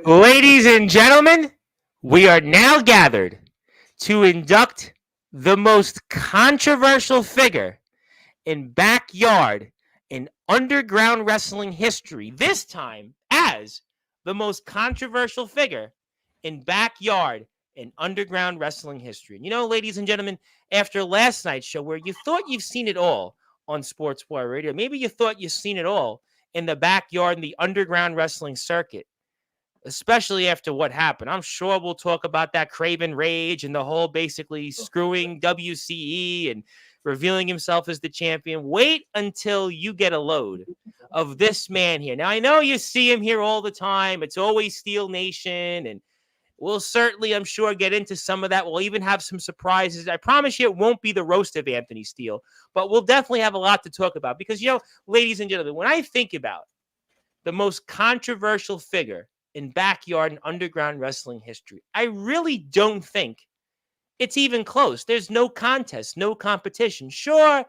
Ladies and gentlemen, we are now gathered to induct the most controversial figure in backyard and underground wrestling history. This time as the most controversial figure in backyard and underground wrestling history. And ladies and gentlemen, after last night's show where you thought you've seen it all on Sportswire Radio, maybe you thought you've seen it all in the backyard and the underground wrestling circuit, especially after what happened. I'm sure we'll talk about that Craven Rage and the whole basically screwing WCE and revealing himself as the champion. Wait until you get a load of this man here. Now, I know you see him here all the time. It's always Steele Nation, and we'll certainly, I'm sure, get into some of that. We'll even have some surprises. I promise you it won't be the roast of Anthony Steele, but we'll definitely have a lot to talk about because, ladies and gentlemen, when I think about the most controversial figure in backyard and underground wrestling history, I really don't think it's even close. There's no contest, no competition. Sure,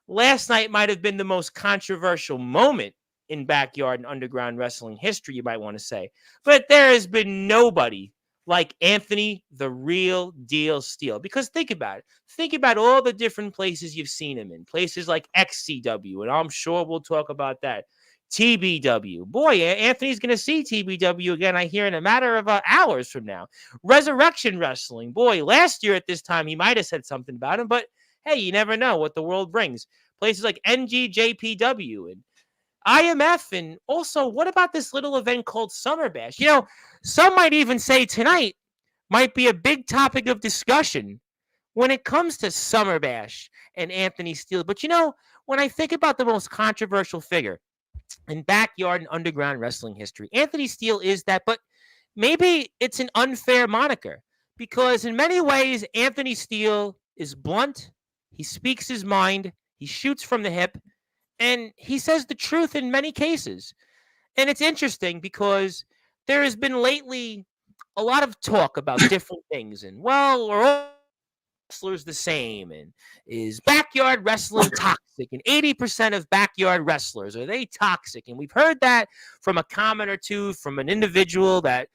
last night might have been the most controversial moment in backyard and underground wrestling history, you might want to say. But there has been nobody like Anthony the Real Deal Steele. Because think about it. Think about all the different places you've seen him in. Places like XCW, and I'm sure we'll talk about that. TBW. Boy, Anthony's going to see TBW again, I hear, in a matter of hours from now. Resurrection Wrestling. Boy, last year at this time, he might have said something about him, but hey, you never know what the world brings. Places like NGJPW and IMF, and also, what about this little event called Summer Bash? Some might even say tonight might be a big topic of discussion when it comes to Summer Bash and Anthony Steele. But when I think about the most controversial figure in backyard and underground wrestling history, Anthony Steele is that, but maybe it's an unfair moniker because in many ways, Anthony Steele is blunt, he speaks his mind, he shoots from the hip, and he says the truth in many cases. And it's interesting because there has been lately a lot of talk about different things, and are all wrestlers the same, and is backyard wrestling toxic, and 80% of backyard wrestlers, are they toxic? And we've heard that from a comment or two from an individual that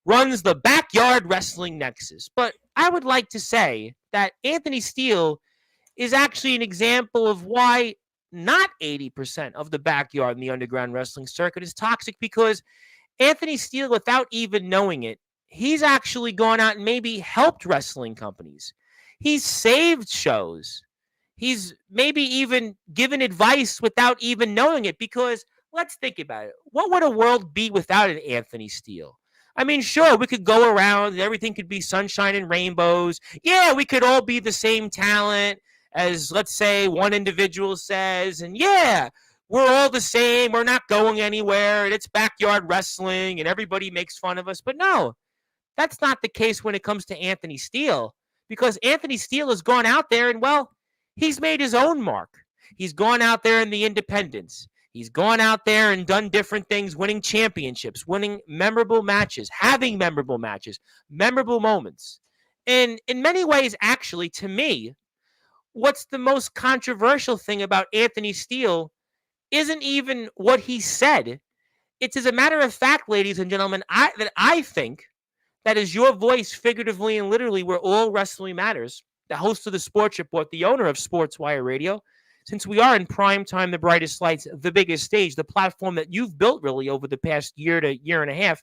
runs the Backyard Wrestling Nexus. But I would like to say that Anthony Steele is actually an example of why not 80% of the backyard in the underground wrestling circuit is toxic, because Anthony Steele, without even knowing it, he's actually gone out and maybe helped wrestling companies. He's saved shows. He's maybe even given advice without even knowing it, because let's think about it. What would a world be without an Anthony Steele? I mean, sure, we could go around and everything could be sunshine and rainbows. Yeah, we could all be the same talent as, let's say, one individual says. And yeah, we're all the same. We're not going anywhere. And it's backyard wrestling and everybody makes fun of us. But no, that's not the case when it comes to Anthony Steele. Because Anthony Steele has gone out there and, he's made his own mark. He's gone out there in the independents. He's gone out there and done different things, winning championships, winning memorable matches, having memorable matches, memorable moments. And in many ways, actually, to me, what's the most controversial thing about Anthony Steele isn't even what he said. It's, as a matter of fact, ladies and gentlemen, I think that is your voice, figuratively and literally, where all wrestling matters. The host of the Sports Report, the owner of Sportswire Radio, since we are in prime time, the brightest lights, the biggest stage, the platform that you've built really over the past year to year and a half.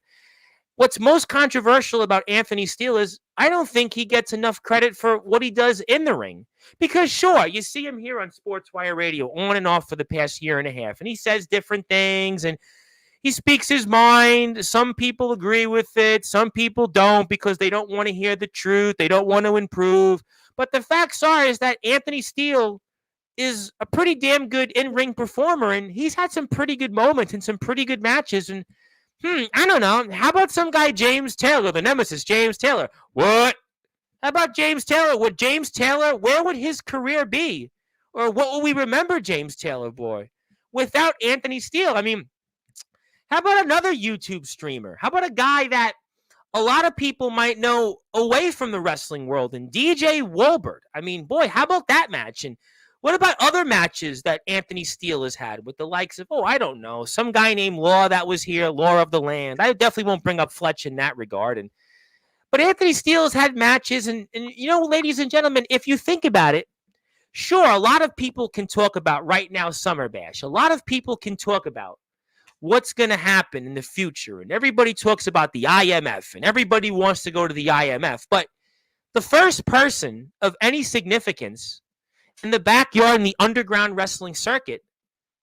What's most controversial about Anthony Steele is I don't think he gets enough credit for what he does in the ring. Because sure, you see him here on Sportswire Radio on and off for the past year and a half, and he says different things, and he speaks his mind. Some people agree with it. Some people don't because they don't want to hear the truth. They don't want to improve. But the facts are is that Anthony Steele is a pretty damn good in-ring performer, and he's had some pretty good moments and some pretty good matches. And I don't know. How about some guy, James Taylor, the nemesis, James Taylor? What? How about James Taylor? Where would his career be? Or what will we remember James Taylor, boy, without Anthony Steele? I mean, how about another YouTube streamer? How about a guy that a lot of people might know away from the wrestling world, and DJ Wahlberg? I mean, boy, how about that match? And What about other matches that Anthony Steele has had with the likes of, I don't know, some guy named Law that was here, Law of the Land. I definitely won't bring up Fletch in that regard. But Anthony Steele has had matches, and ladies and gentlemen, if you think about it, sure, a lot of people can talk about right now Summer Bash. A lot of people can talk about what's going to happen in the future, and everybody talks about the IMF, and everybody wants to go to the IMF. But the first person of any significance in the backyard in the underground wrestling circuit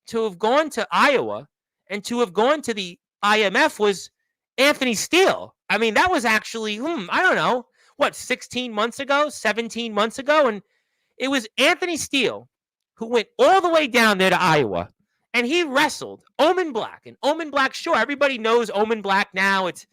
to have gone to Iowa and to have gone to the IMF was Anthony Steele. I mean, that was actually, I don't know, 16 months ago, 17 months ago? And it was Anthony Steele who went all the way down there to Iowa, and he wrestled Omen Black. And Omen Black, sure, everybody knows Omen Black now. It's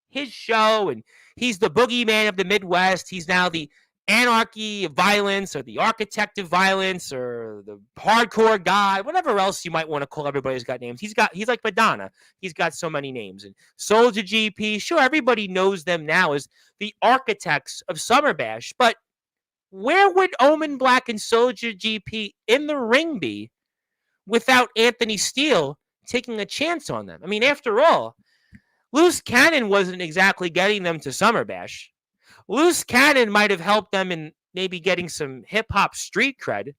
his show, and he's the boogeyman of the Midwest. He's now the anarchy of violence, or the architect of violence, or the hardcore guy, whatever else you might want to call everybody who's got names. He's like Madonna. He's got so many names. And Soldier GP, sure, everybody knows them now as the architects of Summer Bash. But where would Omen Black and Soldier GP in the ring be without Anthony Steele taking a chance on them? I mean, after all, Loose Cannon wasn't exactly getting them to Summer Bash. Loose Cannon might have helped them in maybe getting some hip-hop street cred.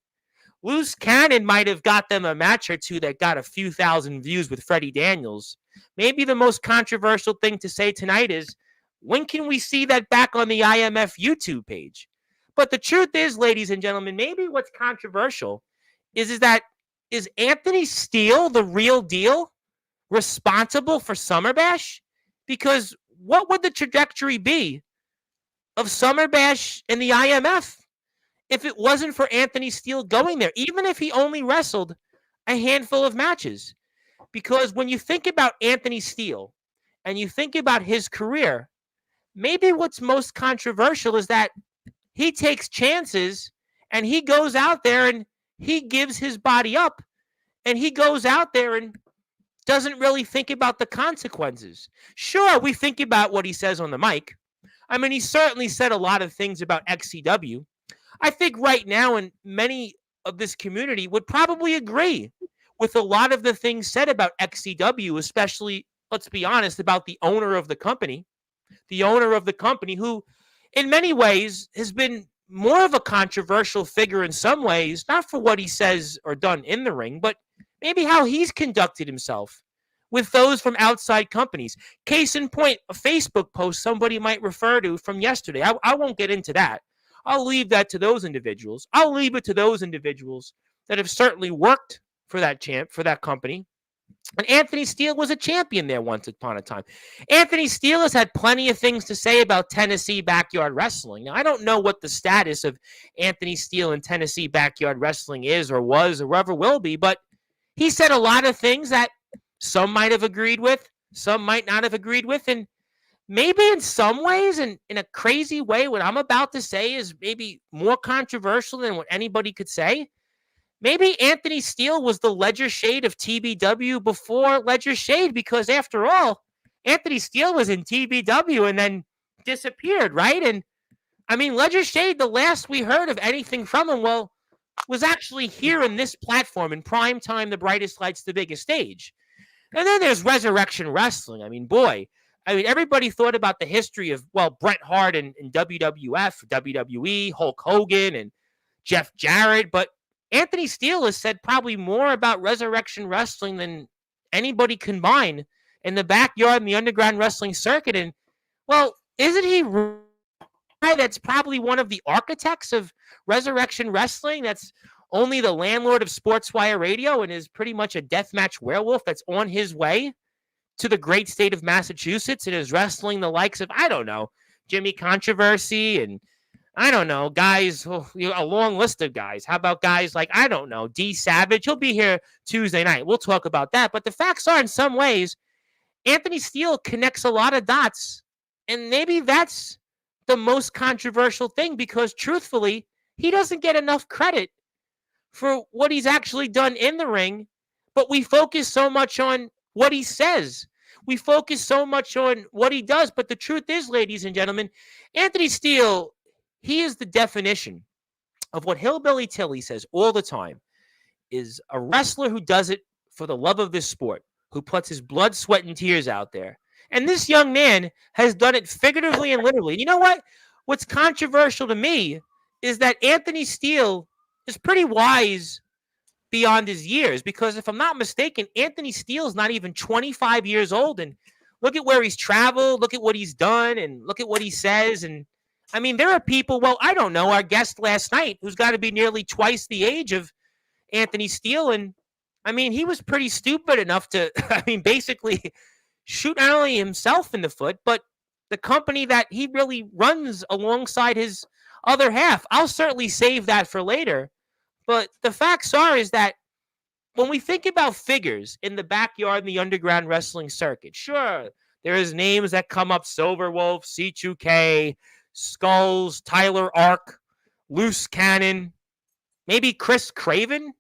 Loose Cannon might have got them a match or two that got a few thousand views with Freddie Daniels. Maybe the most controversial thing to say tonight is, when can we see that back on the IMF YouTube page? But the truth is, ladies and gentlemen, maybe what's controversial is Anthony Steele the real deal, responsible for Summer Bash? Because what would the trajectory be of Summer Bash and the IMF if it wasn't for Anthony Steele going there, even if he only wrestled a handful of matches? Because when you think about Anthony Steele and you think about his career, maybe what's most controversial is that he takes chances and he goes out there and he gives his body up, and he goes out there and doesn't really think about the consequences. Sure, we think about what he says on the mic. I mean, he certainly said a lot of things about XCW. I think right now, and many of this community would probably agree with a lot of the things said about XCW, especially, let's be honest, about the owner of the company who, in many ways, has been more of a controversial figure in some ways, not for what he says or done in the ring, but maybe how he's conducted himself with those from outside companies. Case in point, a Facebook post somebody might refer to from yesterday. I won't get into that. I'll leave that to those individuals. I'll leave it to those individuals that have certainly worked for that company. And Anthony Steele was a champion there once upon a time. Anthony Steele has had plenty of things to say about Tennessee backyard wrestling. Now, I don't know what the status of Anthony Steele in Tennessee backyard wrestling is or was or ever will be, but he said a lot of things that some might have agreed with, some might not have agreed with, and maybe in some ways, and in a crazy way, what I'm about to say is maybe more controversial than what anybody could say. Maybe Anthony Steele was the Ledger Shade of TBW before Ledger Shade, because after all, Anthony Steele was in TBW and then disappeared, right? And I mean, Ledger Shade, the last we heard of anything from him, was actually here in this platform in prime time, the brightest lights, the biggest stage. And then there's Resurrection Wrestling. I mean, boy, everybody thought about the history of, Bret Hart and WWF, WWE, Hulk Hogan, and Jeff Jarrett, but Anthony Steele has said probably more about Resurrection Wrestling than anybody combined in the backyard in the underground wrestling circuit. And, isn't he right? That's probably one of the architects of Resurrection Wrestling. That's only the landlord of Sportzwire Radio and is pretty much a deathmatch werewolf that's on his way to the great state of Massachusetts and is wrestling the likes of, I don't know, Jimmy Controversy and I don't know, guys, a long list of guys. How about guys like, I don't know, D Savage? He'll be here Tuesday night. We'll talk about that. But the facts are, in some ways, Anthony Steele connects a lot of dots. And maybe that's the most controversial thing because, truthfully, he doesn't get enough credit for what he's actually done in the ring. But we focus so much on what he says. We focus so much on what he does. But the truth is, ladies and gentlemen, Anthony Steele, he is the definition of what Hillbilly Tilly says all the time is a wrestler who does it for the love of this sport, who puts his blood, sweat, and tears out there. And this young man has done it figuratively and literally. You know what? What's controversial to me is that Anthony Steele is pretty wise beyond his years, because if I'm not mistaken, Anthony Steele's not even 25 years old. And look at where he's traveled, look at what he's done, and look at what he says. And I mean, there are people, well, I don't know, our guest last night, who's got to be nearly twice the age of Anthony Steele. And I mean, he was pretty stupid enough to, I mean, basically shoot not only himself in the foot, but the company that he really runs alongside his other half. I'll certainly save that for later. But the facts are is that when we think about figures in the backyard in the underground wrestling circuit, sure, there is names that come up: Silverwolf, C2K, Skulls, Tyler Ark, Loose Cannon, maybe Chris Craven.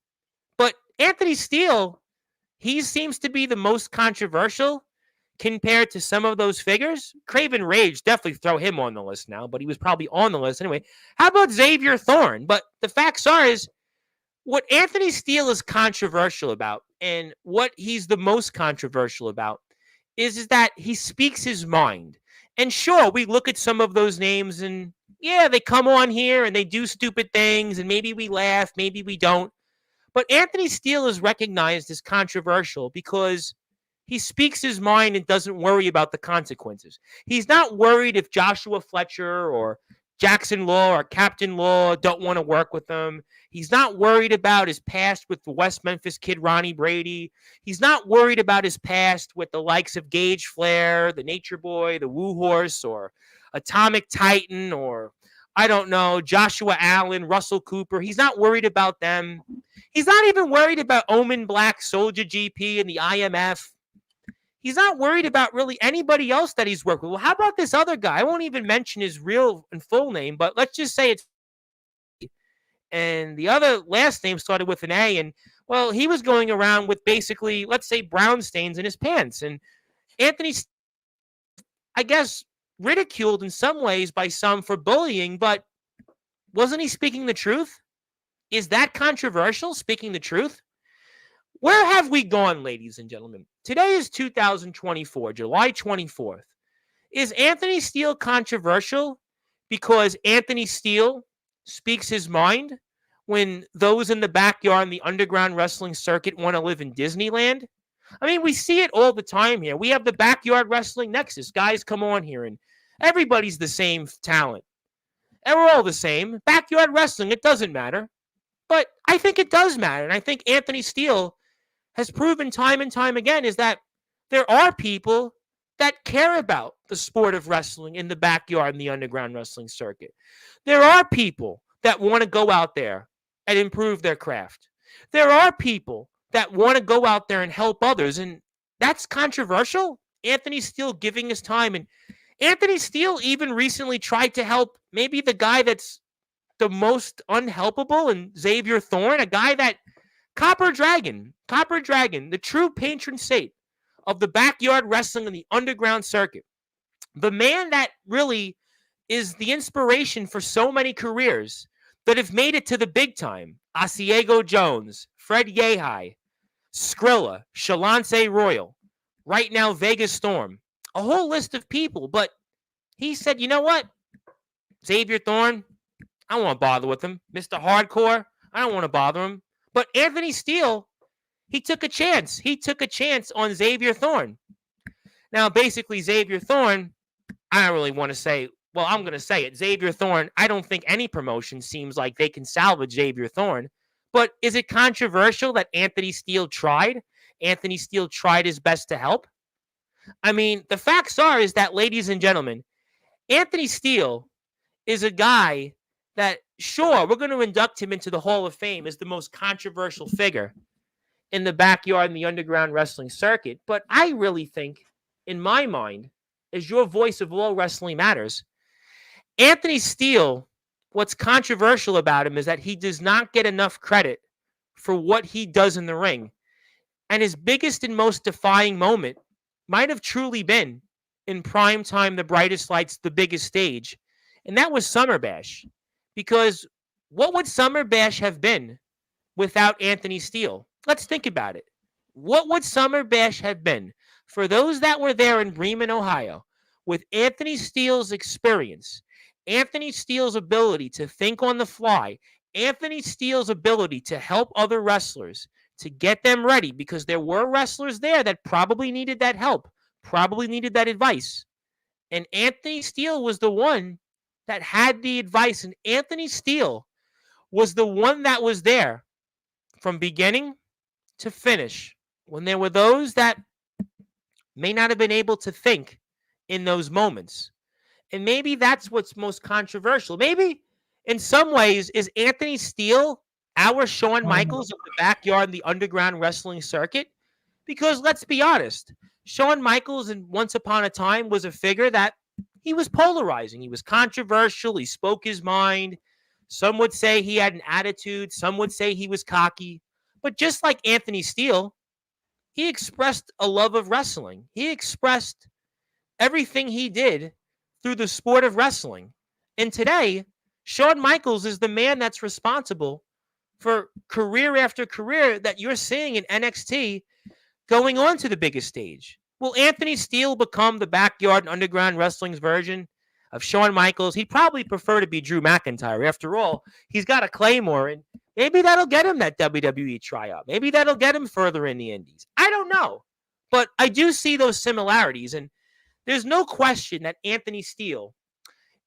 But Anthony Steele, he seems to be the most controversial compared to some of those figures. Craven Rage, definitely throw him on the list now, but he was probably on the list anyway. How about Xavier Thorne? But the facts are is what Anthony Steele is controversial about, and what he's the most controversial about, is that he speaks his mind. And sure, we look at some of those names and yeah, they come on here and they do stupid things, and maybe we laugh, maybe we don't. But Anthony Steele is recognized as controversial because he speaks his mind and doesn't worry about the consequences. He's not worried if Joshua Fletcher or Jackson Law or Captain Law don't want to work with him. He's not worried about his past with the West Memphis Kid Ronnie Brady. He's not worried about his past with the likes of Gage Flair, the Nature Boy, the Woo Horse, or Atomic Titan, or I don't know, Joshua Allen, Russell Cooper. He's not worried about them. He's not even worried about Omen Black, Soldier GP, and the IMF. He's not worried about really anybody else that he's worked with. Well, how about this other guy? I won't even mention his real and full name, but let's just say it's, and the other last name started with an A. And well, he was going around with basically, let's say, brown stains in his pants. And Anthony, I guess, ridiculed in some ways by some for bullying, but wasn't he speaking the truth? Is that controversial, speaking the truth? Where have we gone, ladies and gentlemen? Today is 2024, July 24th. Is Anthony Steele controversial because Anthony Steele speaks his mind when those in the backyard in the underground wrestling circuit want to live in Disneyland? I mean, we see it all the time here. We have the backyard wrestling nexus. Guys come on here, and everybody's the same talent. And we're all the same. Backyard wrestling, it doesn't matter. But I think it does matter. And I think Anthony Steele has proven time and time again is that there are people that care about the sport of wrestling in the backyard in the underground wrestling circuit. There are people that want to go out there and improve their craft. There are people that want to go out there and help others, and that's controversial. Anthony Steele giving his time, and Anthony Steele even recently tried to help maybe the guy that's the most unhelpable, and Xavier Thorne, a guy that Copper Dragon, the true patron saint of the backyard wrestling in the underground circuit. The man that really is the inspiration for so many careers that have made it to the big time. Asiego Jones, Fred Yehai, Skrilla, Shalance Royal, right now Vegas Storm. A whole list of people, but he said, you know what? Xavier Thorne, I don't want to bother with him. Mr. Hardcore, I don't want to bother him. But Anthony Steele, he took a chance. He took a chance on Xavier Thorne. Now, basically, Xavier Thorne, I don't really want to say, well, I'm going to say it. Xavier Thorne, I don't think any promotion seems like they can salvage Xavier Thorne. But is it controversial that Anthony Steele tried? Anthony Steele tried his best to help? I mean, the facts are is that, ladies and gentlemen, Anthony Steele is a guy that, sure, we're going to induct him into the Hall of Fame as the most controversial figure in the backyard in the underground wrestling circuit. But I really think, in my mind, as your voice of all wrestling matters, Anthony Steele, what's controversial about him is that he does not get enough credit for what he does in the ring. And his biggest and most defying moment might have truly been in prime time, the brightest lights, the biggest stage. And that was Summer Bash. Because What would Summer Bash have been without Anthony Steele? Let's think about it. What would Summer Bash have been for those that were there in Bremen, Ohio, with Anthony Steele's experience, Anthony Steele's ability to think on the fly, Anthony Steele's ability to help other wrestlers, to get them ready, because there were wrestlers there that probably needed that help, probably needed that advice. And Anthony Steele was the one that had the advice, and Anthony Steele was the one that was there from beginning to finish when there were those that may not have been able to think in those moments. And maybe that's what's most controversial. Maybe in some ways, is Anthony Steele our Shawn Michaels of the backyard in the underground wrestling circuit? Because let's be honest, Shawn Michaels in Once Upon a Time was a figure that he was polarizing. He was controversial. He spoke his mind. Some would say he had an attitude. Some would say he was cocky. But just like Anthony Steele, he expressed a love of wrestling. He expressed everything he did through the sport of wrestling. And today, Shawn Michaels is the man that's responsible for career after career that you're seeing in NXT going on to the biggest stage. Will Anthony Steele become the backyard and underground wrestling's version of Shawn Michaels? He'd probably prefer to be Drew McIntyre. After all, he's got a Claymore, and maybe that'll get him that WWE tryout. Maybe that'll get him further in the Indies. I don't know. But I do see those similarities, and there's no question that Anthony Steele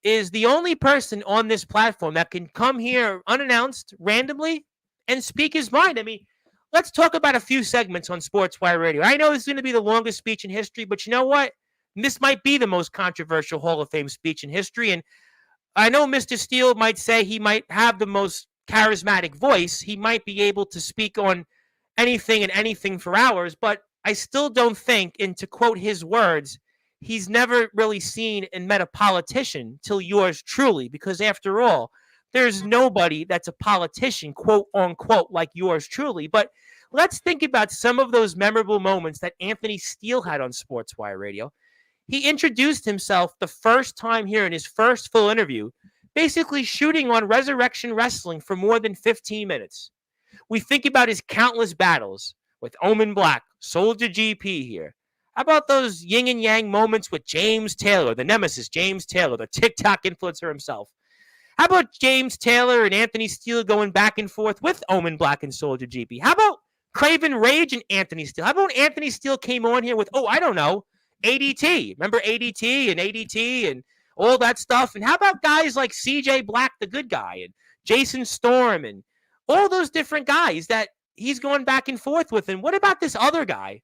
is the only person on this platform that can come here unannounced, randomly, and speak his mind. I mean, let's talk about a few segments on Sportswire Radio. I know this is going to be the longest speech in history, but you know what? This might be the most controversial Hall of Fame speech in history. And I know Mr. Steele might say he might have the most charismatic voice. He might be able to speak on anything and anything for hours, but I still don't think, and to quote his words, he's never really seen and met a politician till yours truly, because after all, there's nobody that's a politician, quote unquote, like yours truly. But let's think about some of those memorable moments that Anthony Steele had on Sportswire Radio. He introduced himself the first time here in his first full interview, basically shooting on Resurrection Wrestling for more than 15 minutes. We think about his countless battles with Omen Black, Soldier GP here. How about those yin and yang moments with James Taylor, the nemesis James Taylor, the TikTok influencer himself? How about James Taylor and Anthony Steele going back and forth with Omen Black and Soldier GP? How about Craven Rage and Anthony Steele? How about Anthony Steele came on here with, I don't know, ADT. Remember ADT and all that stuff? And how about guys like CJ Black, the good guy, and Jason Storm, and all those different guys that he's going back and forth with? And what about this other guy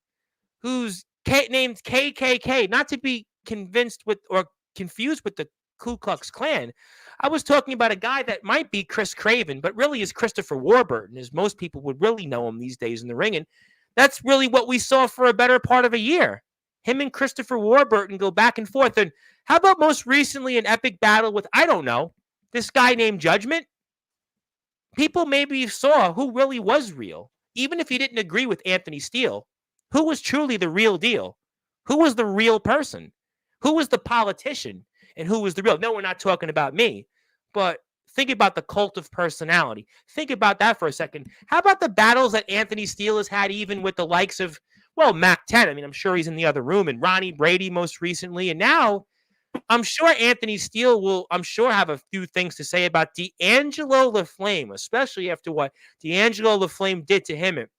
who's named KKK, not to be convinced with or confused with the Ku Klux Klan? I was talking about a guy that might be Chris Craven, but really is Christopher Warburton, as most people would really know him these days in the ring. And that's really what we saw for a better part of a year. Him and Christopher Warburton go back and forth. And how about most recently an epic battle with, I don't know, this guy named Judgment? People maybe saw who really was real. Even if you didn't agree with Anthony Steele, who was truly the real deal? Who was the real person? Who was the politician? And who was the real? No, we're not talking about me. But think about the cult of personality. Think about that for a second. How about the battles that Anthony Steele has had even with the likes of, Mac 10. I mean, I'm sure he's in the other room. And Ronnie Brady most recently. And now I'm sure Anthony Steele will, have a few things to say about D'Angelo LaFlame, especially after what D'Angelo LaFlame did to him at,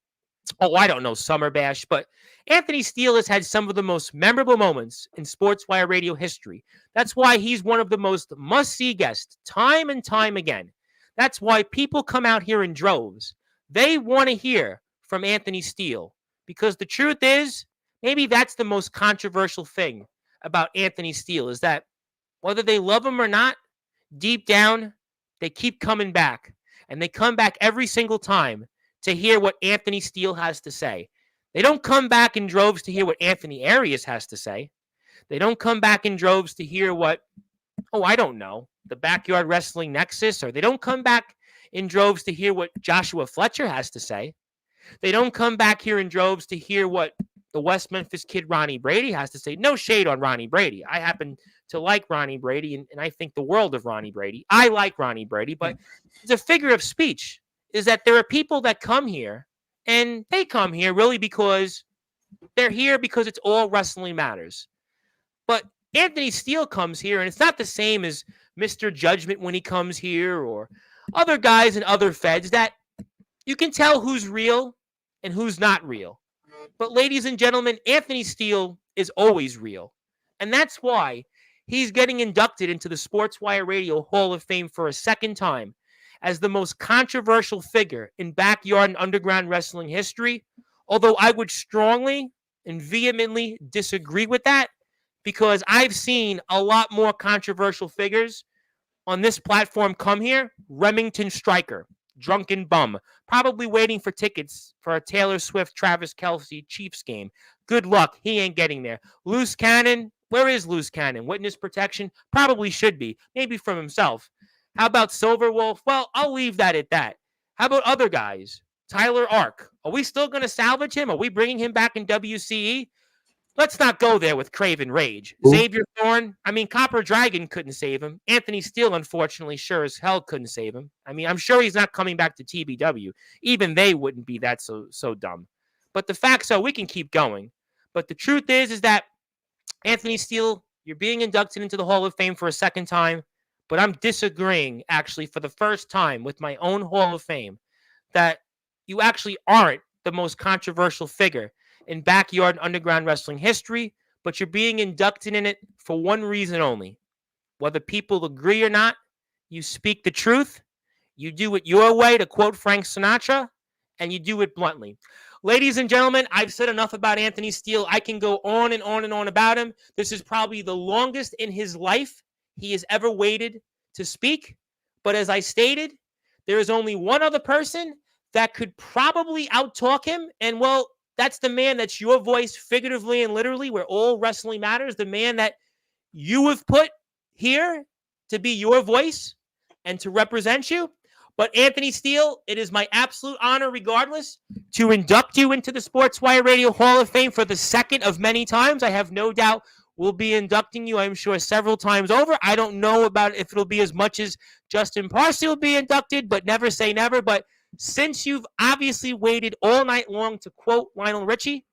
I don't know, Summer Bash. But Anthony Steele has had some of the most memorable moments in Sportswire Radio history. That's why he's one of the most must-see guests time and time again. That's why people come out here in droves. They want to hear from Anthony Steele, because the truth is, maybe that's the most controversial thing about Anthony Steele, is that whether they love him or not, deep down, they keep coming back. And they come back every single time to hear what Anthony Steele has to say. They don't come back in droves to hear what Anthony Arias has to say. They don't come back in droves to hear what, I don't know, the Backyard Wrestling Nexus, or they don't come back in droves to hear what Joshua Fletcher has to say. They don't come back here in droves to hear what the West Memphis kid Ronnie Brady has to say. No shade on Ronnie Brady. I happen to like Ronnie Brady, and I think the world of Ronnie Brady. I like Ronnie Brady, but it's a figure of speech, is that there are people that come here, and they come here really because they're here because it's all wrestling matters. But Anthony Steele comes here, and it's not the same as Mr. Judgment when he comes here or other guys in other feds that you can tell who's real and who's not real. But ladies and gentlemen, Anthony Steele is always real. And that's why he's getting inducted into the Sportswire Radio Hall of Fame for a second time as the most controversial figure in backyard and underground wrestling history. Although I would strongly and vehemently disagree with that, because I've seen a lot more controversial figures on this platform come here. Remington Stryker, drunken bum, probably waiting for tickets for a Taylor Swift, Travis Kelce Chiefs game. Good luck. He ain't getting there. Loose Cannon. Where is Loose Cannon? Witness protection? Probably should be. Maybe from himself. How about Silver Wolf? Well, I'll leave that at that. How about other guys? Tyler Ark. Are we still going to salvage him? Are we bringing him back in WCE? Let's not go there with Craven Rage. Ooh. Xavier Thorne, Copper Dragon couldn't save him. Anthony Steele, unfortunately, sure as hell couldn't save him. I'm sure he's not coming back to TBW. Even they wouldn't be that so dumb. But the facts are, we can keep going. But the truth is that Anthony Steele, you're being inducted into the Hall of Fame for a second time. But I'm disagreeing, actually, for the first time with my own Hall of Fame, that you actually aren't the most controversial figure in backyard and underground wrestling history, but you're being inducted in it for one reason only. Whether people agree or not, you speak the truth, you do it your way, to quote Frank Sinatra, and you do it bluntly. Ladies and gentlemen, I've said enough about Anthony Steele. I can go on and on and on about him. This is probably the longest in his life he has ever waited to speak. But as I stated, there is only one other person that could probably outtalk him, and well, that's the man that's your voice, figuratively and literally, where all wrestling matters. The man that you have put here to be your voice and to represent you. But Anthony Steele, it is my absolute honor, regardless, to induct you into the Sportswire Radio Hall of Fame for the second of many times. I have no doubt we'll be inducting you, I'm sure, several times over. I don't know about if it'll be as much as Justin Parsley will be inducted, but never say never. But since you've obviously waited all night long to quote Lionel Richie,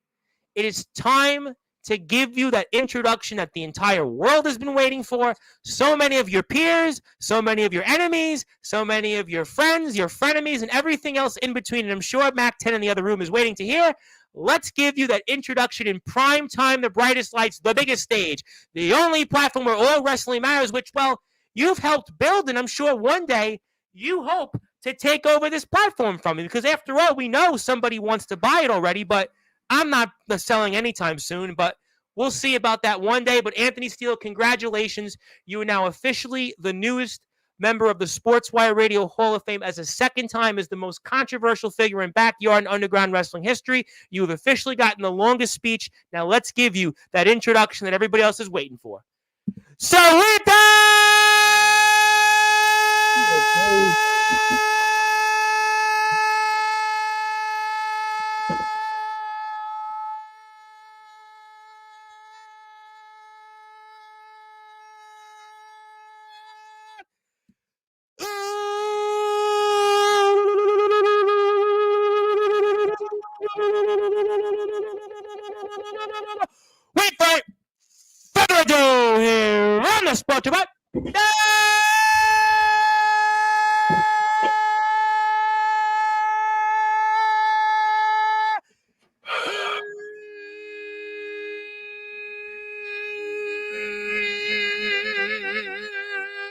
it is time to give you that introduction that the entire world has been waiting for. So many of your peers, so many of your enemies, so many of your friends, your frenemies, and everything else in between. And I'm sure Mac 10 in the other room is waiting to hear. Let's give you that introduction in prime time, the brightest lights, the biggest stage, the only platform where all wrestling matters, which, well, you've helped build, and I'm sure one day you hope to take over this platform from me, because after all, we know somebody wants to buy it already, but I'm not selling anytime soon, but we'll see about that one day. But Anthony Steele, congratulations. You are now officially the newest member of the Sportswire Radio Hall of Fame as a second time as the most controversial figure in backyard and underground wrestling history. You have officially gotten the longest speech. Now let's give you that introduction that everybody else is waiting for. So with that, without further ado, here on the Sportswire.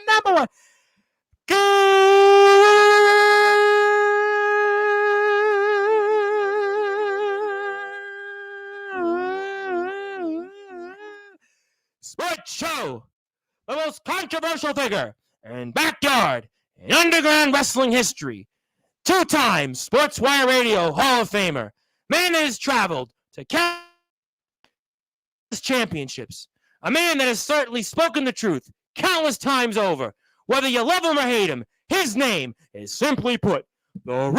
Number one. Sports show, the most controversial figure in backyard and underground wrestling history. Two-time Sportswire Radio Hall of Famer. Man that has traveled to countless championships. A man that has certainly spoken the truth countless times over. Whether you love him or hate him, his name is, simply put, the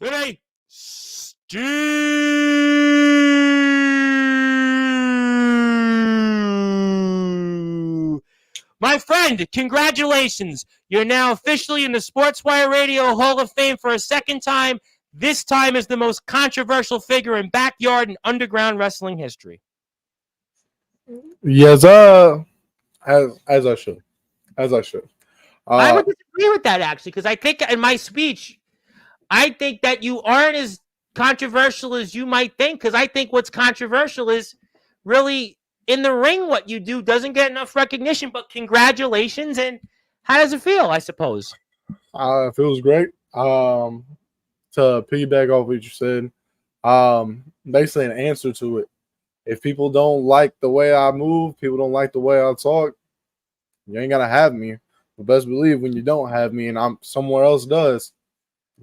Ready? Steele. My friend, congratulations. You're now officially in the Sportswire Radio Hall of Fame for a second time. This time as the most controversial figure in backyard and underground wrestling history. Yes, as I should. As I should. I would disagree with that, actually, because I think in my speech, I think that you aren't as controversial as you might think, because I think what's controversial is really in the ring what you do doesn't get enough recognition, but congratulations. And how does it feel, I suppose? It feels great. To piggyback off what you said, basically an answer to it. If people don't like the way I move, people don't like the way I talk, you ain't gotta have me. But best believe when you don't have me and I'm somewhere else does,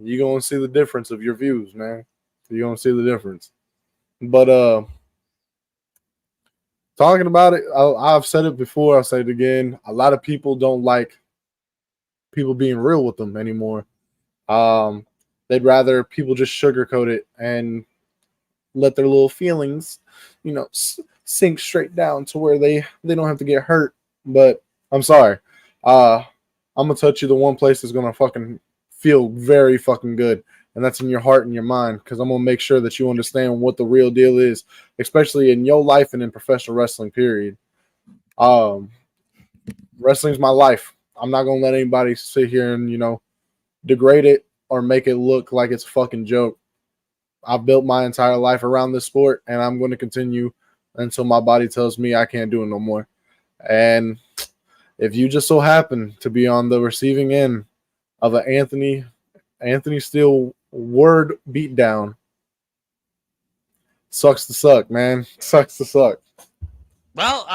you're gonna see the difference of your views, man. You're gonna see the difference. But talking about it, I've said it before, I'll say it again. A lot of people don't like people being real with them anymore. They'd rather people just sugarcoat it and let their little feelings, sink straight down to where they don't have to get hurt. But I'm sorry. I'm gonna touch you the one place that's gonna fucking feel very fucking good, and that's in your heart and your mind, because I'm gonna make sure that you understand what the real deal is, especially in your life and in professional wrestling, period. Wrestling's my life. I'm not gonna let anybody sit here and, degrade it or make it look like it's a fucking joke. I've built my entire life around this sport, and I'm going to continue until my body tells me I can't do it no more. And if you just so happen to be on the receiving end of an Anthony Steele word beatdown, sucks to suck, man. Sucks to suck. Well,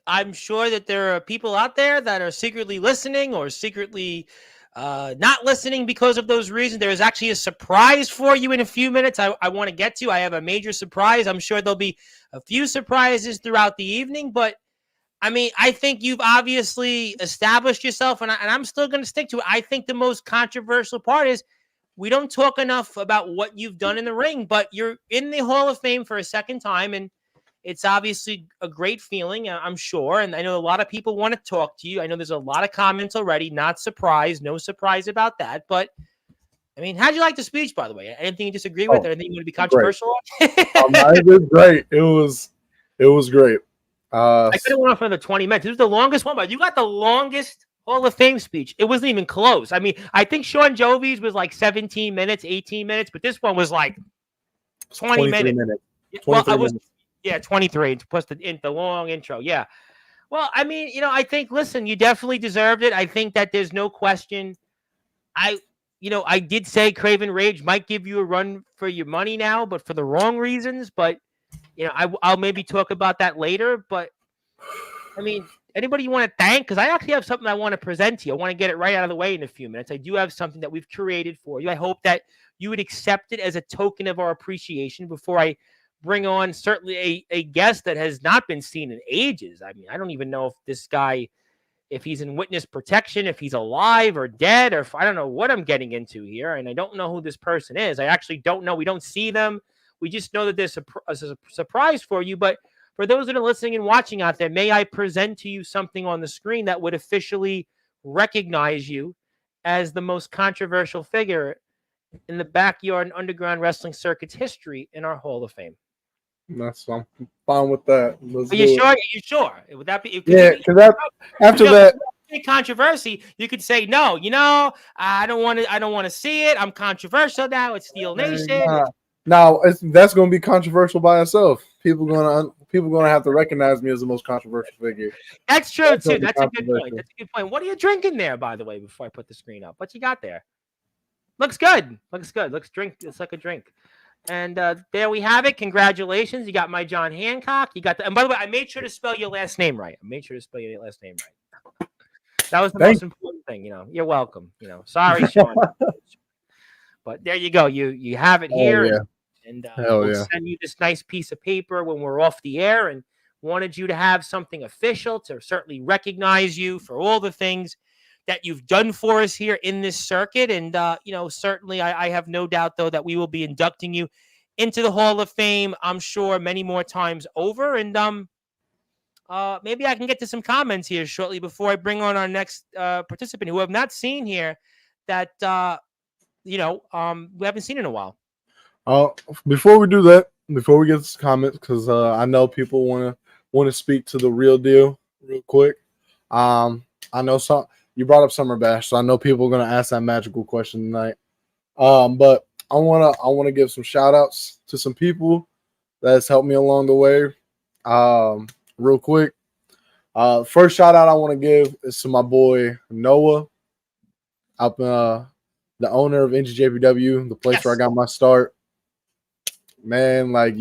I'm sure that there are people out there that are secretly listening or secretly not listening because of those reasons. There is actually a surprise for you in a few minutes I want to get to. I have a major surprise. I'm sure there'll be a few surprises throughout the evening, but I mean, I think you've obviously established yourself, and I'm still going to stick to it. I think the most controversial part is we don't talk enough about what you've done in the ring, but you're in the Hall of Fame for a second time, and it's obviously a great feeling, I'm sure. And I know a lot of people want to talk to you. I know there's a lot of comments already. Not surprised. No surprise about that. But, I mean, how'd you like the speech, by the way? Anything you disagree with? Or anything you want to be controversial on? It was great. It was great. I could have went on for another 20 minutes. It was the longest one, but you got the longest Hall of Fame speech. It wasn't even close. I mean, I think Sean Jovi's was like 17 minutes, 18 minutes, but this one was like 20 minutes. Well, I was... Yeah, 23 plus the long intro. Yeah. Well, I mean, I think, listen, you definitely deserved it. I think that there's no question. I did say Craven Rage might give you a run for your money now, but for the wrong reasons. But, I'll maybe talk about that later. But, I mean, anybody you want to thank? Because I actually have something I want to present to you. I want to get it right out of the way in a few minutes. I do have something that we've curated for you. I hope that you would accept it as a token of our appreciation before I bring on certainly a guest that has not been seen in ages. I mean, I don't even know if this guy, if he's in witness protection, if he's alive or dead, or if I don't know what I'm getting into here. And I don't know who this person is. I actually don't know. We don't see them. We just know that there's a surprise for you. But for those that are listening and watching out there, may I present to you something on the screen that would officially recognize you as the most controversial figure in the backyard and underground wrestling circuit's history in our Hall of Fame. I'm fine with that. Are you sure? Are you sure? Would that be? Yeah, because after that controversy, you could say no. I don't want to see it. I'm controversial now. It's Steel Nation. Now that's going to be controversial by itself. People gonna have to recognize me as the most controversial figure. That's true too. That's a good point. What are you drinking there, by the way? Before I put the screen up, what you got there? Looks good. Looks like a drink. And there we have it. Congratulations. You got my John Hancock. You got and by the way, I made sure to spell your last name right. That was the most important thing, You're welcome. Sorry, Sean. But there you go. You have it here. Yeah. And we'll send you this nice piece of paper when we're off the air, and wanted you to have something official to certainly recognize you for all the things that you've done for us here in this circuit. And, certainly I have no doubt, though, that we will be inducting you into the Hall of Fame, I'm sure, many more times over. And maybe I can get to some comments here shortly before I bring on our next participant who I've not seen here that, we haven't seen in a while. Before we do that, before we get to comments, because I know people want to speak to the real deal real quick. I know you brought up Summer Bash, so I know people are gonna ask that magical question tonight. But I wanna give some shout outs to some people that's helped me along the way. Real quick. First shout out I want to give is to my boy Noah, up the owner of NGJPW, the place where I got my start. Man, like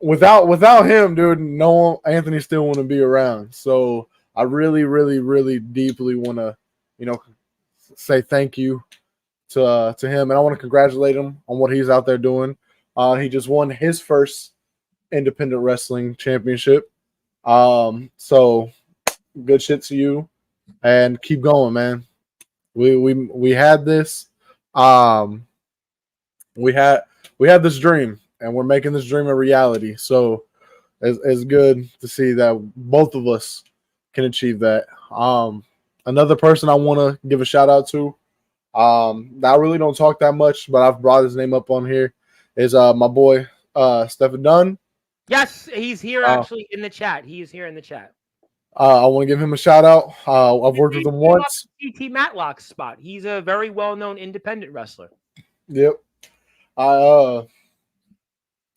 without him, dude, Anthony still wouldn't be around. So I really, really, really deeply want to, say thank you to him, and I want to congratulate him on what he's out there doing. He just won his first independent wrestling championship. So good shit to you, and keep going, man. We had this. We had this dream, and we're making this dream a reality. So it's good to see that both of us can achieve that. Another person I want to give a shout out to, I really don't talk that much, but I've brought his name up on here, is my boy Stephen Dunn. Yes, he's here actually in the chat. He is here in the chat. I want to give him a shout out. I've worked with him once. CT Matlock's spot. He's a very well-known independent wrestler. Yep. I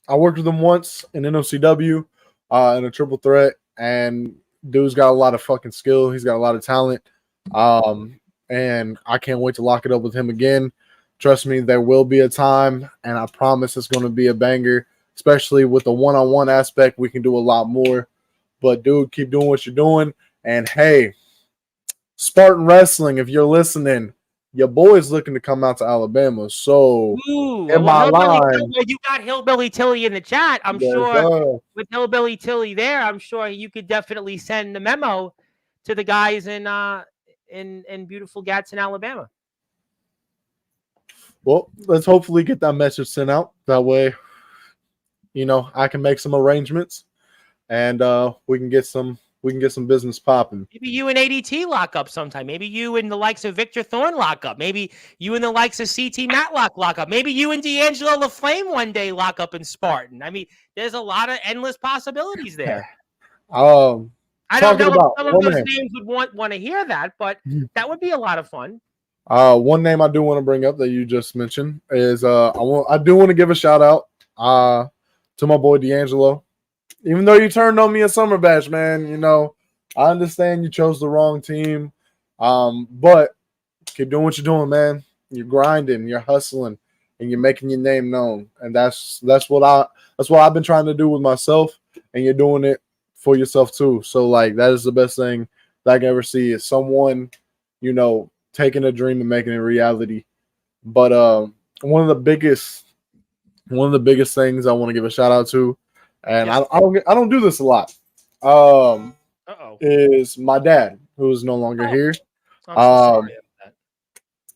worked with him once in NOCW in a triple threat, and dude's got a lot of fucking skill. He's got a lot of talent. And I can't wait to lock it up with him again. Trust me, there will be a time, and I promise it's going to be a banger, especially with the one-on-one aspect. We can do a lot more. But, dude, keep doing what you're doing. And, hey, Spartan Wrestling, if you're listening, your boy's looking to come out to Alabama. So, in my line, you got Hillbilly Tilly in the chat. I'm sure with Hillbilly Tilly there, I'm sure you could definitely send the memo to the guys in beautiful Gadsden, Alabama. Well, let's hopefully get that message sent out. That way, I can make some arrangements, and we can get some business popping. Maybe you and ADT lock up sometime. Maybe you and the likes of Victor Thorne lock up. Maybe you and the likes of CT Matlock lock up. Maybe you and D'Angelo LaFlame one day lock up in Spartan. I mean, there's a lot of endless possibilities there. I don't know if some of those names would want to hear that, but that would be a lot of fun. One name I do want to bring up that you just mentioned is I do want to give a shout out to my boy D'Angelo. Even though you turned on me at Summer Bash, man, I understand you chose the wrong team, but keep doing what you're doing, man. You're grinding, you're hustling, and you're making your name known, and that's what I've been trying to do with myself, and you're doing it for yourself too. So like that is the best thing that I can ever see is someone, taking a dream and making it reality. But one of the biggest things I want to give a shout out to, and I don't do this a lot, is my dad, who is no longer here. I'm so sorry about that.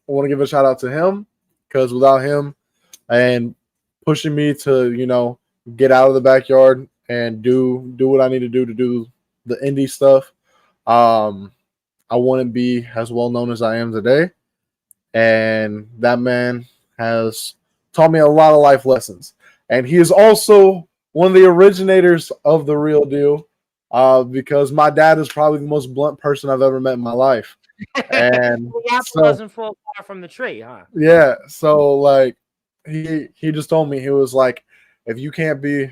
I want to give a shout out to him because without him and pushing me to get out of the backyard and do what I need to do the indie stuff, I wouldn't be as well known as I am today. And that man has taught me a lot of life lessons. And he is also one of the originators of the real deal, because my dad is probably the most blunt person I've ever met in my life. And the apple doesn't fall far from the tree, huh? Yeah. So like he just told me, he was like, if you can't be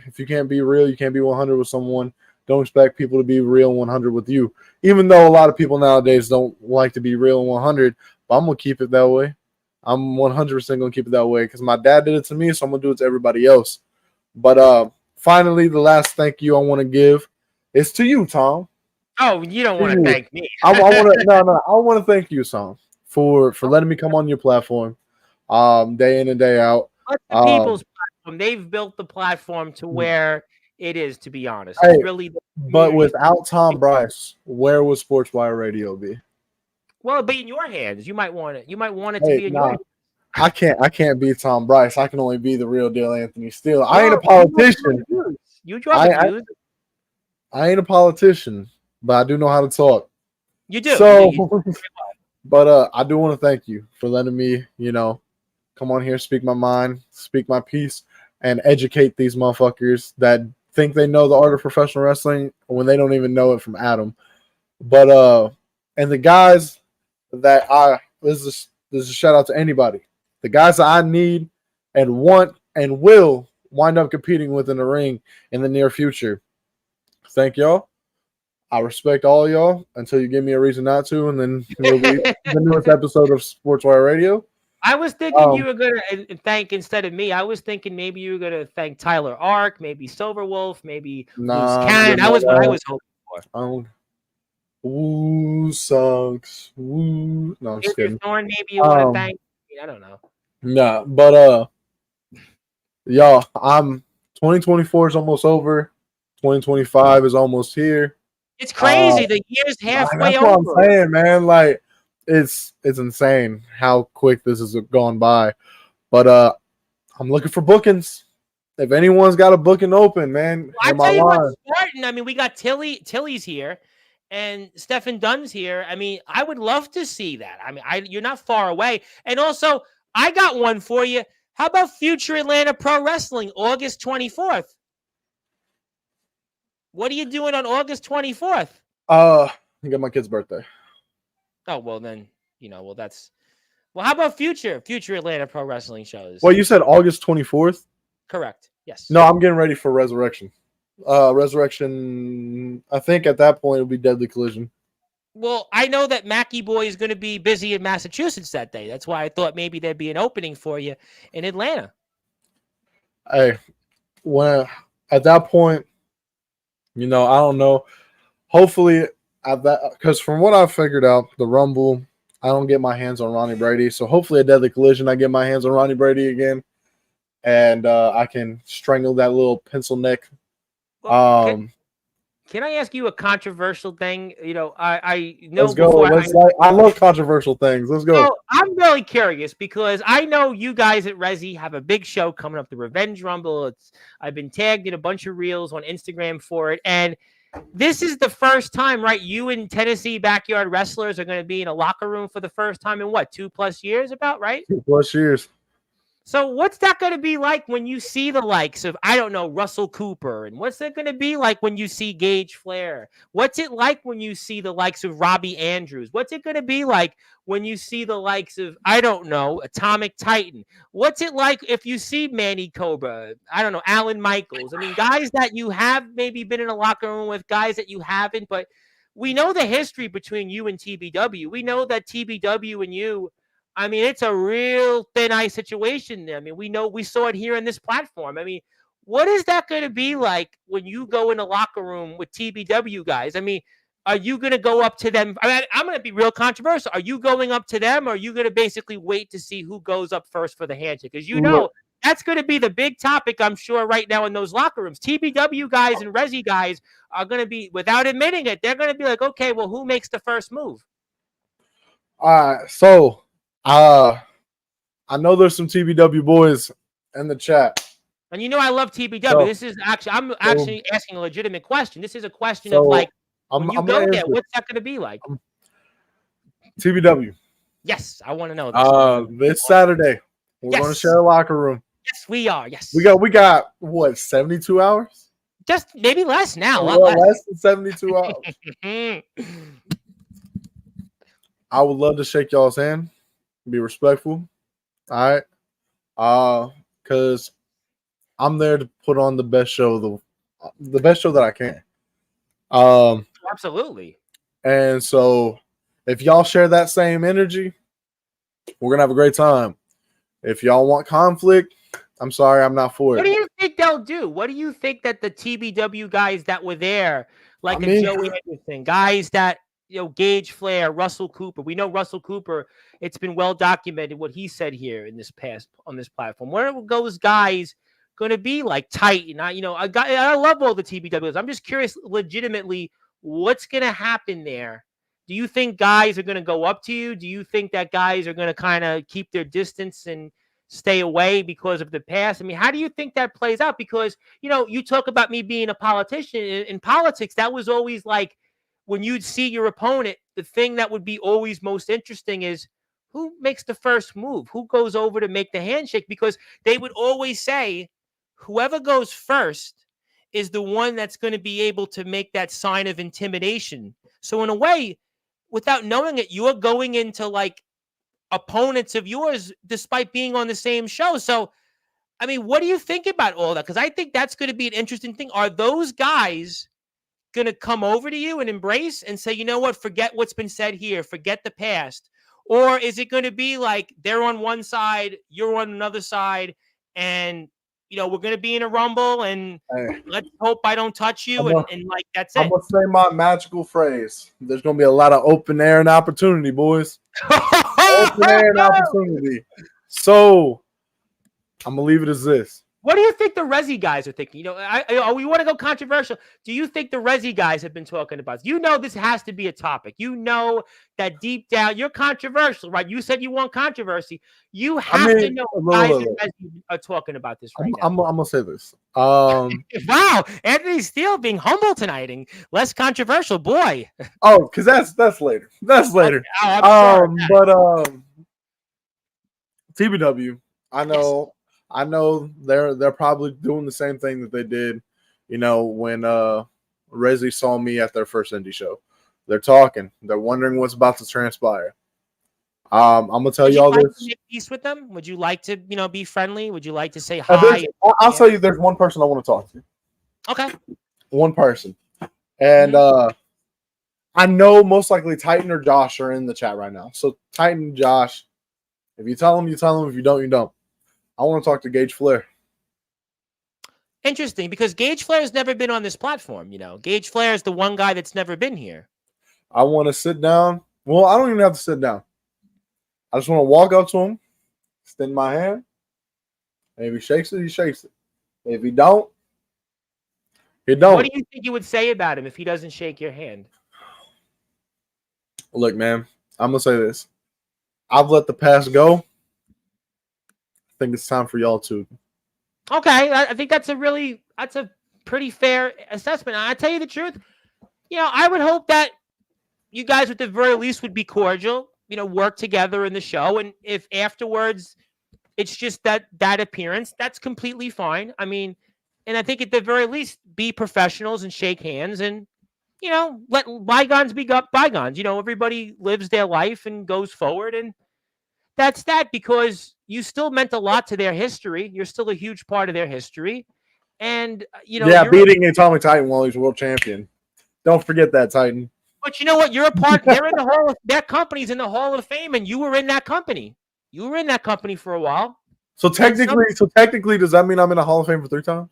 real, you can't be 100 with someone. Don't expect people to be real 100 with you. Even though a lot of people nowadays don't like to be real 100, but I'm going to keep it that way. I'm 100% going to keep it that way because my dad did it to me, so I'm going to do it to everybody else. But finally, the last thank you I want to give is to you, Tom. Oh, you don't want to thank me. I want to thank you, Tom, for letting me come on your platform day in and day out. Let the people's platform. They've built the platform to where it is, to be honest. Hey, it's really but without Tom Bryce, where would Sportzwire Radio be? Well, it'll be in your hands. You might want it. You might want it to Hey, be in your nah, hands. I can't be Tom Bryce. I can only be the real deal Anthony Steele. I ain't a Well, you draw the politician. views. You draw the I, I views. I ain't a politician, but I do know how to talk. You do. You do. So, You do. but I do want to thank you for letting me, come on here, speak my mind, speak my piece, and educate these motherfuckers that think they know the art of professional wrestling when they don't even know it from Adam. But and the guys that this is a shout out to anybody. The guys that I need and want and will wind up competing with in the ring in the near future. Thank y'all. I respect all y'all until you give me a reason not to, and then it'll be the newest episode of Sportswire Radio. I was thinking you Um, were gonna thank instead of me. I was thinking maybe you were gonna thank Tyler Ark, maybe Silverwolf, maybe Loose nah, I'm Cannon. good That on was what I that. was hoping for. I don't. Woo sucks. Woo. No, I'm just Andrew kidding. Thorne, maybe you want to Um, thank. I don't know. nah, but y'all, I'm 2024 is almost over. 2025 is almost here. It's Uh, crazy. The year's halfway that's what I'm over. saying, man. Like, it's insane how quick this has gone by. But I'm looking for bookings. If anyone's got a booking open, man, I hear my tell you what, line. Spartan. I mean, we got Tilly's here, and Stefan Dunn's here. I mean, I would love to see that. I mean, you're not far away, and also I got one for you. How about Future Atlanta Pro Wrestling, August 24th? What are you doing on August 24th? I got my kid's birthday. Oh well, then that's how about Future Atlanta Pro Wrestling shows? Well, you said August 24th. Correct. Yes. No, I'm getting ready for Resurrection. Resurrection. I think at that point it'll be Deadly Collision. Well, I know that Mackie Boy is going to be busy in Massachusetts that day. That's why I thought maybe there'd be an opening for you in Atlanta. Hey, when at that point, I don't know. Hopefully, at that because from what I've figured out, the Rumble, I don't get my hands on Ronnie Brady. So hopefully, at Deadly Collision, I get my hands on Ronnie Brady again, and I can strangle that little pencil neck. Well, Um, can I ask you a controversial thing? I know let's go. before I love controversial things. Let's go. So I'm really curious because I know you guys at Resi have a big show coming up, the Revenge Rumble. I've been tagged in a bunch of reels on Instagram for it, and this is the first time, right? You and Tennessee Backyard Wrestlers are going to be in a locker room for the first time in what, 2+ years, about right? 2+ years. So what's that going to be like when you see the likes of, I don't know, Russell Cooper? And what's it going to be like when you see Gage Flair? What's it like when you see the likes of Robbie Andrews? What's it going to be like when you see the likes of, I don't know, Atomic Titan? What's it like if you see Manny Cobra? I don't know, Alan Michaels. I mean, guys that you have maybe been in a locker room with, guys that you haven't, but we know the history between you and TBW. We know that TBW and you, I mean, it's a real thin ice situation. I mean, we saw it here in this platform. I mean, what is that going to be like when you go in a locker room with TBW guys? I mean, are you going to go up to them? I mean, I'm going to be real controversial. Are you going up to them, or are you going to basically wait to see who goes up first for the handshake? Because that's going to be the big topic, I'm sure, right now in those locker rooms. TBW guys and Resi guys are going to be, without admitting it, they're going to be like, okay, well, who makes the first move? So I know there's some TBW boys in the chat. And I love TBW. I'm actually asking a legitimate question. This is a question of like, when you go there, what's that going to be like? TBW. Yes, I want to know this. This Saturday, we're going to share a locker room. Yes, we are. Yes, we got what, 72 hours? Just maybe less now. Less than 72 hours. I would love to shake y'all's hand, be respectful. All right, because I'm there to put on the best show, the best show that I can. Absolutely. And so, if y'all share that same energy, we're gonna have a great time. If y'all want conflict, I'm sorry, I'm not for it. What do you think they'll do? What do you think that the TBW guys that were there, like Joey Anderson, guys that Gage Flair, Russell Cooper. We know Russell Cooper. It's been well documented what he said here in this past on this platform. What are those guys going to be like? Titan. I love all the TBWs. I'm just curious, legitimately, what's going to happen there Do you think guys are going to go up to you? Do you think that guys are going to kind of keep their distance and stay away because of the past? I mean, how do you think that plays out? Because, you talk about me being a politician. In politics, that was always like when you'd see your opponent, the thing that would be always most interesting is who makes the first move? Who goes over to make the handshake? Because they would always say, whoever goes first is the one that's going to be able to make that sign of intimidation. So in a way, without knowing it, you're going into like opponents of yours despite being on the same show. So, I mean, what do you think about all that? Because I think that's going to be an interesting thing. Are those guys going to come over to you and embrace and say, you know what, forget what's been said here, forget the past? Or is it going to be like they're on one side, you're on another side, and we're going to be in a rumble, and let's hope I don't touch you, and like that's it. I'm going to say my magical phrase. There's going to be a lot of open air and opportunity, boys. Open air and opportunity. So, I'm going to leave it as this. What do you think the Resi guys are thinking? We want to go controversial. Do you think the Resi guys have been talking about this? This has to be a topic. That deep down, you're controversial, right? You said you want controversy. You have to know guys and Resi are talking about this right now. I'm going to say this. Wow, Anthony Steele being humble tonight and less controversial, boy. Oh, because that's later. That's later. Okay. Oh, but TBW, I know. Yes. I know they're probably doing the same thing that they did, when Resi saw me at their first indie show. They're talking. They're wondering what's about to transpire. I'm gonna tell you all this. Would you like to make peace with them? Would you like to, be friendly? Would you like to say hi? I'll tell you. There's one person I want to talk to. Okay. One person, and I know most likely Titan or Josh are in the chat right now. So Titan, Josh, if you tell them, you tell them. If you don't, you don't. I want to talk to Gage Flair. Interesting, because Gage Flair has never been on this platform. Gage Flair is the one guy that's never been here. I want to sit down. Well, I don't even have to sit down. I just want to walk up to him, extend my hand. And if he shakes it, he shakes it. If he don't, he don't. What do you think you would say about him if he doesn't shake your hand? Look, man, I'm going to say this. I've let the past go. I think it's time for y'all to. Okay, I think that's a pretty fair assessment. I tell you the truth, I would hope that you guys at the very least would be cordial, work together in the show, and if afterwards it's just that appearance, that's completely fine. I mean, and I think at the very least be professionals and shake hands and let bygones be bygones. Everybody lives their life and goes forward, and that's that, because you still meant a lot to their history. You're still a huge part of their history. And, beating Atomic Titan while he's world champion. Don't forget that, Titan. But you know what? You're a part. They're in the Hall of, their company's in the Hall of Fame, and you were in that company. You were in that company for a while. So technically, does that mean I'm in the Hall of Fame for 3 times?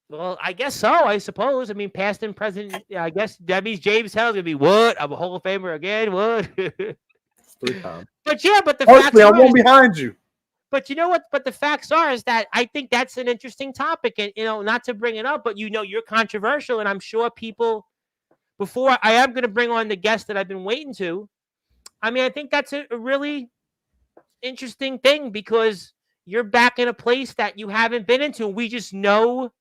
Well, I guess so, I suppose. I mean, past and present, I guess that means James Hell's going to be, what? I'm a Hall of Famer again? What? 3 times. But the facts are, I'm one behind you. But you know what? But the facts are is that I think that's an interesting topic, and not to bring it up, but you're controversial, and I'm sure people. Before I am going to bring on the guest that I've been waiting to. I mean, I think that's a really interesting thing, because you're back in a place that you haven't been into. We just know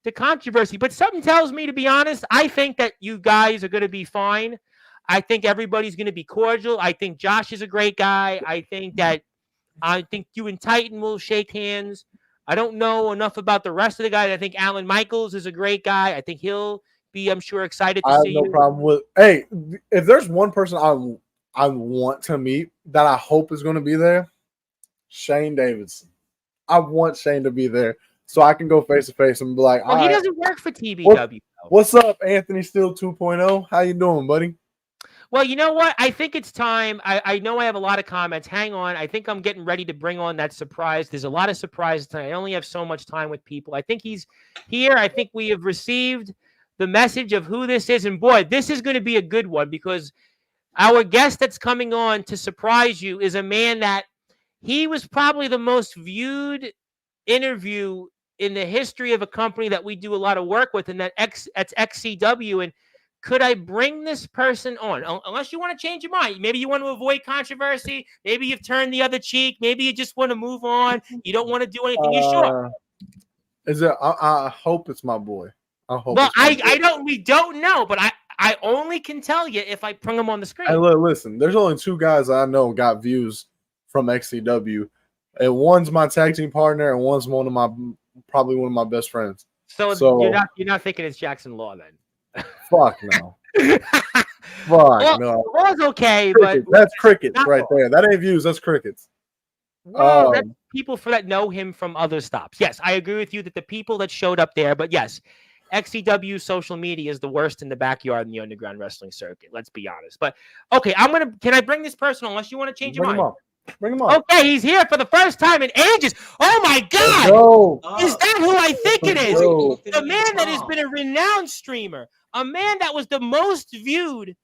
the controversy, but something tells me, to be honest, I think that you guys are going to be fine. I think everybody's going to be cordial. I think Josh is a great guy. I think you and Titan will shake hands. I don't know enough about the rest of the guys. I think Alan Michaels is a great guy. I think he'll be, I'm sure, excited to see you. I have no problem with. Hey, if there's one person I want to meet that I hope is going to be there, Shane Davidson. I want Shane to be there so I can go face to face and be like, well, he doesn't work for TBW. What's up, Anthony Steele 2.0? How you doing, buddy? Well, you know what? I think it's time. I know I have a lot of comments. Hang on. I think I'm getting ready to bring on that surprise. There's a lot of surprises tonight. I only have so much time with people. I think he's here. I think we have received the message of who this is. And boy, this is going to be a good one, because our guest that's coming on to surprise you is a man that he was probably the most viewed interview in the history of a company that we do a lot of work with, and that's XCW. And could I bring this person on? Unless you want to change your mind. Maybe you want to avoid controversy. Maybe you've turned the other cheek. Maybe you just want to move on. You don't want to do anything. You sure? Is it? I hope it's my boy. I hope. Well, we don't know, but I only can tell you if I bring him on the screen. Hey, listen, there's only 2 guys I know got views from XCW, and one's my tag team partner, and one's probably one of my best friends. So you're not thinking it's Jackson Law then? Fuck no. Fuck no. Law's okay, crickets, but that's crickets right there. That ain't views. That's crickets. Well, that's people that know him from other stops. Yes, I agree with you that the people that showed up there, but yes, XCW social media is the worst in the backyard in the underground wrestling circuit. Let's be honest. But okay, can I bring this person on unless you want to change your mind? Bring him on. Okay, he's here for the first time in ages. Oh my God! Is that who I think it is? The man that has been a renowned streamer, a man that was the most viewed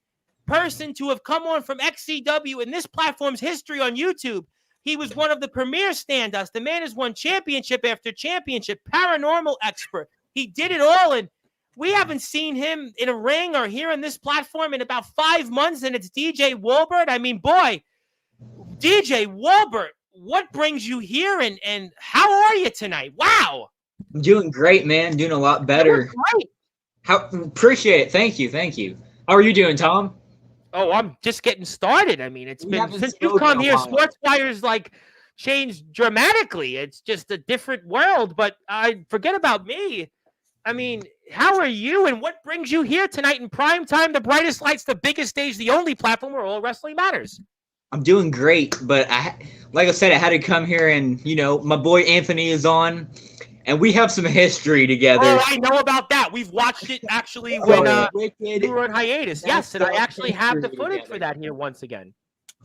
person to have come on from XCW in this platform's history on YouTube. He was one of the premier stand-ups. The man has won championship after championship, paranormal expert. He did it all, and we haven't seen him in a ring or here on this platform in about 5 months, and it's DJ Wolbert. I mean, boy, DJ Wolbert, what brings you here, and how are you tonight? Wow. I'm doing great, man. Doing a lot better. Great. Appreciate it. Thank you. How are you doing, Tom? Oh, I'm just getting started. I mean, it's been since you've come here, Sportzwire's like changed dramatically. It's just a different world, but I forget about me. I mean, how are you and what brings you here tonight in prime time, the brightest lights, the biggest stage, the only platform where all wrestling matters? I'm doing great, but like I said, I had to come here and, my boy Anthony is on, and we have some history together. Oh, I know about that. We've watched it actually when we were on hiatus. Yes, and I actually have the footage for that here once again.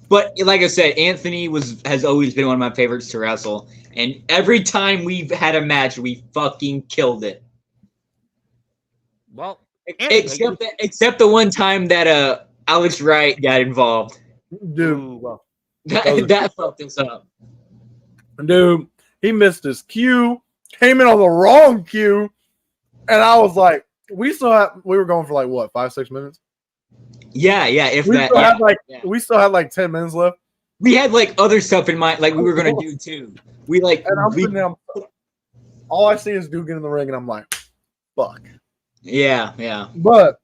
But like I said, Anthony has always been one of my favorites to wrestle, and every time we've had a match, we fucking killed it. Well, except the one time that Alex Wright got involved. Dude, that fucked us up. Dude, he missed his cue, came in on the wrong cue, and I was like, we were going for like what, 5-6 minutes? Yeah. We still had like 10 minutes left. We had like other stuff in mind, like we were gonna do too. And I'm sitting there, all I see is dude get in the ring, and I'm like, fuck. Yeah. But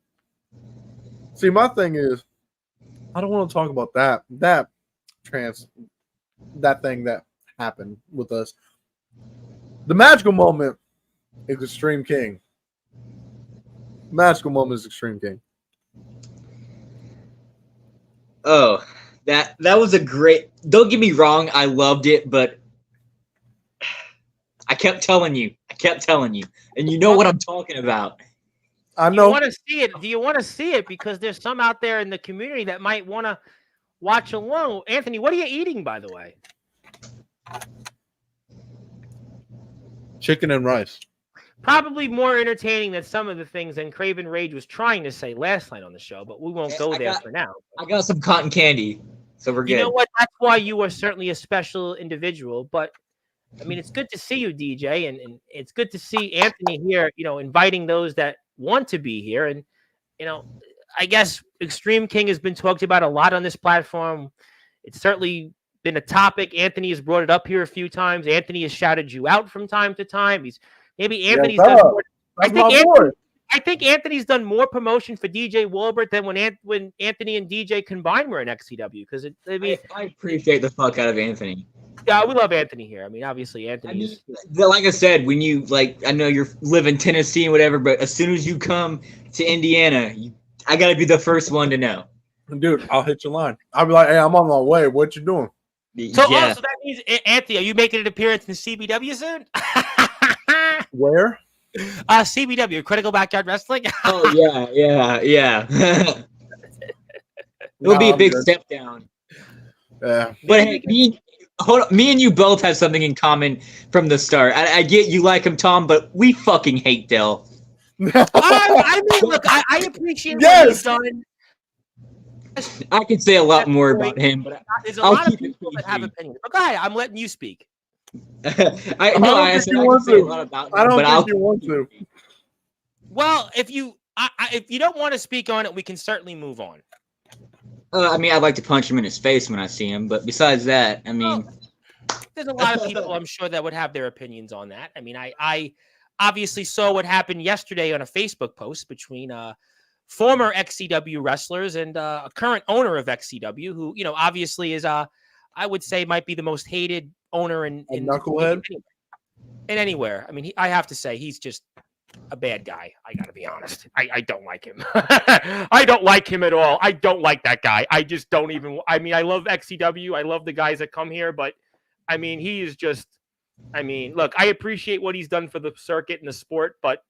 see, my thing is, I don't want to talk about that thing that happened with us. The magical moment is Extreme King. Magical moment is Extreme King. Oh, that was a great. Don't get me wrong, I loved it, but I kept telling you, and you know what I'm talking about. I know. Do you want to see it? Do you want to see it? Because there's some out there in the community that might want to watch along. Anthony, what are you eating, by the way? Chicken and rice. Probably more entertaining than some of the things that Craven Rage was trying to say last night on the show, but we won't go there for now. I got some cotton candy, so we're good. You know what? That's why you are certainly a special individual, but I mean, it's good to see you, DJ, and it's good to see Anthony here, inviting those that want to be here. And, I guess Extreme King has been talked about a lot on this platform. It's certainly been a topic. Anthony has brought it up here a few times. Anthony has shouted you out from time to time. Anthony's done more. I think Anthony's done more promotion for DJ Wolbert than when Anthony and DJ combined were in XCW. Because I appreciate the fuck out of Anthony. Yeah, we love Anthony here. I mean, obviously, Anthony. Like I said, when you I know you live in Tennessee and whatever, but as soon as you come to Indiana, I gotta be the first one to know. Dude, I'll hit your line. I'll be like, hey, I'm on my way. What you doing? So that means, Anthony, are you making an appearance in CBW soon? Where? CBW, Critical Backyard Wrestling. Oh yeah. It'll be a big step down. Yeah. But hey, me and you both have something in common from the start. I get you like him, Tom, but we fucking hate Dell. I mean, look, I appreciate what he's done. I could say a lot more about him, but there's a lot of people that have opinions. But go ahead, I'm letting you speak. I don't think you want to. Well, if you If you don't want to speak on it, we can certainly move on. I mean, I'd like to punch him in his face when I see him, but besides that, I mean, there's a lot of people I'm sure that would have their opinions on that. I mean, I obviously saw what happened yesterday on a Facebook post between former XCW wrestlers and a current owner of XCW, who obviously is I would say might be the most hated owner in knucklehead anywhere. I mean, I have to say he's just a bad guy. I gotta be honest. I don't like him. I don't like him at all. I don't like that guy. I just don't even. I mean, I love XCW. I love the guys that come here, but I mean, he is just. I mean, look, I appreciate what he's done for the circuit and the sport, but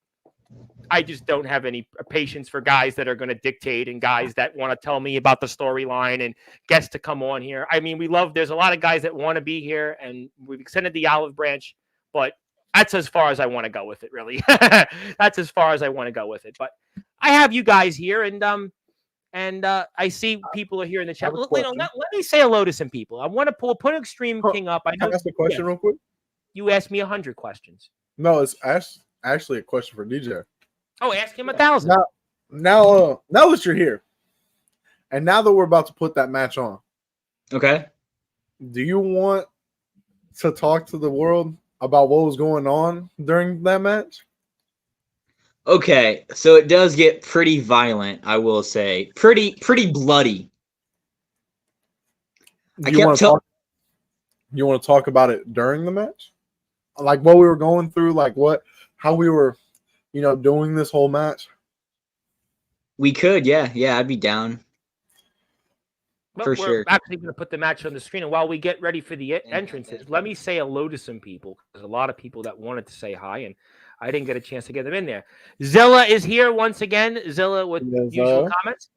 I just don't have any patience for guys that are going to dictate and guys that want to tell me about the storyline and guests to come on here. I mean, there's a lot of guys that want to be here, and we've extended the olive branch, but that's as far as I want to go with it, really. That's as far as I want to go with it. But I have you guys here, and I see people are here in the chat. Let me say hello to some people. I want to put Extreme King up. I know. Can I ask a question real quick? You asked me 100 questions. No, it's actually a question for DJ. Oh, ask him 1,000. Now that you're here, and now that we're about to put that match on, okay. Do you want to talk to the world about what was going on during that match? Okay, so it does get pretty violent, I will say. Pretty bloody. You want to talk about it during the match? Like what we were going through, like how we were, doing this whole match? We could, yeah, I'd be down. But for sure. We're actually going to put the match on the screen. And while we get ready for the entrances, let me say hello to some people. There's a lot of people that wanted to say hi, and I didn't get a chance to get them in there. Zilla is here once again. Zilla with usual comments.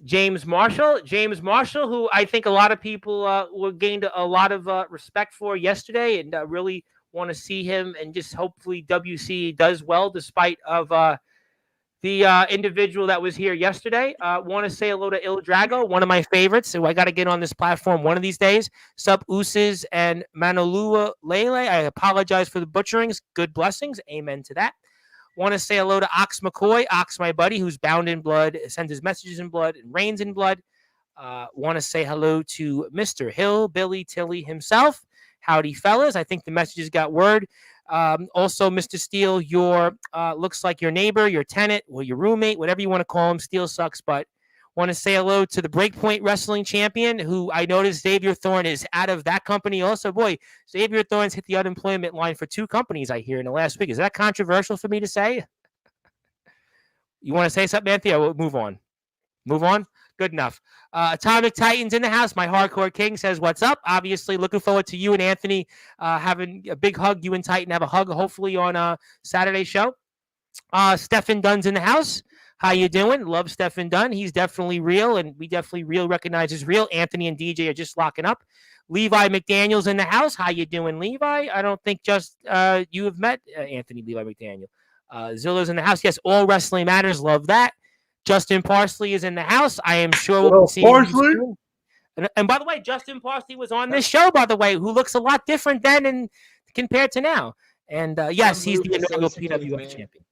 James Marshall, who I think a lot of people gained a lot of respect for yesterday, and really want to see him, and just hopefully WC does well despite of the individual that was here yesterday. Want to say hello to Il Drago, one of my favorites, so I got to get on this platform one of these days. Sup Uses and Manolua Lele. I apologize for the butcherings. Good blessings. Amen to that. Want to say hello to Ox McCoy, Ox, my buddy, who's bound in blood, sends his messages in blood, and reigns in blood. Want to say hello to Mr. Hill, Billy Tilly himself. Howdy, fellas. I think the messages got word. Also, Mr. Steele, your looks like your neighbor, your tenant, or your roommate, whatever you want to call him. Steele sucks, but want to say hello to the Breakpoint Wrestling Champion, who I noticed Xavier Thorne is out of that company also. Boy, Xavier Thorne's hit the unemployment line for 2 companies, I hear, in the last week. Is that controversial for me to say? You want to say something, Anthony? I will move on. Move on? Good enough. Atomic Titans in the house. My Hardcore King says, what's up? Obviously, looking forward to you and Anthony having a big hug. You and Titan have a hug, hopefully, on Saturday's show. Stephen Dunn's in the house. How you doing? Love Stephen Dunn. He's definitely real, and we definitely recognize he's real. Anthony and DJ are just locking up. Levi McDaniel's in the house. How you doing, Levi? I don't think just you have met Anthony Levi McDaniel. Zilla's in the house. Yes, All Wrestling Matters. Love that. Justin Parsley is in the house. I am sure we'll see Parsley. And by the way, Justin Parsley was on this show, by the way, who looks a lot different then and compared to now. And yes, he's the inaugural PWF champion.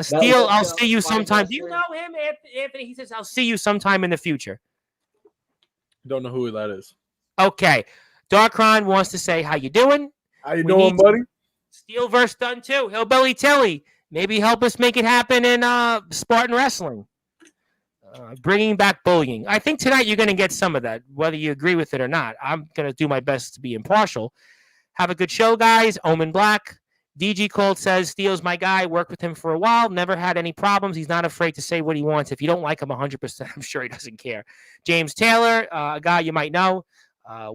Steele, I'll see you sometime. Do you know him, Anthony? He says, I'll see you sometime in the future. Don't know who that is. Okay. Darkron wants to say, how you doing? How you doing, buddy? Steele versus Dunn, too. Hillbilly Tilly. Maybe help us make it happen in Spartan Wrestling. Bringing back bullying. I think tonight you're going to get some of that, whether you agree with it or not. I'm going to do my best to be impartial. Have a good show, guys. Omen Black. DG Colt says, Steele's my guy. Worked with him for a while. Never had any problems. He's not afraid to say what he wants. If you don't like him 100%, I'm sure he doesn't care. James Taylor, a guy you might know.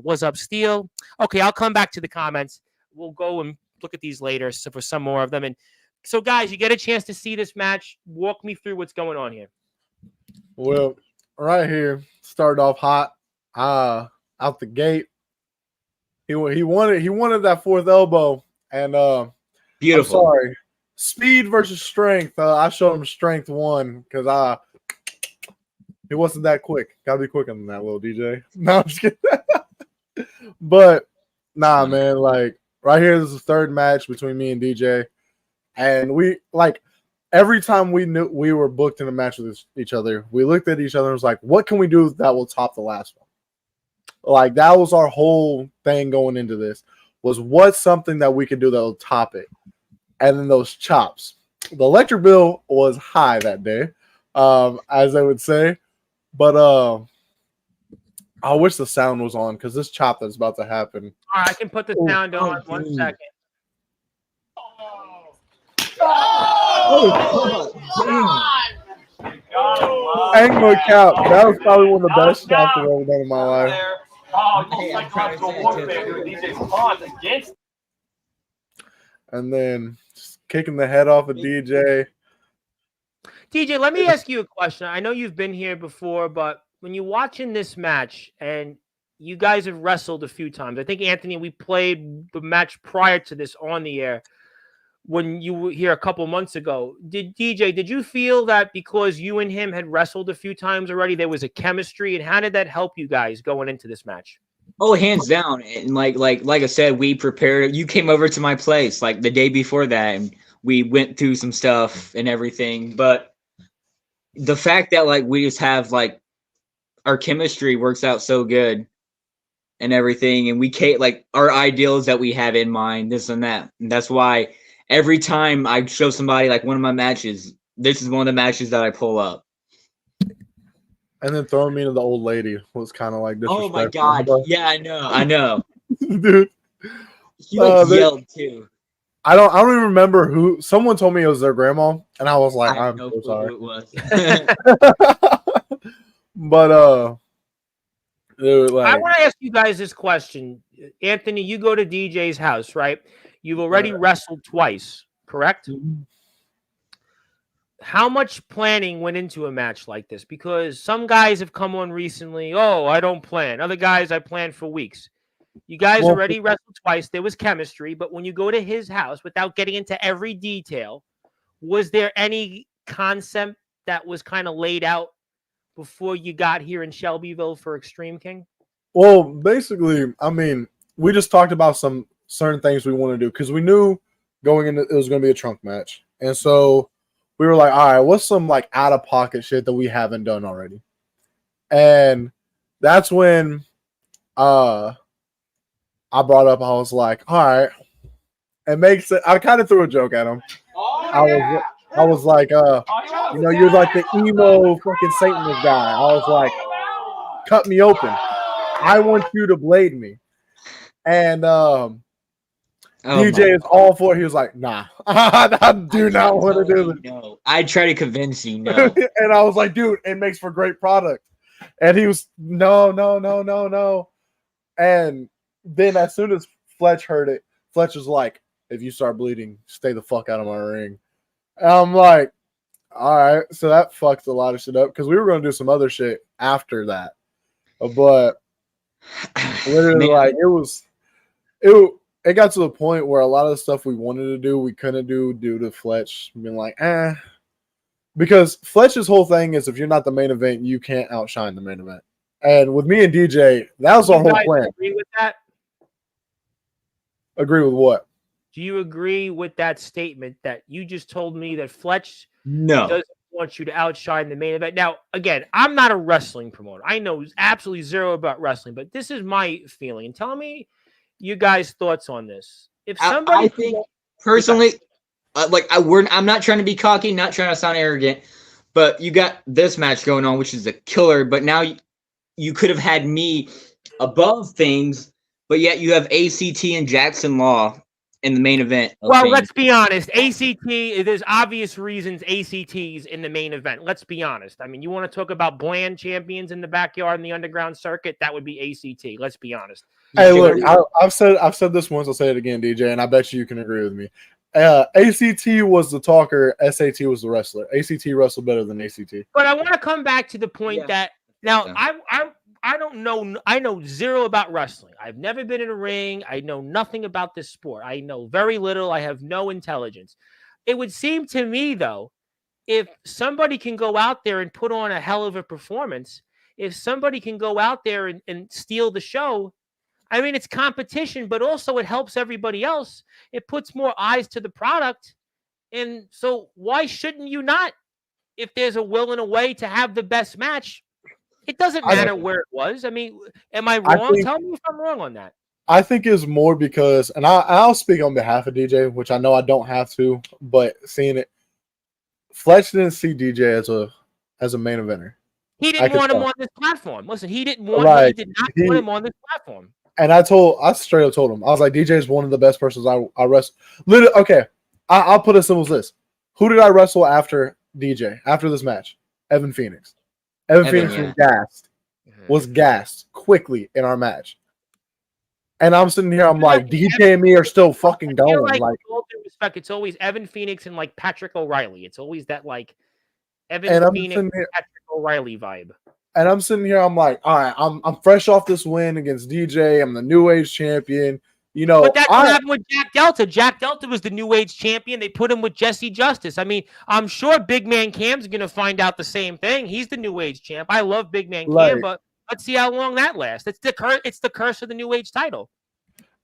What's up, Steele? Okay, I'll come back to the comments. We'll go and look at these later for some more of them. And so, guys, you get a chance to see this match. Walk me through what's going on here. Well, right here, started off hot, out the gate. He wanted that 4th elbow, and beautiful. I'm sorry, speed versus strength. I showed him strength 1 because he wasn't that quick. Gotta be quicker than that, little DJ. No, I'm just kidding. But nah, man, like right here, this is the 3rd match between me and DJ. And we like every time we knew we were booked in a match with each other, we looked at each other and was like, what can we do that will top the last one? Like, that was our whole thing going into this, was what's something that we could do that will top it? And then those chops. The electric bill was high that day, as I would say. But I wish the sound was on because this chop that's about to happen. All right, I can put the sound on. 1 second. Ain't no cap. That was probably one of the best chops I've ever done in my life. And then just kicking the head off of DJ. DJ, let me ask you a question. I know you've been here before, but when you're watching this match and you guys have wrestled a few times, I think, Anthony, we played the match prior to this on the air when you were here a couple months ago. Did you feel that because you and him had wrestled a few times already, there was a chemistry, and how did that help you guys going into this match? Oh, hands down. And like I said, we prepared. You came over to my place like the day before that, and we went through some stuff and everything. But the fact that like we just have like our chemistry works out so good and everything, and we can't like our ideals that we have in mind, this and that. And that's why every time I show somebody like one of my matches, this is one of the matches that I pull up. And then throwing me to the old lady was kind of like disrespectful. Oh my god! Yeah, I know, dude. He like yelled too. I don't even remember who. Someone told me it was their grandma, and I was like, I'm so sorry. It was. But dude, like, I want to ask you guys this question. Anthony, you go to DJ's house, right? You've already wrestled twice, correct? Mm-hmm. How much planning went into a match like this? Because some guys have come on recently. Oh, I don't plan. Other guys, I plan for weeks. You guys already wrestled twice. There was chemistry. But when you go to his house, without getting into every detail, was there any concept that was kind of laid out before you got here in Shelbyville for Extreme King? Well, basically, I mean, we just talked about some certain things we want to do because we knew going into it was going to be a trunk match. And so we were like, all right, what's some like out of pocket shit that we haven't done already? And that's when I brought up, I was like, all right, it makes it. I kind of threw a joke at him. I was like, you know, you're like the emo fucking Satanist guy. I was like, cut me open. I want you to blade me. And DJ is all for it. He was like, nah, I do not want to do it. No. I try to convince you, no. And I was like, dude, it makes for great product. And he was, no. And then as soon as Fletch heard it, Fletch was like, if you start bleeding, stay the fuck out of my ring. And I'm like, all right. So that fucked a lot of shit up because we were going to do some other shit after that. But literally, like, it got to the point where a lot of the stuff we wanted to do, we couldn't do due to Fletch being like, because Fletch's whole thing is if you're not the main event, you can't outshine the main event. And with me and DJ, that was our whole plan. Agree with that? Agree with what? Do you agree with that statement that you just told me that Fletch no doesn't want you to outshine the main event? Now, again, I'm not a wrestling promoter. I know absolutely zero about wrestling, but this is my feeling. And tell me you guys' thoughts on this. If somebody, I think personally, I'm not trying to be cocky, not trying to sound arrogant, but you got this match going on, which is a killer. But now you could have had me above things, but yet you have ACT and Jackson Law in the main event. Well, let's be honest. ACT, there's obvious reasons ACT's in the main event. Let's be honest. I mean, you want to talk about bland champions in the backyard in the underground circuit? That would be ACT. Let's be honest. Hey, look, I've said this once. I'll say it again, DJ, and I bet you can agree with me. ACT was the talker. SAT was the wrestler. ACT wrestled better than ACT. But I want to come back to the point that now I don't know. I know zero about wrestling. I've never been in a ring. I know nothing about this sport. I know very little. I have no intelligence. It would seem to me, though, if somebody can go out there and put on a hell of a performance, if somebody can go out there and steal the show, I mean, it's competition, but also it helps everybody else. It puts more eyes to the product. And so why shouldn't you not, if there's a will and a way to have the best match? It doesn't matter where it was. I mean, am I wrong? Tell me if I'm wrong on that. I think it's more because, and I'll speak on behalf of DJ, which I know I don't have to, but seeing it, Fletch didn't see DJ as a main eventer. He didn't want him on this platform. Listen, he did not want him on this platform. And I straight up told him, I was like, DJ is one of the best persons I wrestle. Literally, okay, I'll put it as simple as this. Who did I wrestle after DJ, after this match? Evan Phoenix. Evan Phoenix was gassed quickly in our match. And I'm sitting here, I'm like, DJ and me are still fucking going. Like, with all due respect, it's always Evan Phoenix and like Patrick O'Reilly. It's always that like Evan Phoenix and Patrick O'Reilly vibe. And I'm sitting here, I'm like, all right, I'm fresh off this win against DJ. I'm the New Age champion. You know, but that's what happened with Jack Delta. Jack Delta was the New Age champion. They put him with Jesse Justice. I mean, I'm sure Big Man Cam's going to find out the same thing. He's the New Age champ. I love Big Man Cam, but let's see how long that lasts. It's the curse of the New Age title.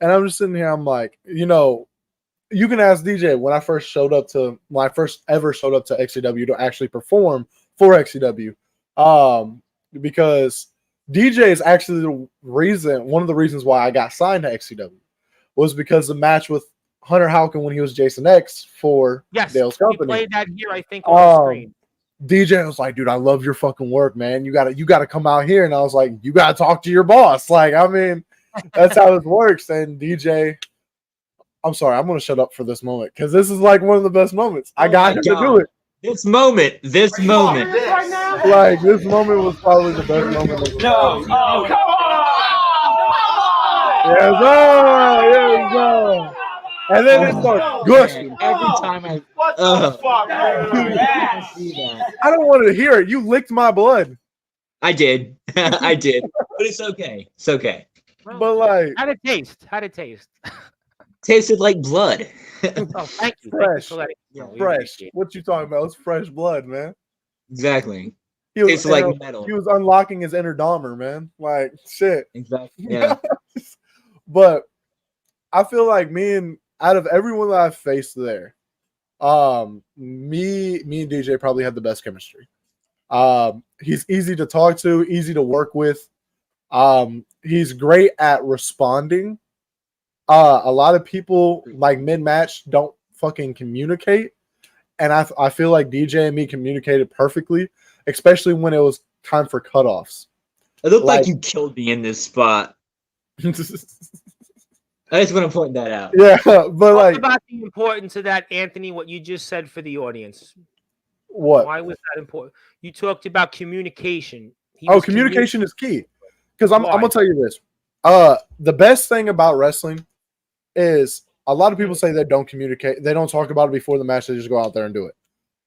And I'm just sitting here, I'm like, you know, you can ask DJ when I first ever showed up to XCW to actually perform for XCW. Because DJ is actually one of the reasons why I got signed to XCW was because the match with Hunter Houken when he was Jason X for Dale's company. We played that here, I think, on the screen. DJ was like, dude, I love your fucking work, man. You gotta come out here. And I was like, you gotta talk to your boss. Like, I mean, that's how it works. And DJ, I'm sorry, I'm gonna shut up for this moment because this is like one of the best moments. I got him to do it. This moment. Like, this moment was probably the best moment. No. Oh, come on! Yes, sir. Yes, sir. And then it starts gushing. Every time I... What the fuck, man? I don't want to hear it. You licked my blood. I did. I did. But it's okay. It's okay. Well, but like... How'd it taste? Tasted like blood. Oh, thank you. Fresh. Thank you for Fresh. What you talking about? It's fresh blood, man. Exactly. It's like metal. He was unlocking his inner Dahmer, man. Like, shit. Exactly. Yeah. But I feel like out of everyone that I've faced there, me and DJ probably had the best chemistry. He's easy to talk to, easy to work with. He's great at responding. A lot of people like mid-match don't fucking communicate, and I feel like DJ and me communicated perfectly, especially when it was time for cutoffs. It looked like you killed me in this spot. I just want to point that out. Yeah, but Talk about the importance of that, Anthony, what you just said for the audience. What? Why was that important? You talked about communication. Communication is key. Because I'm going to tell you this. The best thing about wrestling is a lot of people say they don't communicate. They don't talk about it before the match. They just go out there and do it.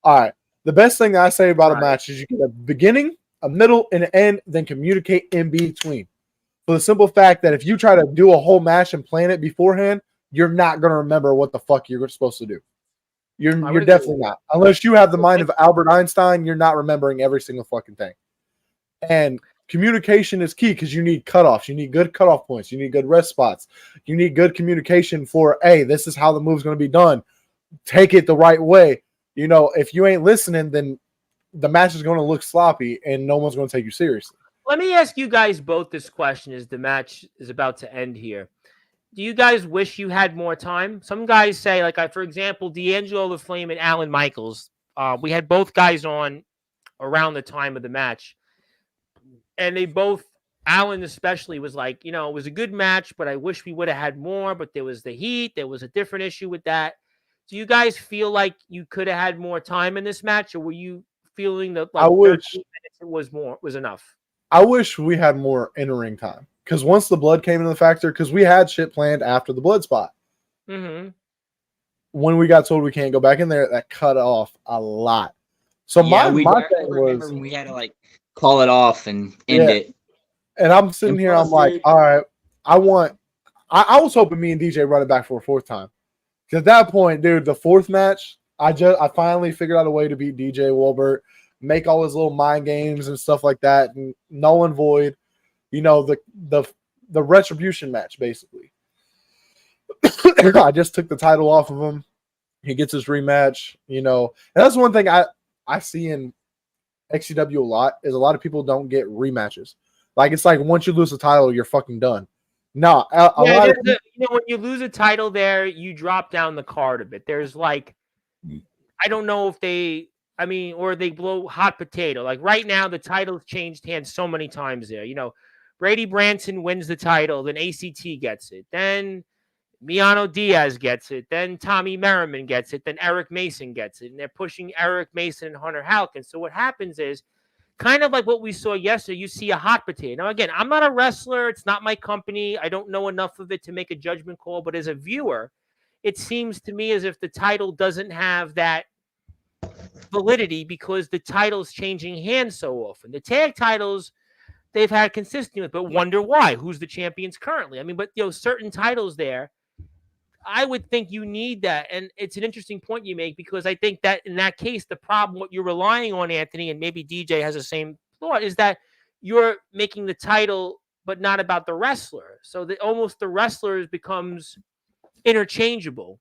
All right. The best thing I say about a match is you get a beginning, a middle, and an end, then communicate in between. For the simple fact that if you try to do a whole match and plan it beforehand, you're not going to remember what the fuck you're supposed to do. You're definitely not. Unless you have the mind of Albert Einstein, you're not remembering every single fucking thing. And communication is key because you need cutoffs. You need good cutoff points. You need good rest spots. You need good communication for, hey, this is how the move's going to be done. Take it the right way. You know, if you ain't listening, then the match is going to look sloppy and no one's going to take you seriously. Let me ask you guys both this question as the match is about to end here. Do you guys wish you had more time? Some guys say, like, for example, D'Angelo the Flame and Alan Michaels. We had both guys on around the time of the match. And they both, Alan especially, was like, you know, it was a good match, but I wish we would have had more. But there was the heat. There was a different issue with that. Do you guys feel like you could have had more time in this match? Or were you feeling that like 13 minutes was enough? I wish we had more in-ring time. Because once the blood came into the factor, because we had shit planned after the blood spot. Mm-hmm. When we got told we can't go back in there, that cut off a lot. So my thing was, we had to like call it off and end it. And I'm sitting here, I'm like, all right, I was hoping me and DJ run it back for a fourth time. Because at that point, dude, the fourth match, I finally figured out a way to beat DJ Wolbert, make all his little mind games and stuff like that, and null and void. You know, the retribution match, basically. I just took the title off of him. He gets his rematch, and that's one thing I see in XCW a lot is a lot of people don't get rematches. Like it's like once you lose the title, you're fucking done. No, a lot of when you lose a title there, you drop down the card a bit. There's like, I don't know if or they blow hot potato. Like right now, the title's changed hands so many times there. Brady Branson wins the title, then ACT gets it, then Miano Diaz gets it, then Tommy Merriman gets it, then Eric Mason gets it, and they're pushing Eric Mason and Hunter Halkins. So what happens is kind of like what we saw yesterday. You see a hot potato. Now, again, I'm not a wrestler. It's not my company. I don't know enough of it to make a judgment call. But as a viewer, it seems to me as if the title doesn't have that validity because the title's changing hands so often. The tag titles, they've had consistency, but wonder why. Who's the champions currently? But certain titles there, I would think you need that. And it's an interesting point you make because I think that in that case, the problem, what you're relying on, Anthony, and maybe DJ has the same thought, is that you're making the title, but not about the wrestler. So almost the wrestler becomes interchangeable.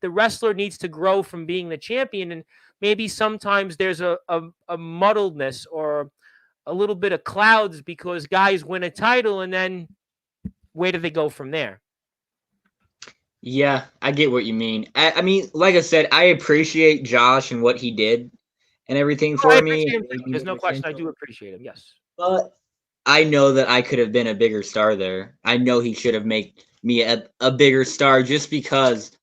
The wrestler needs to grow from being the champion. And maybe sometimes there's a muddledness or a little bit of clouds because guys win a title and then where do they go from there? Yeah, I get what you mean. I mean, like I said, I appreciate Josh and what he did and everything for me. There's no question. I do appreciate him. Yes. But I know that I could have been a bigger star there. I know he should have made me a bigger star just because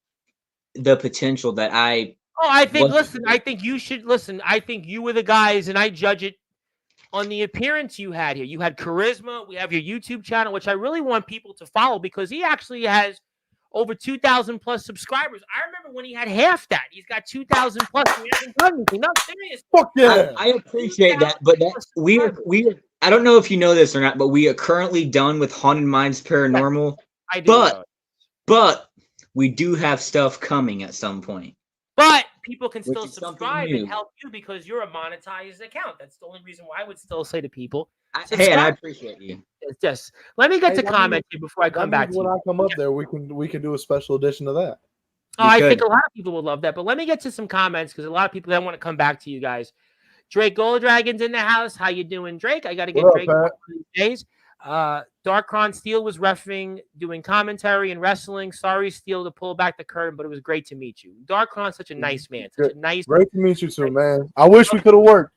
the potential that I... I think you should listen. I think you were the guys, and I judge it on the appearance you had here. You had charisma. We have your YouTube channel, which I really want people to follow because he actually has over 2,000 plus subscribers. I remember when he had half that. He's got 2,000 plus. And he hasn't done anything. Not serious. Fuck yeah. I appreciate that, but we are. I don't know if you know this or not, but we are currently done with Haunted Minds Paranormal. I do. But we do have stuff coming at some point. But people can still subscribe and help you because you're a monetized account. That's the only reason why I would still say to people, hey, and I appreciate you. Just let me get to comment here before I come back to you. When I come up there, we can do a special edition of that. I think a lot of people would love that. But let me get to some comments because a lot of people then want to come back to you guys. Drake Golddragon's in the house. How you doing, Drake? I got to get Drake one of these days. Darkron Steele was reffing, doing commentary and wrestling. Sorry, Steele, to pull back the curtain, but it was great to meet you. Darkron's such a nice man. Great to meet you too, man. I wish we could have worked.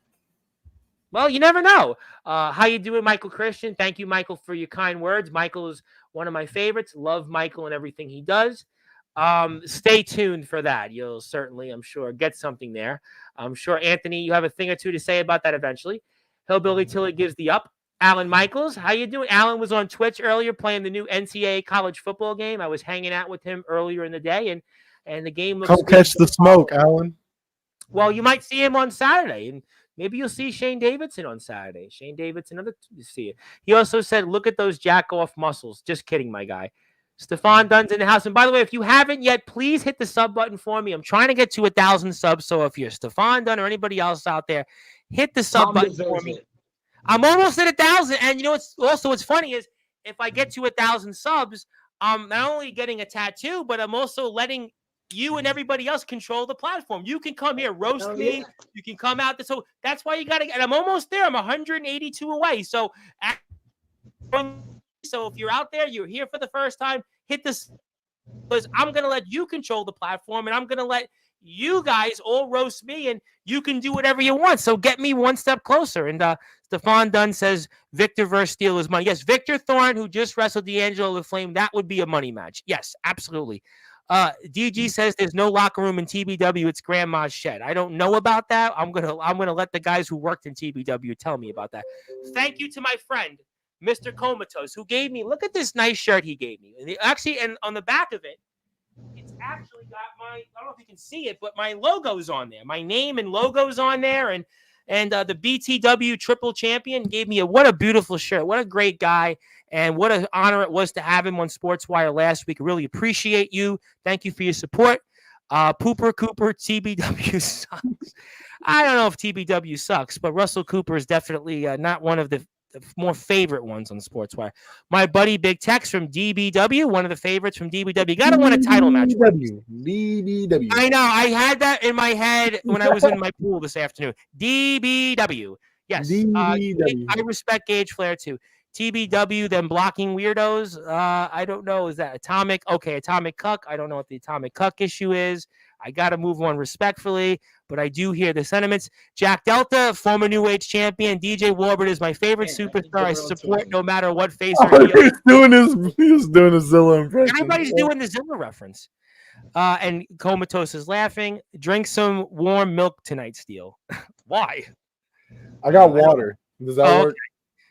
Well, you never know. How you doing, Michael Christian? Thank you, Michael, for your kind words. Michael is one of my favorites. Love Michael and everything he does. Stay tuned for that. You'll certainly, I'm sure, get something there. I'm sure, Anthony, you have a thing or two to say about that eventually. Hillbilly Tilly gives the up. Alan Michaels, how you doing? Alan was on Twitch earlier playing the new NCAA college football game. I was hanging out with him earlier in the day, and the game looks Come catch the smoke, Alan. Well, you might see him on Saturday, and maybe you'll see Shane Davidson on Saturday. Shane Davidson, you see it. He also said, look at those jack-off muscles. Just kidding, my guy. Stefan Dunn's in the house. And by the way, if you haven't yet, please hit the sub button for me. I'm trying to get to 1,000 subs, so if you're Stefan Dunn or anybody else out there, hit the sub button for me. I'm almost at 1,000, and what's funny is if I get to 1,000 subs, I'm not only getting a tattoo, but I'm also letting you and everybody else control the platform. You can come here, roast me. You can come out. So that's why you got to. And I'm almost there. I'm 182 away. So if you're out there, you're here for the first time, hit this because I'm gonna let you control the platform, and I'm gonna let you guys all roast me, and you can do whatever you want. So get me one step closer. And Stefan Dunn says Victor versus Steele is money. Yes, Victor Thorne, who just wrestled D'Angelo the Flame, that would be a money match. Yes, absolutely. DG says there's no locker room in TBW. It's Grandma's shed. I don't know about that. I'm gonna let the guys who worked in TBW tell me about that. Thank you to my friend Mr. Comatose, who gave me. Look at this nice shirt he gave me. And on the back of it, it's actually got my, I don't know if you can see it, but my logo's on there. My name and logo's on there. And the BTW triple champion gave me what a beautiful shirt. What a great guy. And what an honor it was to have him on Sportswire last week. Really appreciate you. Thank you for your support. Pooper Cooper, TBW sucks. I don't know if TBW sucks, but Russell Cooper is definitely not one of the the more favorite ones on Sportswire. My buddy Big Tex from DBW, one of the favorites from DBW. Got to win a title match. DBW. I know. I had that in my head when I was in my pool this afternoon. DBW. Yes. DBW. I respect Gage Flair too. TBW, them blocking weirdos. I don't know. Is that Atomic? Okay, Atomic Cuck. I don't know what the Atomic Cuck issue is. I got to move on respectfully, but I do hear the sentiments. Jack Delta, former New Age champion. DJ Warbird is my favorite superstar. I support no matter what face or heel. He was doing a Zilla impression. Everybody's doing the Zilla reference. And Comatose is laughing. Drink some warm milk tonight, Steele. Why? I got water. Does that work? Okay.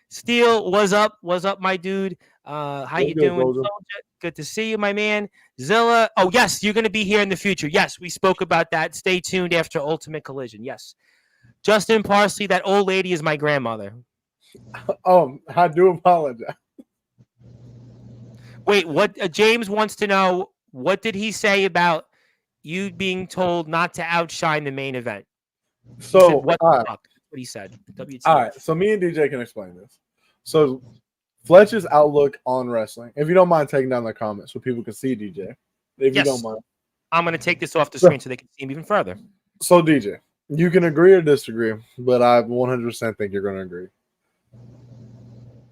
Steele, what's up? What's up, my dude? How you doing? Good to see you, my man. Zilla. Oh, yes, you're going to be here in the future. Yes, we spoke about that. Stay tuned after Ultimate Collision. Yes. Justin Parsley, that old lady is my grandmother. I do apologize. Wait, what? James wants to know, what did he say about you being told not to outshine the main event? So, what the fuck? What he said. WTF. All right, so me and DJ can explain this. So, Fletch's outlook on wrestling. If you don't mind taking down the comments so people can see DJ. If you don't mind. I'm going to take this off the screen so they can see him even further. So, DJ, you can agree or disagree, but I 100% think you're going to agree.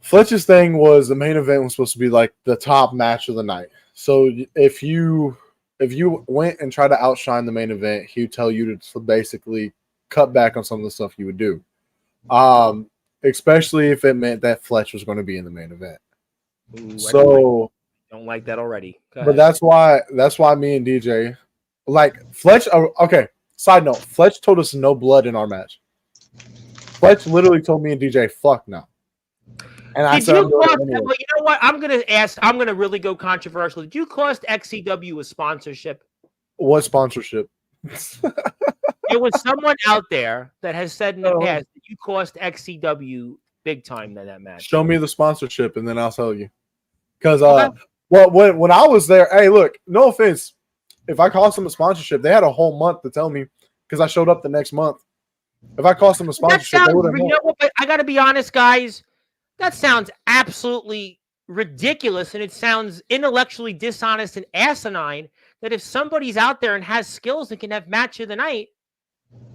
Fletch's thing was the main event was supposed to be like the top match of the night. So, if you went and tried to outshine the main event, he'd tell you to basically cut back on some of the stuff you would do. Especially if it meant that Fletch was going to be in the main event. Ooh, so don't like that already. But that's why me and DJ like Fletch. Okay. Side note: Fletch told us no blood in our match. Fletch literally told me and DJ, "Fuck no." And I said, well, you know what? I'm gonna really go controversial. Did you cost XCW a sponsorship? What sponsorship? There was someone out there that has said in the past that you cost XCW big time in that match. Show me the sponsorship, and then I'll tell you. Because well, when I was there, hey, look, no offense, if I cost them a sponsorship, they had a whole month to tell me because I showed up the next month. If I cost them a sponsorship, they would have known. You know what? But I got to be honest, guys. That sounds absolutely ridiculous, and it sounds intellectually dishonest and asinine. That if somebody's out there and has skills and can have match of the night,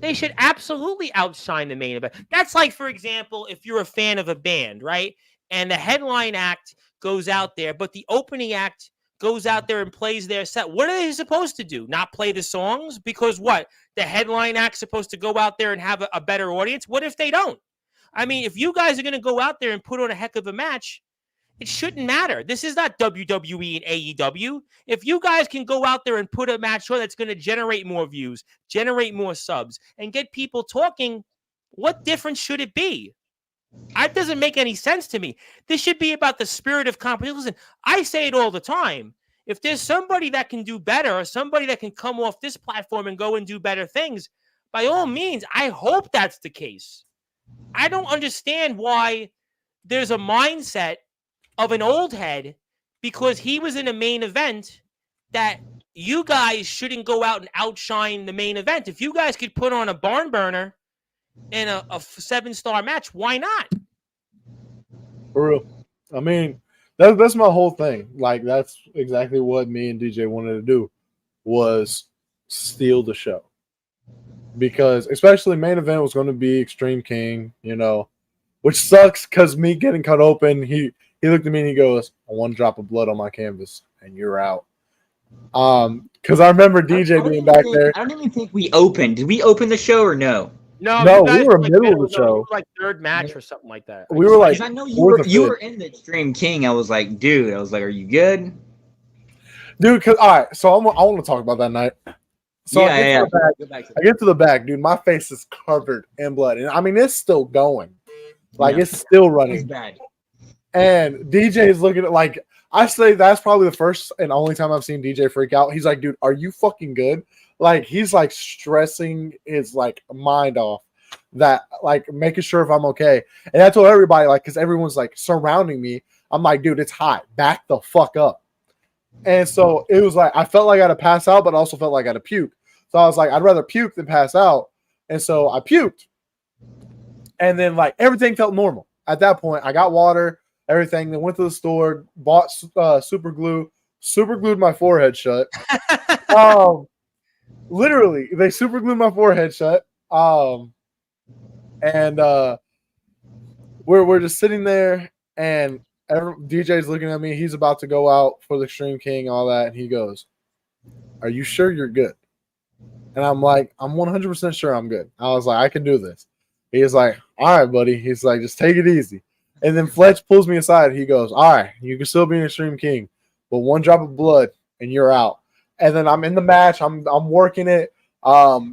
they should absolutely outshine the main event. That's like, for example, if you're a fan of a band, right? And the headline act goes out there, but the opening act goes out there and plays their set. What are they supposed to do? Not play the songs? Because what? The headline act's supposed to go out there and have a better audience? What if they don't? I mean, if you guys are going to go out there and put on a heck of a match, it shouldn't matter. This is not WWE and AEW. If you guys can go out there and put a match on that's going to generate more views, generate more subs, and get people talking, what difference should it be? That doesn't make any sense to me. This should be about the spirit of competition. Listen, I say it all the time. If there's somebody that can do better or somebody that can come off this platform and go and do better things, by all means, I hope that's the case. I don't understand why there's a mindset of an old head because he was in a main event that you guys shouldn't go out and outshine the main event. If you guys could put on a barn burner in a 7-star match, why not? For real. I mean, that's my whole thing. Like, that's exactly what me and DJ wanted to do, was steal the show. Because especially main event was going to be Extreme King, you know, which sucks because me getting cut open, he looked at me and he goes, "I want to drop of blood on my canvas, and you're out." Because I remember DJ being back there. I don't even think we opened. Did we open the show or no? No, we were middle of the show. Like third match or something like that. We were like, I know you were in the Extreme King. I was like, dude. I was like, are you good, dude? Because all right, so I want to talk about that night. So I get to the back, dude. My face is covered in blood, and I mean it's still going, like it's still running. It's bad. And DJ is looking at like I say that's probably the first and only time I've seen DJ freak out. He's like, dude, are you fucking good? Like he's like stressing his like mind off that like making sure if I'm okay. And I told everybody like because everyone's like surrounding me. I'm like, dude, it's hot. Back the fuck up. And so it was like I felt like I had to pass out, but also felt like I had to puke. So I was like, I'd rather puke than pass out. And so I puked. And then like everything felt normal at that point, I got water, everything. Then went to the store, bought super glue, super glued my forehead shut. Literally, they super glued my forehead shut. And we're just sitting there, and DJ's looking at me. He's about to go out for the Extreme King, all that, and he goes, "Are you sure you're good?" And I'm like, "I'm 100% sure I'm good." I was like, "I can do this." He's like, "All right, buddy." He's like, "Just take it easy." And then Fletch pulls me aside. He goes, "All right, you can still be an Extreme King, but one drop of blood and you're out." And then I'm in the match. I'm working it.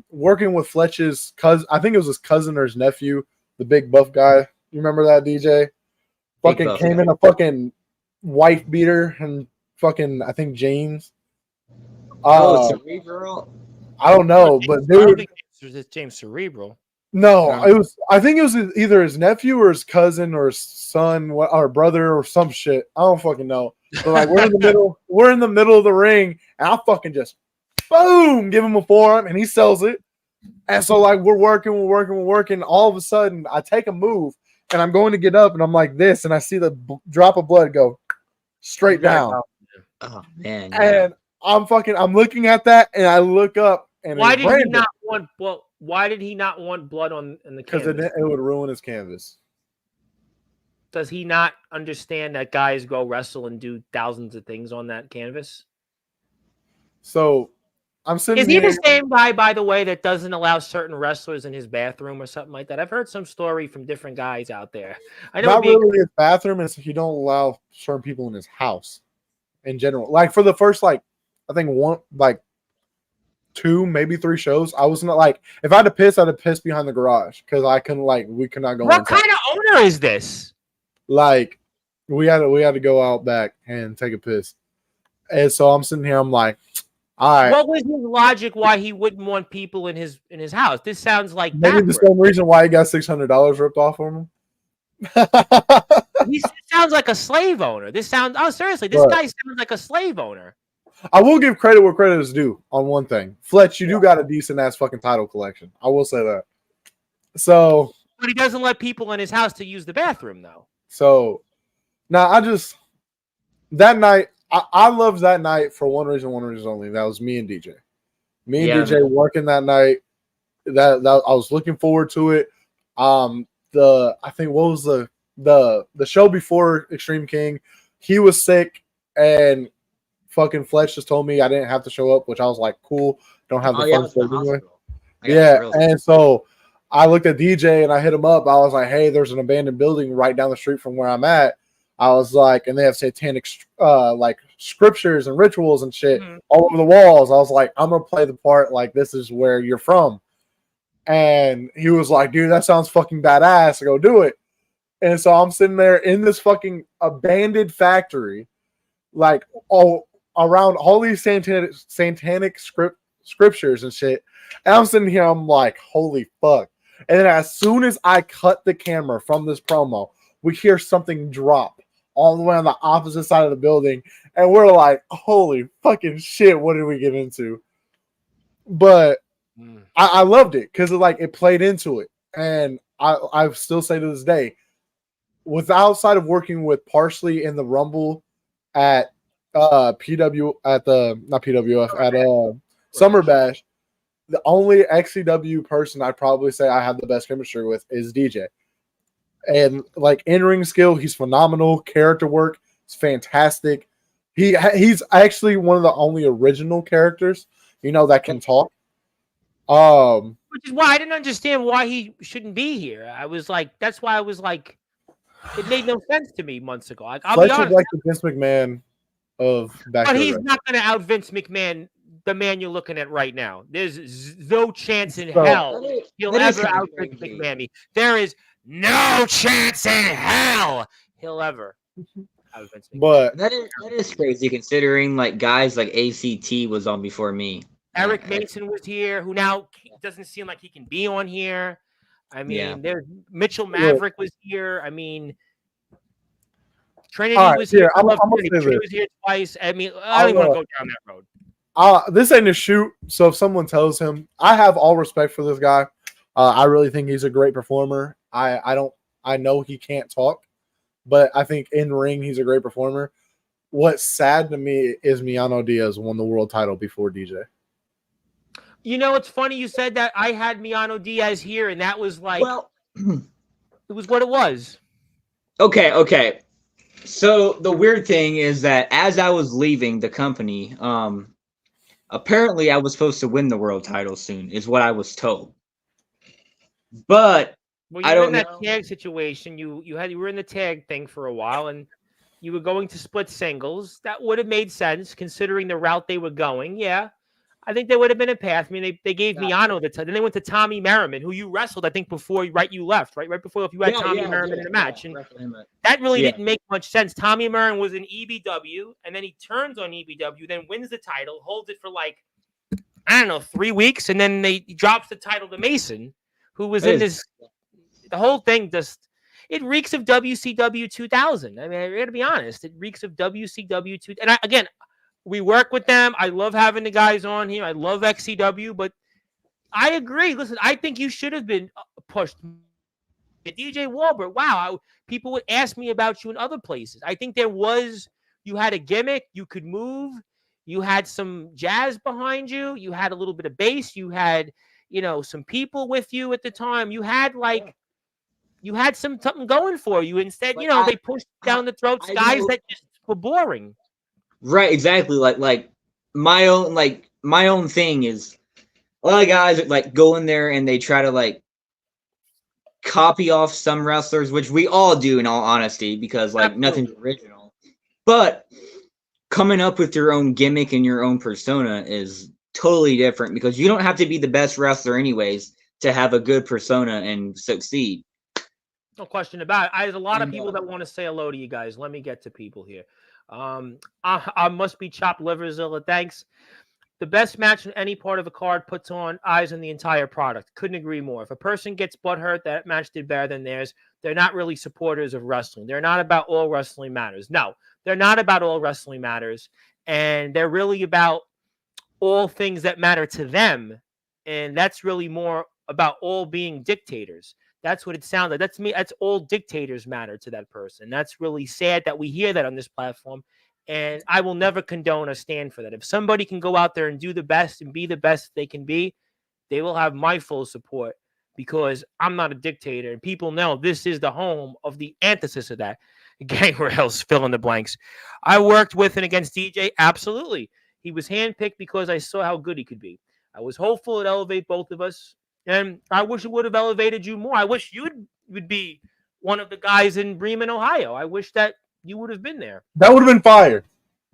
Working with Fletch's cousin. I think it was his cousin or his nephew, the big buff guy. You remember that, DJ? Fucking came in a fucking wife beater and fucking, I think, James. Cerebral. I don't know, but dude, was it James Cerebral? No, it was. I think it was either his nephew or his cousin or his son or brother or some shit. I don't fucking know. But like we're in the middle, of the ring, and I fucking just boom, give him a forearm, and he sells it. And so like we're working. All of a sudden, I take a move, and I'm going to get up, and I'm like this, and I see the drop of blood go straight down. Oh man! And I'm looking at that, and I look up, and why did he not want? Well, why did he not want blood on the canvas? Because it would ruin his canvas. Does he not understand that guys go wrestle and do thousands of things on that canvas? So I'm sitting. Is he the same guy, by the way, that doesn't allow certain wrestlers in his bathroom or something like that? I've heard some story from different guys out there. I know not really his bathroom is he don't allow certain people in his house in general. Like for the first I think 2, maybe 3 shows, I was not like if I had to piss, I'd have pissed behind the garage because I couldn't we could not go. What kind of owner is this? Like we had to go out back and take a piss, and so I'm sitting here. I'm like, all right. What was his logic why he wouldn't want people in his house? This sounds like maybe the same reason why he got $600 ripped off from him. He sounds like a slave owner. Seriously, this guy sounds like a slave owner. I will give credit where credit is due on one thing. Fletch, you do got a decent ass fucking title collection. I will say that. So, but he doesn't let people in his house to use the bathroom though. So now that night, I loved that night for one reason only. That was me and DJ. DJ working that night. That I was looking forward to it. I think what was the show before Extreme King, he was sick and fucking Fletch just told me I didn't have to show up, which I was like, cool. Don't have the funds anyway. Yeah, and so I looked at DJ and I hit him up. I was like, hey, there's an abandoned building right down the street from where I'm at. I was like, and they have satanic like scriptures and rituals and shit all over the walls. I was like, I'm gonna play the part like this is where you're from. And he was like, dude, that sounds fucking badass. Go do it. And so I'm sitting there in this fucking abandoned factory, like all around all these satanic scriptures and shit. And I'm sitting here, I'm like, holy fuck. And then as soon as I cut the camera from this promo, we hear something drop all the way on the opposite side of the building. And we're like, holy fucking shit, what did we get into? But I loved it because it played into it. And I still say to this day, with outside of working with Parsley in the Rumble at Summer Bash, the only XCW person I'd probably say I have the best chemistry with is DJ. And like in-ring skill, he's phenomenal. Character work is fantastic. He's actually one of the only original characters, that can talk. Which is why I didn't understand why he shouldn't be here. I was like, that's why I was like, it made no sense to me months ago. I'll be honest. Like the Vince McMahon of back. But he's not going to out Vince McMahon, the man you're looking at right now. There's no chance in hell he'll ever out Vince McMahon. There is no chance in hell he'll ever out Vince McMahon. But that is crazy considering like guys like ACT was on before me. Eric Mason was here, who now doesn't seem like he can be on here. I mean, there's Mitchell Maverick was here. I mean, Trinity was here. Trinity was here twice. I mean, I don't even want to go down that road. This ain't a shoot. So if someone tells him, I have all respect for this guy. I really think he's a great performer. I I know he can't talk, but I think in ring he's a great performer. What's sad to me is Miano Diaz won the world title before DJ. You know, it's funny you said that. I had Miano Diaz here, and that was like, Well, it was what it was. okay. So the weird thing is that as I was leaving the company, apparently I was supposed to win the world title soon, is what I was told. But Well, you I were don't in that know. tag situation. You were in the tag thing for a while, and you were going to split singles. That would have made sense considering the route they were going. Yeah, I think there would have been a path. I mean, they gave Miano the then they went to Tommy Merriman, who you wrestled, I think, before you left, right before you had Tommy Merriman in a match, and that really didn't make much sense. Tommy Merriman was in EBW, and then he turns on EBW, then wins the title, holds it for like, I don't know, 3 weeks, and then he drops the title to Mason, who was in this. The whole thing just, it reeks of WCW 2000. I mean, I got to be honest. It reeks of WCW 2000. And again, we work with them. I love having the guys on here. I love XCW, but I agree. Listen, I think you should have been pushed. DJ Wahlberg, wow. People would ask me about you in other places. I think you had a gimmick. You could move. You had some jazz behind you. You had a little bit of bass. You had, some people with you at the time. You had you had something going for you. Instead, they pushed down the throats guys that just were boring. Right, exactly. Like my own thing is a lot of guys like go in there and they try to like copy off some wrestlers, which we all do in all honesty, because like nothing's original. But coming up with your own gimmick and your own persona is totally different, because you don't have to be the best wrestler anyways to have a good persona and succeed. No question about it. There's a lot of people that want to say hello to you guys. Let me get to people here. I must be chopped liverzilla. Thanks. The best match in any part of a card puts on eyes on the entire product. Couldn't agree more. If a person gets butthurt that match did better than theirs, they're not really supporters of wrestling. They're not about all wrestling matters. No, they're not about all wrestling matters. And they're really about all things that matter to them. And that's really more about all being dictators. That's what it sounds like. That's me. That's all dictators matter to that person. That's really sad that we hear that on this platform. And I will never condone or stand for that. If somebody can go out there and do the best and be the best they can be, they will have my full support, because I'm not a dictator. And people know this is the home of the antithesis of that. Gang rails, fill in the blanks. I worked with and against DJ. Absolutely. He was handpicked because I saw how good he could be. I was hopeful it'd elevate both of us. And I wish it would have elevated you more. I wish you would be one of the guys in Bremen, Ohio. I wish that you would have been there. That would have been fire.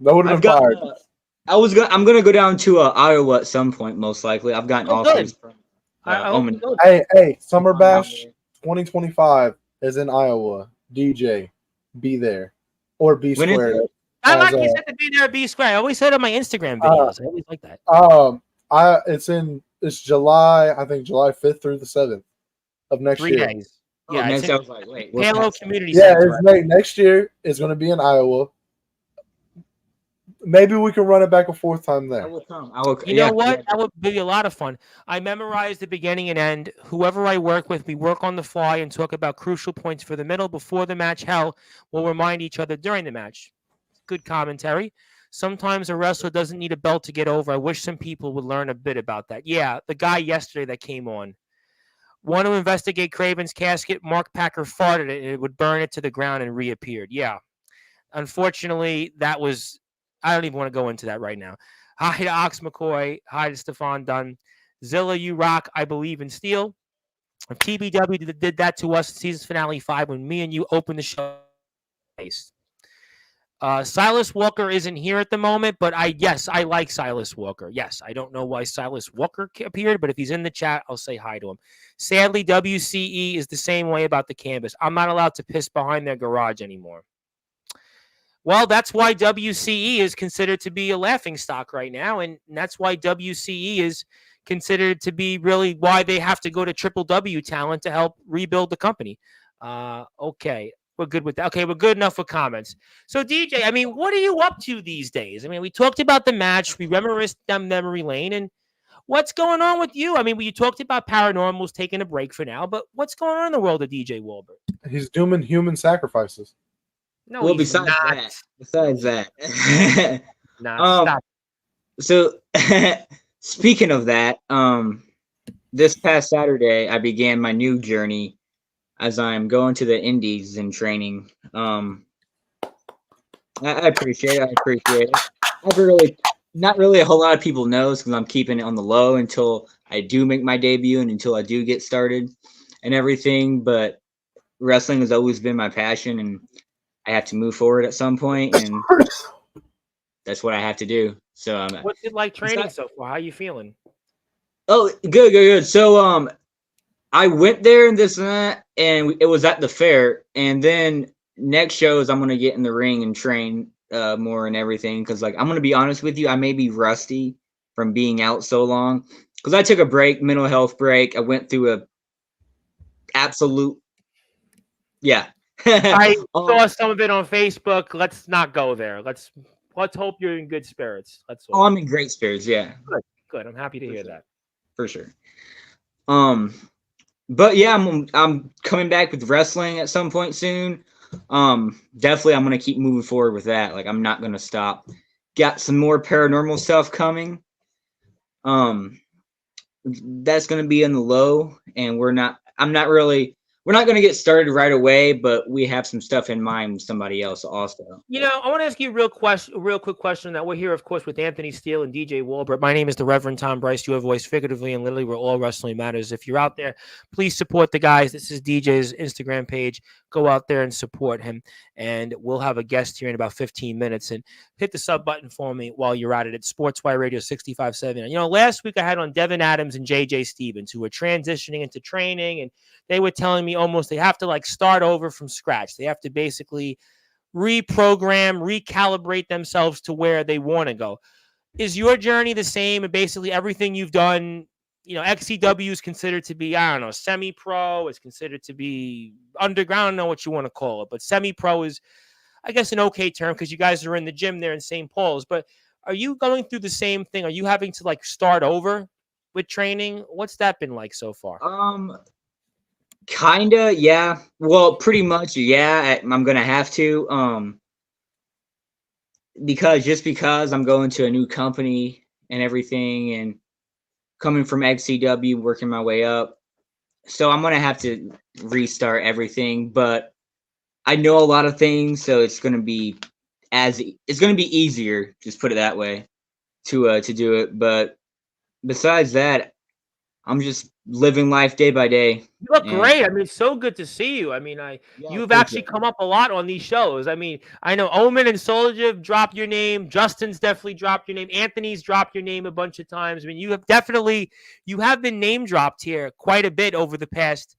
That would have been fire. I'm gonna go down to Iowa at some point, most likely. I've gotten offers from Hey, Summer Bash 2025 is in Iowa. DJ, be there. Or be squared. I like you said to be there, be square. I always said on my Instagram videos. I always like that. It's July, I think July 5th through the 7th of next year. 3 days. Yeah, next I was like, wait, Halo Community Center. Yeah, it's next year. It's going to be in Iowa. Maybe we can run it back a fourth time there. I will come. You know what? That would be a lot of fun. I memorize the beginning and end. Whoever I work with, we work on the fly and talk about crucial points for the middle before the match. Hell, we'll remind each other during the match. Good commentary. Sometimes a wrestler doesn't need a belt to get over. I wish some people would learn a bit about that. Yeah, the guy yesterday that came on. Want to investigate Craven's casket? Mark Packer farted it, and it would burn it to the ground and reappeared. Yeah. Unfortunately, that was... I don't even want to go into that right now. Hi to Ox McCoy. Hi to Stefan Dunn. Zilla, you rock. I believe in Steele. PBW did that to us in season finale 5 when me and you opened the show. Silas Walker isn't here at the moment, but I like Silas Walker. Yes, I don't know why Silas Walker appeared, but if he's in the chat, I'll say hi to him. Sadly, WCE is the same way about the canvas. I'm not allowed to piss behind their garage anymore. Well, that's why WCE is considered to be a laughingstock right now, and that's why WCE is considered to be really why they have to go to Triple W Talent to help rebuild the company. Okay, we're good with that. Okay, we're good enough for comments. So, DJ, I mean, what are you up to these days? I mean, we talked about the match. We reminisced down memory lane, and What's going on with you? I mean, you talked about paranormals taking a break for now, but what's going on in the world of DJ Wahlberg? He's doing human sacrifices. No, Well, he's besides not. that, Stop. So speaking of that, this past Saturday I began my new journey as I'm going to the Indies and training. I appreciate it. I appreciate it. Not really a whole lot of people knows because I'm keeping it on the low until I do make my debut and until I do get started and everything. But wrestling has always been my passion, and I have to move forward at some point, and that's what I have to do. So, what's it like training so far? How are you feeling? Oh, good. So, I went there and this and that, and it was at the fair. And then next shows, I'm gonna get in the ring and train more and everything. Because, like, I'm gonna be honest with you, I may be rusty from being out so long. Because I took a break, mental health break. I went through a absolute, yeah. I saw some of it on Facebook. Let's not go there. Let's hope you're in good spirits. Let's hope. Oh, I'm in great spirits. Yeah. Good. I'm happy to hear that. For sure. But yeah, I'm coming back with wrestling at some point soon. Definitely I'm gonna keep moving forward with that. Like, I'm not gonna stop. Got some more paranormal stuff coming. That's gonna be in the low, and we're not gonna get started right away, but we have some stuff in mind with somebody else also. You know, I want to ask you a real quick question. That we're here, of course, with Anthony Steele and DJ Wahlberg. My name is the Reverend Tom Bryce, your voice figuratively and literally where all wrestling matters. If you're out there, please support the guys. This is DJ's Instagram page. Go out there and support him. And we'll have a guest here in about 15 minutes. And hit the sub button for me while you're at it. It's Sportswire Radio 657. You know, last week I had on Devin Adams and JJ Stevens, who were transitioning into training, and they were telling me almost they have to like start over from scratch. They have to basically reprogram, recalibrate themselves to where they want to go. Is your journey the same? And basically everything you've done, you know, XCW is considered to be, I don't know, semi-pro. It's considered to be underground. I don't know what you want to call it, but semi-pro is, I guess, an okay term because you guys are in the gym there in St. Paul's. But are you going through the same thing? Are you having to like start over with training? What's that been like so far? Kinda, yeah. Well, pretty much, yeah. I'm gonna have to, because I'm going to a new company and everything, and coming from XCW, working my way up. So I'm gonna have to restart everything. But I know a lot of things, so it's gonna be easier. Just put it that way to do it. But besides that, I'm just living life day by day. You look great. I mean, it's so good to see you. I mean, you've actually come up a lot on these shows. I mean, I know Omen and Soldier have dropped your name. Justin's definitely dropped your name. Anthony's dropped your name a bunch of times. I mean, you have been name dropped here quite a bit over the past,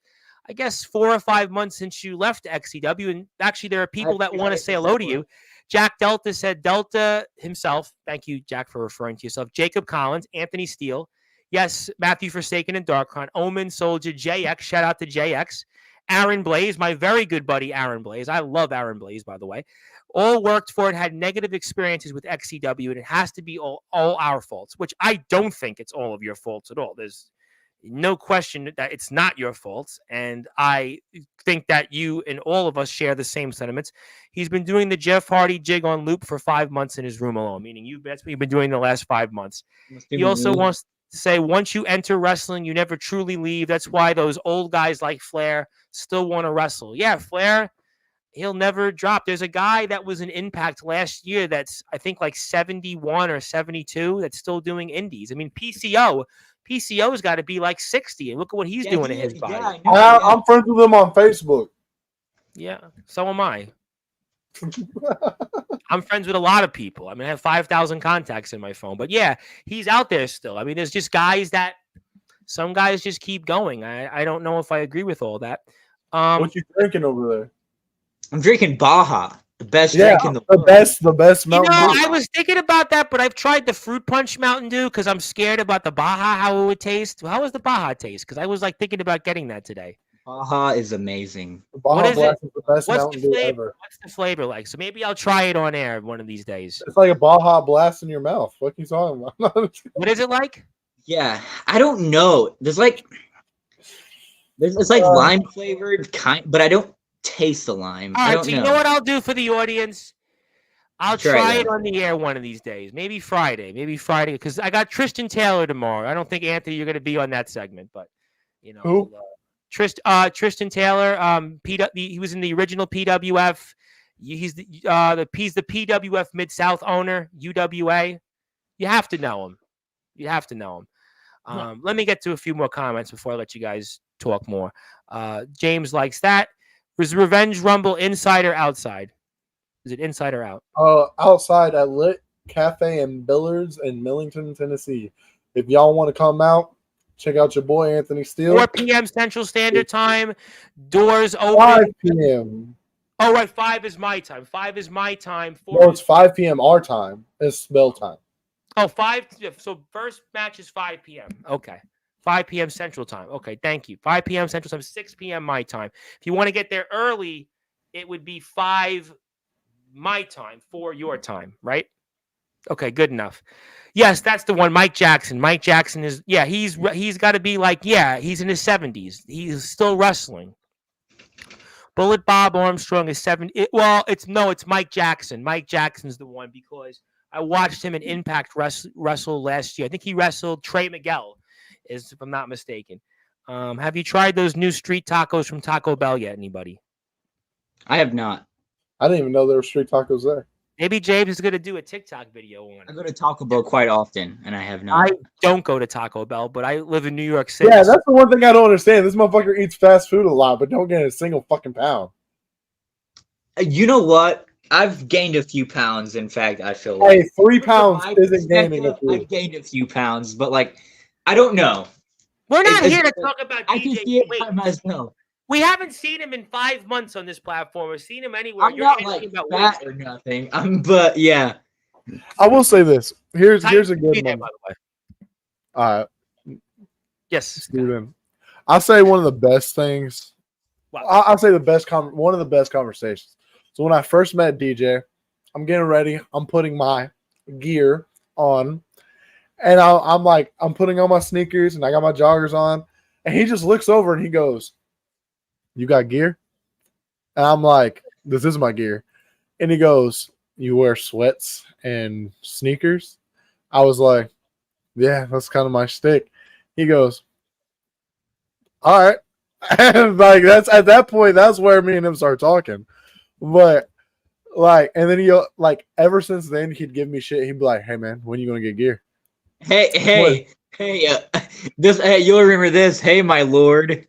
I guess, 4 or 5 months since you left XCW. And actually, there are people that want to say hello to you. Jack Delta said Delta himself. Thank you, Jack, for referring to yourself. Jacob Collins, Anthony Steele. Yes, Matthew Forsaken and Darkron, Omen, Soldier, JX. Shout out to JX. Aaron Blaze, my very good buddy Aaron Blaze. I love Aaron Blaze, by the way. All worked for it, had negative experiences with XCW, and it has to be all our faults, which I don't think it's all of your faults at all. There's no question that it's not your fault, and I think that you and all of us share the same sentiments. He's been doing the Jeff Hardy jig on loop for 5 months in his room alone, meaning that's what you've been doing the last 5 months. He also wants to say once you enter wrestling, you never truly leave. That's why those old guys like Flair still want to wrestle. Yeah, Flair, he'll never drop. There's a guy that was in Impact last year that's, I think, like 71 or 72 that's still doing indies. I mean, PCO's got to be like 60, and look at what he's doing to his body. I'm friends with him on Facebook. Yeah, so am I. I'm friends with a lot of people. I mean, I have 5,000 contacts in my phone. But yeah, he's out there still. I mean, there's just some guys just keep going. I don't know if I agree with all that. What you drinking over there? I'm drinking Baja, the best drink in the world. The best Mountain Dew. I was thinking about that, but I've tried the Fruit Punch Mountain Dew because I'm scared about the Baja, how it would taste. How was the Baja taste? Because I was like thinking about getting that today. Baja is amazing. Baja Blast is the best What's Mountain the Dew flavor? ever. What's the flavor like? So maybe I'll try it on air one of these days. It's like a Baja Blast in your mouth. What are you talking about? What is it like? Yeah, I don't know. It's like lime flavored kind, but I don't taste the lime. All I right, don't so you know know. what I'll do for the audience? I'll Try try that. it on the air one of these days. Maybe Friday, because I got Tristan Taylor tomorrow. I don't think, Anthony, you're going to be on that segment, but, Who? Tristan Taylor, he was in the original PWF. He's the PWF Mid-South owner, UWA. You have to know him. You have to know him. Let me get to a few more comments before I let you guys talk more. James likes that. Was Revenge Rumble inside or outside? Is it inside or out? Outside at Lit Cafe and Billards in Millington, Tennessee. If y'all want to come out, check out your boy Anthony Steele. 4 p.m. Central Standard Time. Doors open. 5 p.m. Oh, right. 5 is my time. 5 is my time. 4 No, it's 5 p.m. our time. It's bell time. Oh, 5. So first match is 5 p.m. Okay. 5 p.m. Central Time. Okay, thank you. 5 p.m. Central Time, 6 p.m. my time. If you want to get there early, it would be 5 my time, 4 your time, right? Okay, good enough. Yes, that's the one. Mike Jackson. Mike Jackson is, he's got to be like, he's in his 70s. He's still wrestling. Bullet Bob Armstrong is 70. It's Mike Jackson. Mike Jackson's the one because I watched him in Impact wrestle last year. I think he wrestled Trey Miguel, if I'm not mistaken. Have you tried those new street tacos from Taco Bell yet, anybody? I have not. I didn't even know there were street tacos there. Maybe James is going to do a TikTok video on it. I go to Taco Bell quite often, and I have not. I don't go to Taco Bell, but I live in New York City. Yeah, that's the one thing I don't understand. This motherfucker eats fast food a lot, but don't get a single fucking pound. You know what? I've gained a few pounds. In fact, I feel like Hey, 3 pounds isn't gaining a few. I've gained a few pounds, but like, I don't know. We're not here to talk about I can DJ. see it by myself. We haven't seen him in 5 months on this platform or seen him anywhere. I'm not like fat or nothing. But yeah. I will say this. Here's a good one. By the way. All right. Yes, Steven. I'll say one of the best things. Wow. I'll say one of the best conversations. So when I first met DJ, I'm getting ready. I'm putting my gear on. And I'm putting on my sneakers and I got my joggers on. And he just looks over and he goes, "You got gear?" And I'm like, "This is my gear." And he goes, "You wear sweats and sneakers?" I was like, "Yeah, that's kind of my shtick." He goes, "All right." And like that's at that point, that's where me and him start talking. But like, and then he like ever since then he'd give me shit. He'd be like, "Hey man, when you gonna get gear?" Hey, you'll remember this. Hey, my lord.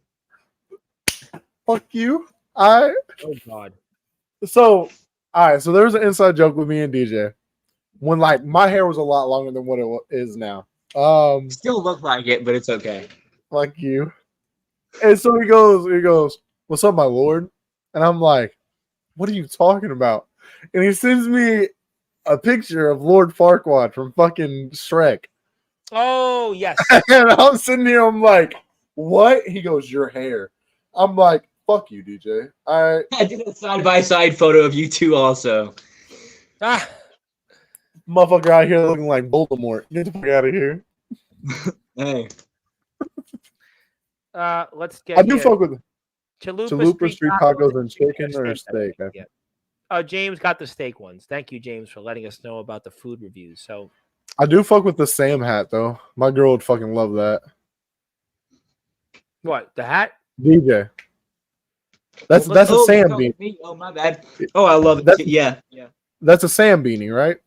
Fuck you. Oh God. So all right, so there was an inside joke with me and DJ when like my hair was a lot longer than what it is now. Still look like it, but it's okay. Fuck you. And so he goes, "What's up, my lord?" And I'm like, "What are you talking about?" And he sends me a picture of Lord Farquaad from fucking Shrek. Oh yes. And I'm sitting here, I'm like, "What?" He goes, "Your hair." I'm like, "Fuck you, DJ." All right. I did a side-by-side photo of you two also. Motherfucker out here looking like Voldemort. Get the fuck out of here. Hey. Let's get. I do fuck with Chalupa street tacos and chicken or steak. James got the steak ones. Thank you, James, for letting us know about the food reviews. So I do fuck with the Sam hat though. My girl would fucking love that. what? The hat? DJ. That's a Sam beanie. Oh, my bad. Oh, I love it. Yeah. That's a Sam beanie, right?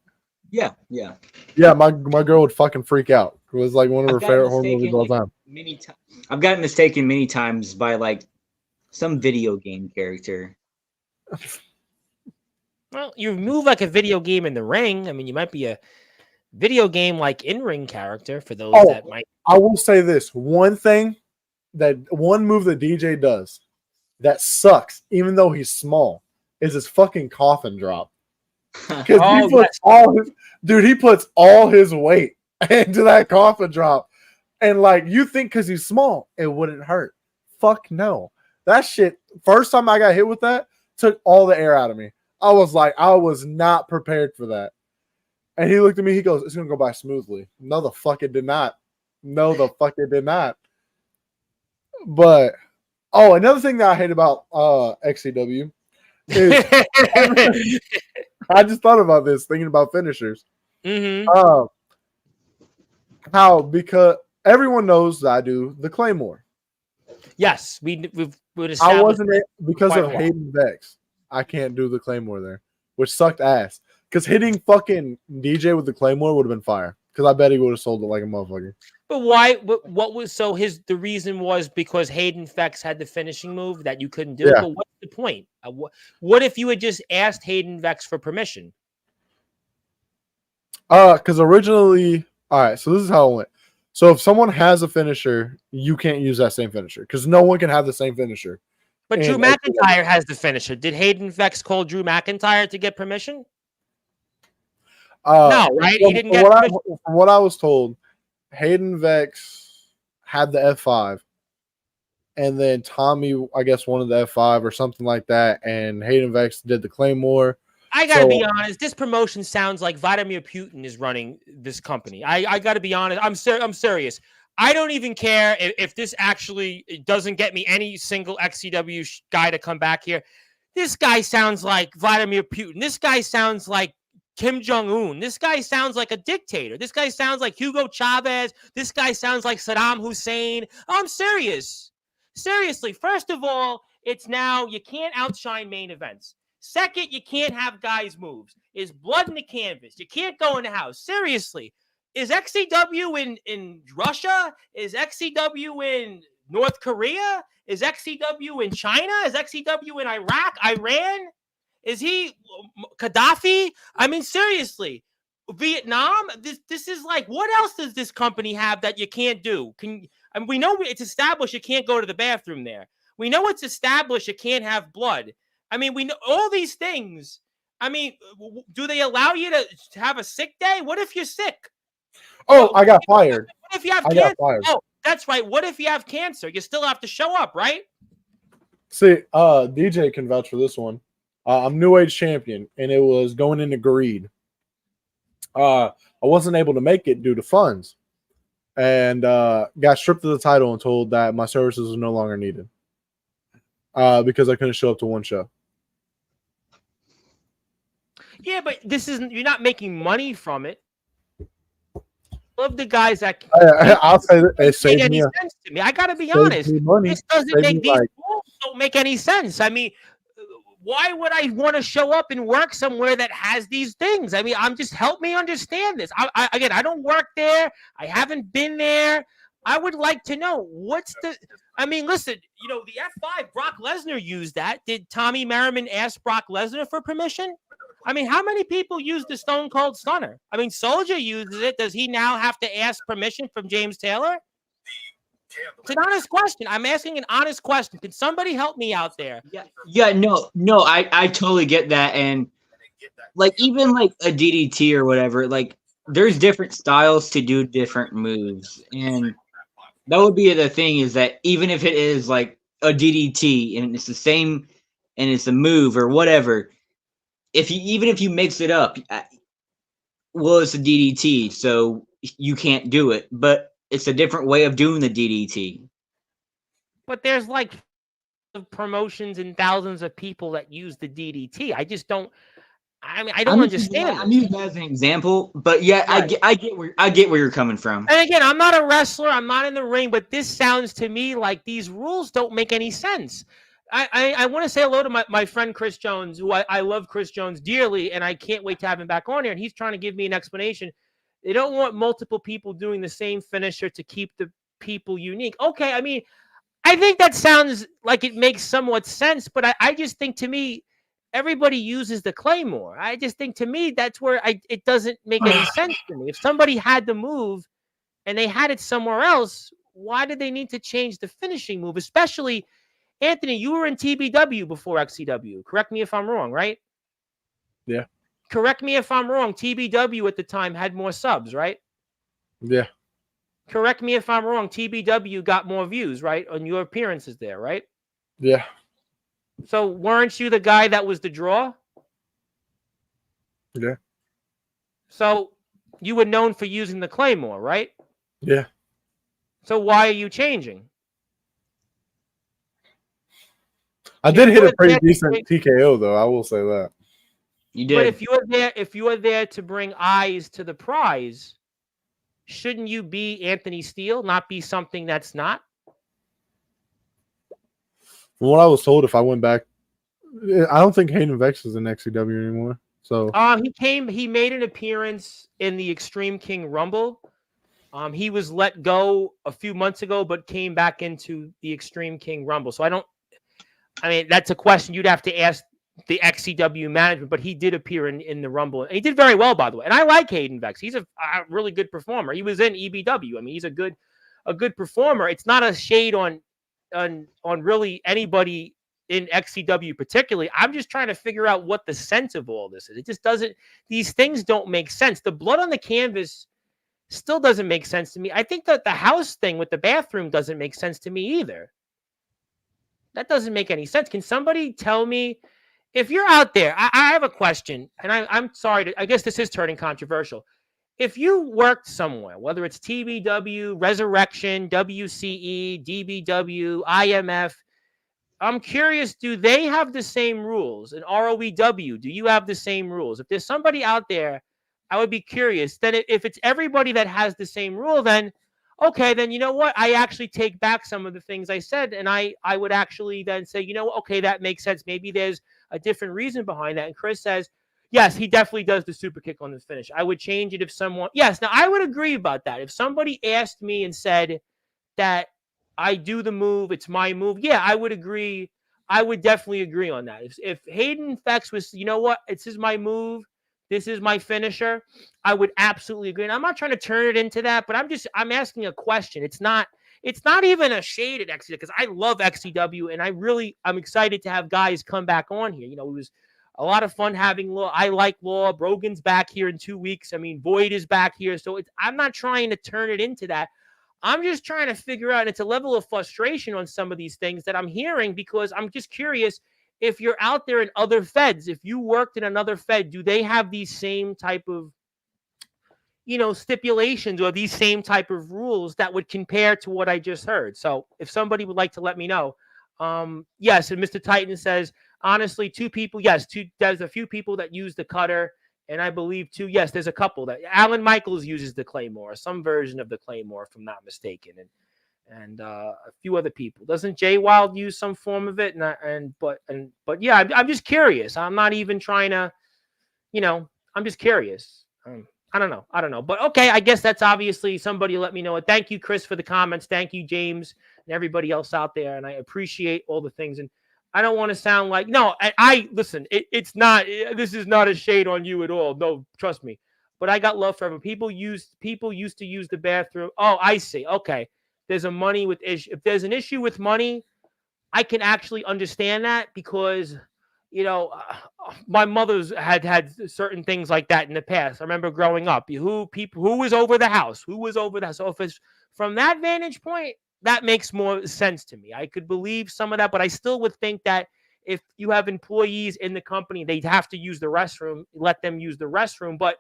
Yeah. Yeah, my girl would fucking freak out. It was like one of her favorite horror movies of all time. I've gotten mistaken many times by like some video game character. Well, you move like a video game in the ring. I mean, you might be a video game like in-ring character for those that might. I will say this one move that DJ does that sucks, even though he's small, is his fucking coffin drop. Because he puts all his weight into that coffin drop. And like you think because he's small, it wouldn't hurt. Fuck no. That shit, first time I got hit with that, took all the air out of me. I was like, I was not prepared for that. And he looked at me, he goes, "It's gonna go by smoothly." No, the fuck it did not. No, the fuck it did not. But another thing that I hate about XCW is I just thought about this thinking about finishers. Mm-hmm. How because everyone knows that I do the Claymore. Yes, we've I wasn't because quite of a while. Hayden Vex. I can't do the Claymore there, which sucked ass. Because hitting fucking DJ with the Claymore would have been fire. Because I bet he would have sold it like a motherfucker. But why? What was so the reason was because Hayden Vex had the finishing move that you couldn't do. Yeah. But what's the point? What if you had just asked Hayden Vex for permission? Because originally, all right. So this is how it went. So if someone has a finisher, you can't use that same finisher because no one can have the same finisher. But Drew McIntyre has the finisher. Did Hayden Vex call Drew McIntyre to get permission? No, right? He didn't get permission. From what I was told, Hayden Vex had the F5, and then Tommy, I guess, wanted the F5 or something like that, and Hayden Vex did the Claymore. I gotta be honest. This promotion sounds like Vladimir Putin is running this company. I gotta be honest. I'm serious. I don't even care if this actually doesn't get me any single XCW guy to come back here. This guy sounds like Vladimir Putin. This guy sounds like Kim Jong-un. This guy sounds like a dictator. This guy sounds like Hugo Chavez. This guy sounds like Saddam Hussein. I'm serious. Seriously. First of all, it's now you can't outshine main events. Second, you can't have guys' moves. Is blood in the canvas. You can't go in the house. Seriously. Is XCW in Russia? Is XCW in North Korea? Is XCW in China? Is XCW in Iraq? Iran? Is he Gaddafi? I mean, seriously. Vietnam? This is like, what else does this company have that you can't do? We know it's established you can't go to the bathroom there. We know it's established you can't have blood. I mean, we know all these things. I mean, do they allow you to have a sick day? What if you're sick? Oh, I got fired. What if you have cancer? Oh, that's right. What if you have cancer? You still have to show up, right? See, DJ can vouch for this one. I'm New Age champion, and it was going into greed. I wasn't able to make it due to funds, and got stripped of the title and told that my services were no longer needed because I couldn't show up to one show. Yeah, but you're not making money from it. Love the guys that I'll say that it saved any me sense to me. I gotta be honest. This doesn't make these rules don't make any sense. I mean, why would I want to show up and work somewhere that has these things? I mean, help me understand this. I don't work there. I haven't been there. I would like to know I mean, listen, the F5, Brock Lesnar used that. Did Tommy Merriman ask Brock Lesnar for permission? I mean, how many people use the Stone Cold Stunner? I mean, Soldier uses it. Does he now have to ask permission from James Taylor? It's an honest question. I'm asking an honest question. Can somebody help me out there? No, I totally get that. And like, even like a DDT or whatever, like there's different styles to do different moves. And that would be the thing, is that even if it is like a DDT and it's the same and it's a move or whatever, even if you mix it up, well, it's a DDT, so you can't do it. But it's a different way of doing the DDT. But there's like promotions and thousands of people that use the DDT. I just don't. I mean, I don't understand. I'm using that as an example, but yeah, right. I get where you're coming from. And again, I'm not a wrestler. I'm not in the ring, but this sounds to me like these rules don't make any sense. I want to say hello to my friend Chris Jones, who I love Chris Jones dearly, and I can't wait to have him back on here. And he's trying to give me an explanation. They don't want multiple people doing the same finisher to keep the people unique. Okay, I mean, I think that sounds like it makes somewhat sense, but I just think, to me, everybody uses the Claymore. I just think, to me, that's where it doesn't make any sense to me. If somebody had the move and they had it somewhere else, why did they need to change the finishing move? Especially, Anthony, you were in TBW before XCW. Correct me if I'm wrong, right? Yeah. Correct me if I'm wrong. TBW at the time had more subs, right? Yeah. Correct me if I'm wrong. TBW got more views, right, on your appearances there, right? Yeah. So weren't you the guy that was the draw? Yeah. So you were known for using the Claymore, right? Yeah. So why are you changing? I did hit a pretty decent TKO though. I will say that. You did. But if you are there to bring eyes to the prize, shouldn't you be Anthony Steele, not be something that's not? From what I was told, if I went back, I don't think Hayden Vex is in XCW anymore. So he made an appearance in the Extreme King Rumble. He was let go a few months ago, but came back into the Extreme King Rumble. So I mean, that's a question you'd have to ask the XCW management, but he did appear in the Rumble. And he did very well, by the way. And I like Hayden Vex. He's a really good performer. He was in EBW. I mean, he's a good performer. It's not a shade on really anybody in XCW particularly. I'm just trying to figure out what the sense of all this is. It just doesn't, these things don't make sense. The blood on the canvas still doesn't make sense to me. I think that the house thing with the bathroom doesn't make sense to me either. That doesn't make any sense. Can somebody tell me, if you're out there, I have a question, and I'm sorry, I guess this is turning controversial. If you worked somewhere, whether it's TBW, Resurrection, WCE, DBW, IMF, I'm curious, do they have the same rules? And ROEW, do you have the same rules? If there's somebody out there, I would be curious. Then if it's everybody that has the same rule, then okay, then you know what? I actually take back some of the things I said, and I would actually then say, you know, okay, that makes sense. Maybe there's a different reason behind that. And Chris says, yes, he definitely does the super kick on the finish. I would change it if someone, yes, now I would agree about that. If somebody asked me and said that I do the move, it's my move, yeah, I would agree. I would definitely agree on that. If Hayden Vex was, you know what, this is my move, this is my finisher, I would absolutely agree. And I'm not trying to turn it into that, but I'm asking a question. It's not even a shade at XCW, because I love XCW, and I'm excited to have guys come back on here. You know, it was a lot of fun having Law. I like Law. Brogan's back here in 2 weeks. I mean, Boyd is back here. So I'm not trying to turn it into that. I'm just trying to figure out, and it's a level of frustration on some of these things that I'm hearing, because I'm just curious, if you're out there in other feds, if you worked in another fed, do they have these same type of, you know, stipulations or these same type of rules that would compare to what I just heard? So if somebody would like to let me know. Yes, and Mr. Titan says, honestly, there's a few people that use the cutter, and I believe yes, there's a couple that Alan Michaels uses the Claymore, some version of the Claymore, if I'm not mistaken, and a few other people. Doesn't Jay Wild use some form of it? But yeah, I'm just curious. I'm not even trying to, you know, I'm just curious. I don't know. But okay, I guess that's obviously somebody let me know. Thank you, Chris, for the comments. Thank you, James, and everybody else out there. And I appreciate all the things. And I don't want to sound like, no, I listen, it's not, this is not a shade on you at all. No, trust me. But I got love for everyone. People used to use the bathroom. Oh, I see. Okay. There's a money with issue. If there's an issue with money, I can actually understand that, because, you know, my mother's had certain things like that in the past. I remember growing up, who was over the house, So if it's from that vantage point, that makes more sense to me. I could believe some of that, but I still would think that if you have employees in the company, they'd have to use the restroom, let them use the restroom. But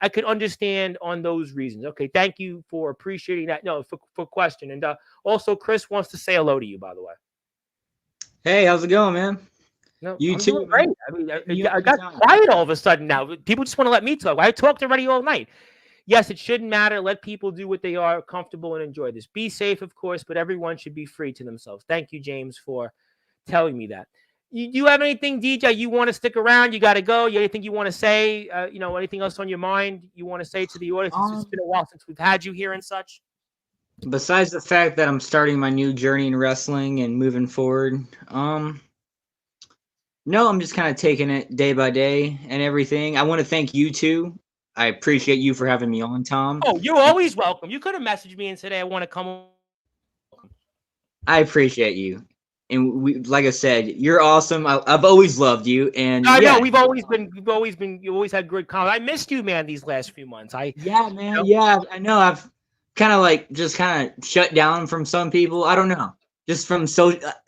I could understand on those reasons. Okay, thank you for appreciating that. No, for question. And also, Chris wants to say hello to you, by the way. Hey, how's it going, man? No, you I'm too. Doing great. I mean, I got quiet all of a sudden now. People just want to let me talk. I talked already all night. Yes, it shouldn't matter. Let people do what they are comfortable and enjoy this. Be safe, of course, but everyone should be free to themselves. Thank you, James, for telling me that. You have anything, DJ, you want to stick around? You got to go. Anything you want to say? You know, anything else on your mind you want to say to the audience? It's been a while since we've had you here and such. Besides the fact that I'm starting my new journey in wrestling and moving forward, no, I'm just kind of taking it day by day and everything. I want to thank you too. I appreciate you for having me on, Tom. Oh, you're always welcome. You could have messaged me and said, "Hey, I want to come." I appreciate you. And like I said, you're awesome. I've always loved you, and I know you've always had good comments. I missed you, man, these last few months. Yeah, I know. I've kind of shut down from some people. I don't know, just from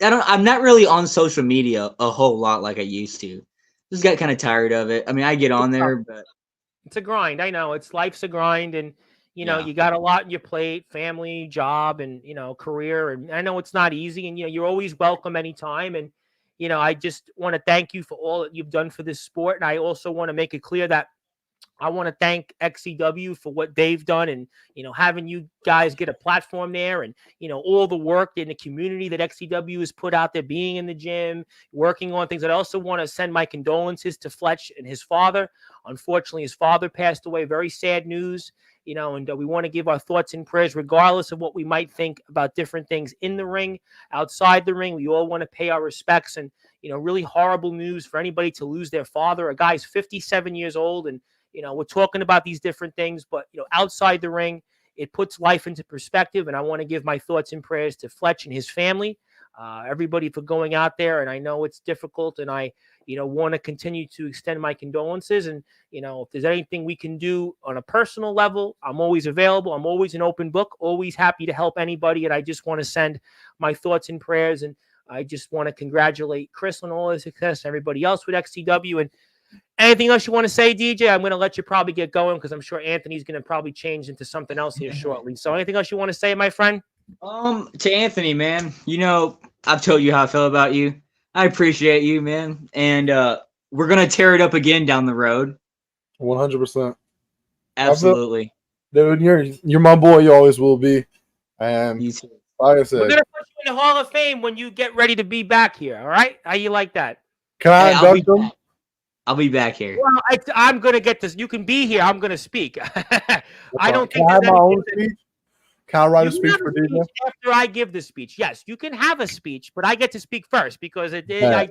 I'm not really on social media a whole lot like I used to. Just got kind of tired of it. I mean, I get on there, but it's a grind. I know life's a grind, and Yeah. you got a lot on your plate, family, job, and, career. And I know it's not easy, and, you're always welcome anytime. And, I just want to thank you for all that you've done for this sport. And I also want to make it clear that I want to thank XCW for what they've done, and, having you guys get a platform there, and, all the work in the community that XCW has put out there, being in the gym, working on things. I also want to send my condolences to Fletch and his father. Unfortunately, his father passed away. Very sad news, and we want to give our thoughts and prayers, regardless of what we might think about different things in the ring, outside the ring. We all want to pay our respects, and, really horrible news for anybody to lose their father. A guy's 57 years old, and, we're talking about these different things, but, outside the ring, it puts life into perspective. And I want to give my thoughts and prayers to Fletch and his family, everybody for going out there. And I know it's difficult, and I, want to continue to extend my condolences. And, if there's anything we can do on a personal level, I'm always available. I'm always an open book, always happy to help anybody. And I just want to send my thoughts and prayers. And I just want to congratulate Chris on all his success, everybody else with XCW. And anything else you want to say, DJ? I'm going to let you probably get going, because I'm sure Anthony's going to probably change into something else here shortly. So anything else you want to say, my friend? To Anthony, man, I've told you how I feel about you. I appreciate you, man. And we're going to tear it up again down the road. 100%. Absolutely. Dude, you're my boy. You always will be. And You too. like I said, We're going to put you in the Hall of Fame when you get ready to be back here. All right? How you like that? can I Hey, induct them? I'll be back here. Well, I'm going to get this. You can be here. I'm going to speak. I don't Can think I have there's my own anything speech? Can I write a You speech have for a DJ? speech after I give the speech. Yes, you can have a speech, but I get to speak first, because Yeah.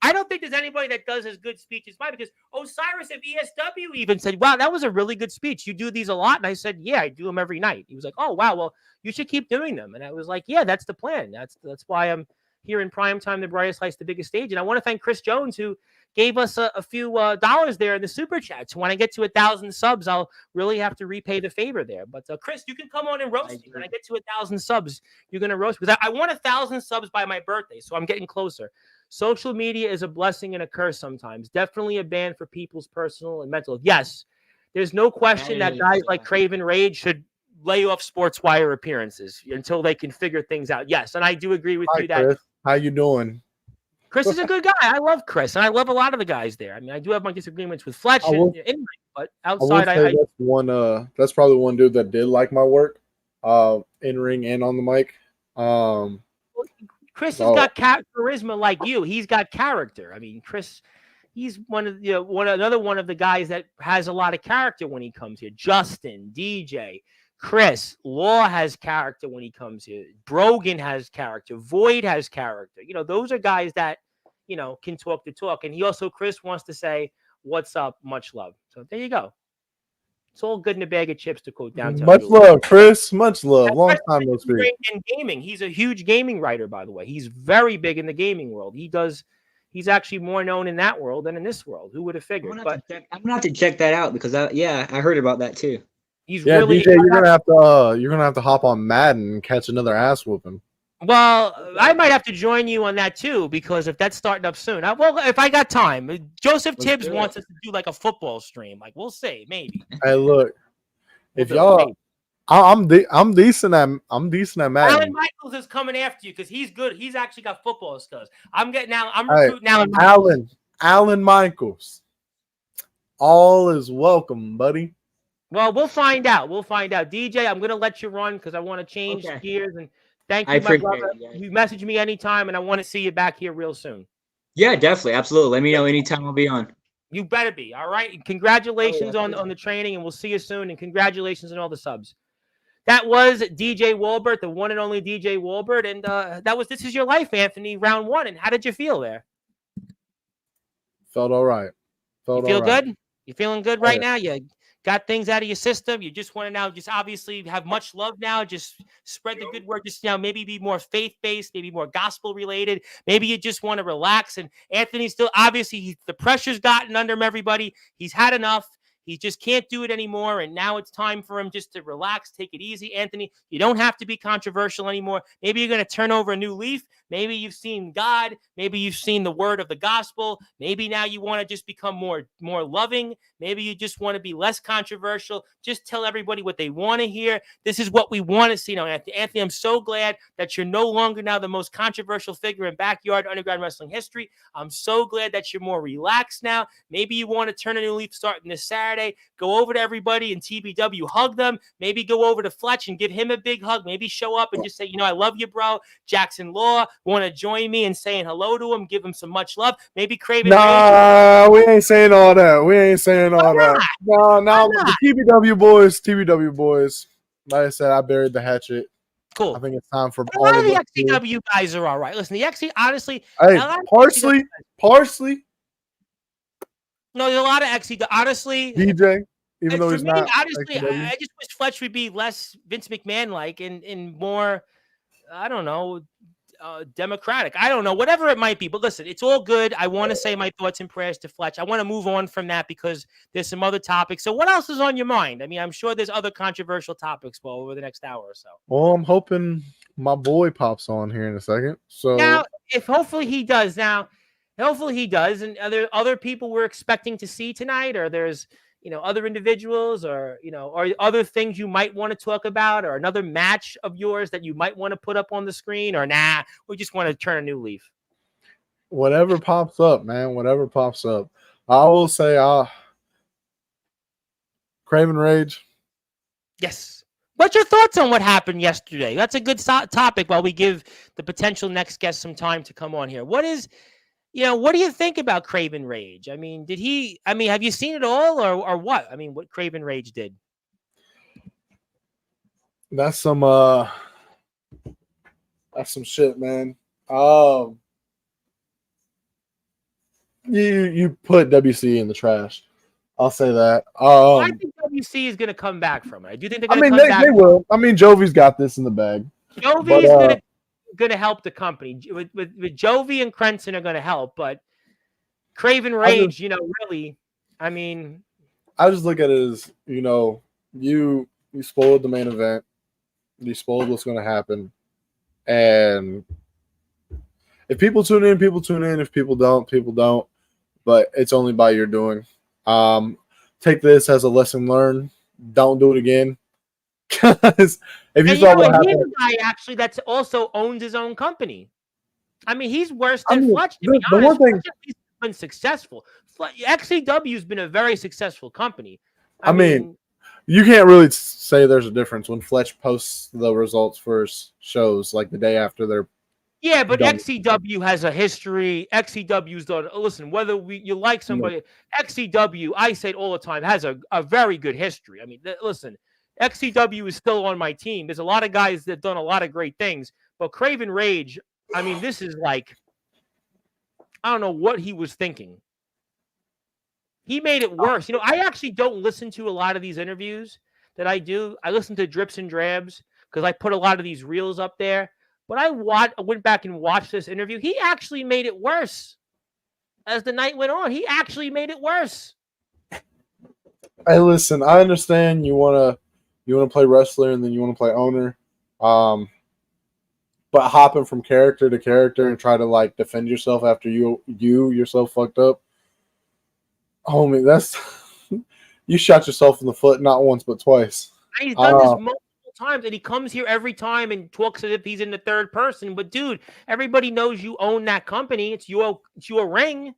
I don't think there's anybody that does as good speech as mine, because Osiris of ESW even said, "Wow, that was a really good speech. You do these a lot?" And I said, "Yeah, I do them every night." He was like, "Oh, wow, well, you should keep doing them." And I was like, "Yeah, that's the plan. That's why I'm here in prime time, the brightest lights, the biggest stage." And I want to thank Chris Jones, who gave us a few dollars there in the super chat. So when I get to 1,000 subs, I'll really have to repay the favor there. But Chris, you can come on and roast me. When I get to 1,000 subs, you're going to roast, because I want 1,000 subs by my birthday. So I'm getting closer. Social media is a blessing and a curse sometimes. Definitely a ban for people's personal and mental. Yes, there's no question that guys like Craven Rage should lay off Sportswire appearances until they can figure things out. Yes, and I do agree with Hi, you that Chris. How you doing? Chris is a good guy. I love Chris, and I love a lot of the guys there. I mean, I do have my disagreements with Fletch, but outside, I will say that's one. That's probably one dude that did like my work, in ring and on the mic. Chris has got charisma like you. He's got character. I mean, Chris, he's another one of the guys that has a lot of character when he comes here. Justin, DJ, Chris, Law has character when he comes here. Brogan has character. Void has character. Those are guys that, can talk the talk. And Chris wants to say, "What's up? Much love." So there you go. It's all good in a bag of chips, to quote downtown. Much love, Chris. Much love. Long time no speak. In gaming, he's a huge gaming writer, by the way. He's very big in the gaming world. He's actually more known in that world than in this world. Who would have figured? I'm gonna have to check that out, because I heard about that too. He's really DJ, you're gonna have to hop on Madden and catch another ass whooping. Well, I might have to join you on that too, because if that's starting up soon, if I got time. Joseph Tibbs wants us to do like a football stream. Like, we'll see, maybe. Hey, look, if y'all, I'm decent at Madden. Alan Michaels is coming after you because he's good. He's actually got football skills. I'm recruiting Alan Michaels. All is welcome, buddy. Well, we'll find out. DJ, I'm going to let you run because I want to change gears. And thank you, my brother. You message me anytime, and I want to see you back here real soon. Yeah, definitely. Absolutely. Let me know anytime I'll be on. You better be. All right. Congratulations on the training, and we'll see you soon. And congratulations on all the subs. That was DJ Walbert, the one and only DJ Walbert. And This Is Your Life, Anthony, round 1. And how did you feel there? Felt all right. You feel good? You feeling good right now? You got things out of your system. You just want to now just obviously have much love now. Just spread the good word. Just maybe be more faith-based, maybe more gospel-related. Maybe you just want to relax. And Anthony's still, obviously, the pressure's gotten under him, everybody. He's had enough. He just can't do it anymore. And now it's time for him just to relax, take it easy. Anthony, you don't have to be controversial anymore. Maybe you're going to turn over a new leaf. Maybe you've seen God. Maybe you've seen the word of the gospel. Maybe now you want to just become more loving. Maybe you just want to be less controversial. Just tell everybody what they want to hear. This is what we want to see now. Anthony, I'm so glad that you're no longer now the most controversial figure in backyard underground wrestling history. I'm so glad that you're more relaxed now. Maybe you want to turn a new leaf starting this Saturday. Go over to everybody in TBW, hug them. Maybe go over to Fletch and give him a big hug. Maybe show up and just say, I love you, bro. Jackson Law, want to join me in saying hello to him, give him some much love. Maybe Craven Nah, we ain't saying all that. We ain't saying all Why that. No, the TBW boys. Like I said, I buried the hatchet. Cool. I think it's time for A all lot of of the us. XCW guys are all right. Listen, the XC, honestly. Hey, Parsley. No, there's a lot of XCW. Honestly, DJ, even though for he's me, not. honestly, I just wish Fletch would be less Vince McMahon-like and more, I don't know, democratic. I don't know, whatever it might be. But listen, it's all good. I want to say my thoughts and prayers to Fletch. I want to move on from that because there's some other topics. So what else is on your mind? I mean, I'm sure there's other controversial topics over the next hour or so. Well, I'm hoping my boy pops on here in a second. So now, hopefully he does. And are there other people we're expecting to see tonight, or there's other individuals, or or other things you might want to talk about, or another match of yours that you might want to put up on the screen, or nah, we just want to turn a new leaf. Whatever pops up, man. Whatever pops up. I will say, Craven Rage. Yes. What's your thoughts on what happened yesterday? That's a good topic while we give the potential next guest some time to come on here. What do you think about Craven Rage? I mean, have you seen it all or what? I mean, what Craven Rage did? That's some shit, man. You put WC in the trash. I'll say that. I think WC is going to come back from it. I do think they're going to come back. They will. I mean, Jovi's got this in the bag. Jovi's going to help the company. With Jovi and Crenson are going to help, but Craven Rage, really, I mean, I just look at it as, you spoiled the main event. You spoiled what's going to happen. And if people tune in, people tune in. If people don't, people don't. But it's only by your doing. Take this as a lesson learned. Don't do it again. Because if you saw what happened, he's a guy actually that's also owns his own company. I mean, he's worse than Fletch. To be honest. One thing, he's been successful. XCW has been a very successful company. I mean, you can't really say there's a difference when Fletch posts the results for his shows like the day after they're. Yeah, but XCW has a history. XCW's done. Listen, whether you like somebody, XCW, I say it all the time, has a very good history. I mean, listen, XCW is still on my team. There's a lot of guys that have done a lot of great things, but Craven Rage, I mean, this is like, I don't know what he was thinking. He made it worse. I actually don't listen to a lot of these interviews that I do. I listen to Drips and Drabs because I put a lot of these reels up there. But I went back and watched this interview. He actually made it worse as the night went on. He actually made it worse. Hey, listen, I understand you want to play wrestler and then you want to play owner. But hopping from character to character and try to like defend yourself after you yourself fucked up. Homie, that's you shot yourself in the foot not once but twice. And he's done this multiple times, and he comes here every time and talks as if he's in the third person. But dude, everybody knows you own that company. It's your ring.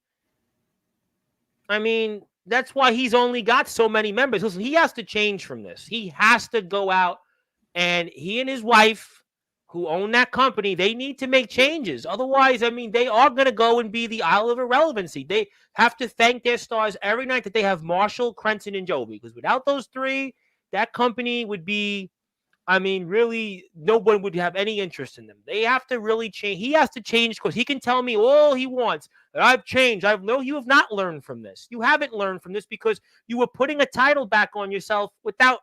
I mean, that's why he's only got so many members. Listen, he has to change from this. He has to go out, and he and his wife, who own that company, they need to make changes. Otherwise, I mean, they are going to go and be the Isle of Irrelevancy. They have to thank their stars every night that they have Marshall, Crenson, and Jovi. Because without those three, that company would be, I mean, really, no one would have any interest in them. They have to really change. He has to change because he can tell me all he wants. That I've changed. No, you have not learned from this. You haven't learned from this because you were putting a title back on yourself without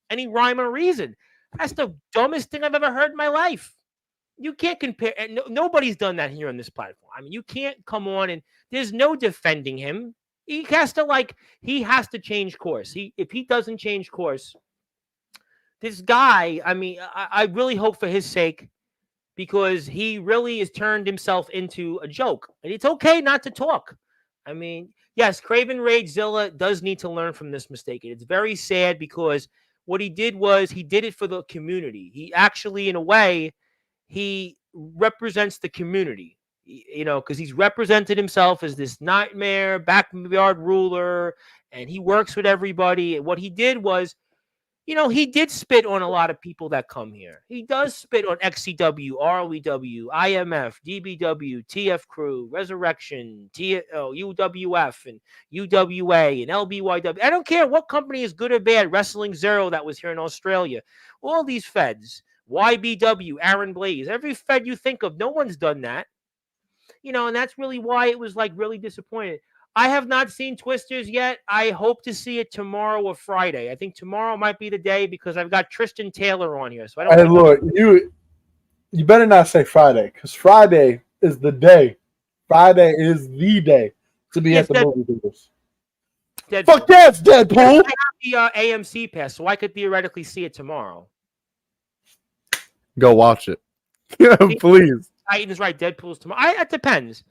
any rhyme or reason. That's the dumbest thing I've ever heard in my life. You can't compare. And nobody's done that here on this platform. I mean, you can't come on and there's no defending him. He has to change course. If he doesn't change course, this guy, I mean, I really hope for his sake because he really has turned himself into a joke. And it's okay not to talk. I mean, yes, Craven Ragezilla does need to learn from this mistake. It's very sad because what he did was he did it for the community. He actually, in a way, he represents the community, because he's represented himself as this nightmare backyard ruler, and he works with everybody. And what he did was, he did spit on a lot of people that come here. He does spit on XCW, ROEW, IMF, DBW, TF Crew, Resurrection, UWF, and UWA, and LBYW. I don't care what company is good or bad. Wrestling Zero that was here in Australia. All these feds. YBW, Aaron Blaze. Every fed you think of, no one's done that. And that's really why it was really disappointing. I have not seen Twisters yet. I hope to see it tomorrow or Friday. I think tomorrow might be the day because I've got Tristan Taylor on here. So I don't. Hey, look, you better not say Friday, because Friday is the day. Friday is the day to be at the movie theaters. Fuck yes, Deadpool. I have the AMC pass, so I could theoretically see it tomorrow. Go watch it, please. Titans, right? Deadpool's tomorrow. It depends.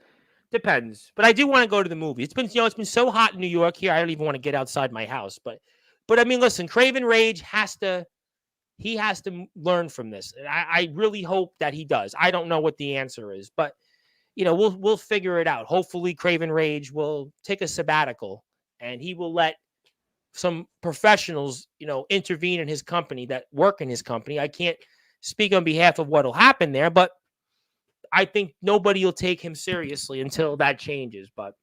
But I do want to go to the movie. It's been so hot in New York here. I don't even want to get outside my house. But I mean, listen, Craven Rage has to learn from this. And I really hope that he does. I don't know what the answer is, but we'll figure it out. Hopefully, Craven Rage will take a sabbatical and he will let some professionals, intervene in his company that work in his company. I can't speak on behalf of what will happen there, but I think nobody will take him seriously until that changes. But,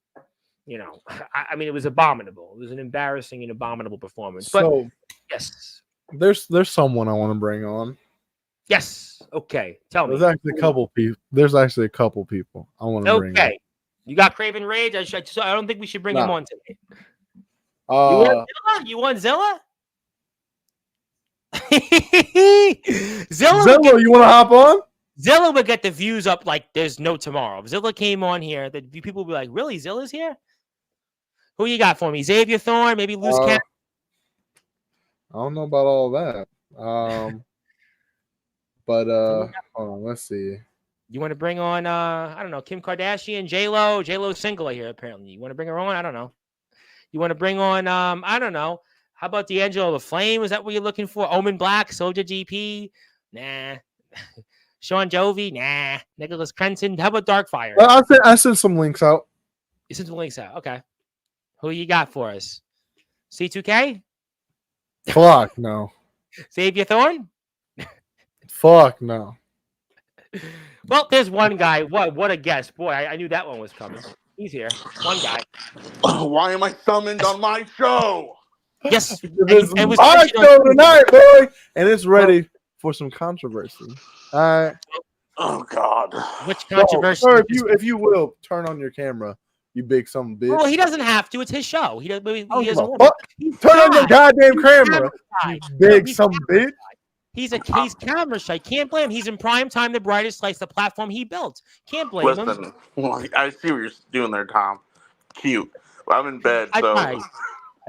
I mean, it was abominable. It was an embarrassing and abominable performance. But yes, there's someone I want to bring on. Yes. Okay. Tell me. There's actually a couple people I want to bring on. Okay. You got Craven Rage? I don't think we should bring him on today. You want Zilla? Zilla, you want to hop on? Zilla would get the views up like there's no tomorrow. If Zilla came on here, the people would be like, really? Zilla's here? Who you got for me? Xavier Thorne? Maybe Loose Cat? I don't know about all that. But hold on, let's see. You want to bring on, I don't know, Kim Kardashian, J-Lo? J-Lo's single here, apparently. You want to bring her on? I don't know. You want to bring on, I don't know. How about D'Angelo the Flame? Is that what you're looking for? Omen Black? Soldier GP? Nah. Sean Jovi? Nah. Nicholas Crenton? How about Darkfire? I sent some links out. You sent some links out. Okay. Who you got for us? C2K? Fuck no. Xavier Thorne? Fuck no. Well, there's one guy. What a guess. Boy, I knew that one was coming. He's here. One guy. Why am I summoned on my show? Yes. It was our show tonight, boy. And it's ready for some controversy. All right. Oh God. Which controversy? Sir, if you will, turn on your camera, you big son of a bitch. Well, he doesn't have to. It's his show. He doesn't. Turn on your goddamn camera, you big son of a bitch. He's camera shy. Can't blame him. He's in prime time, the brightest lights, the platform he built. Can't blame him. Well, I see what you're doing there, Tom. Cute. Well, I'm in bed, so.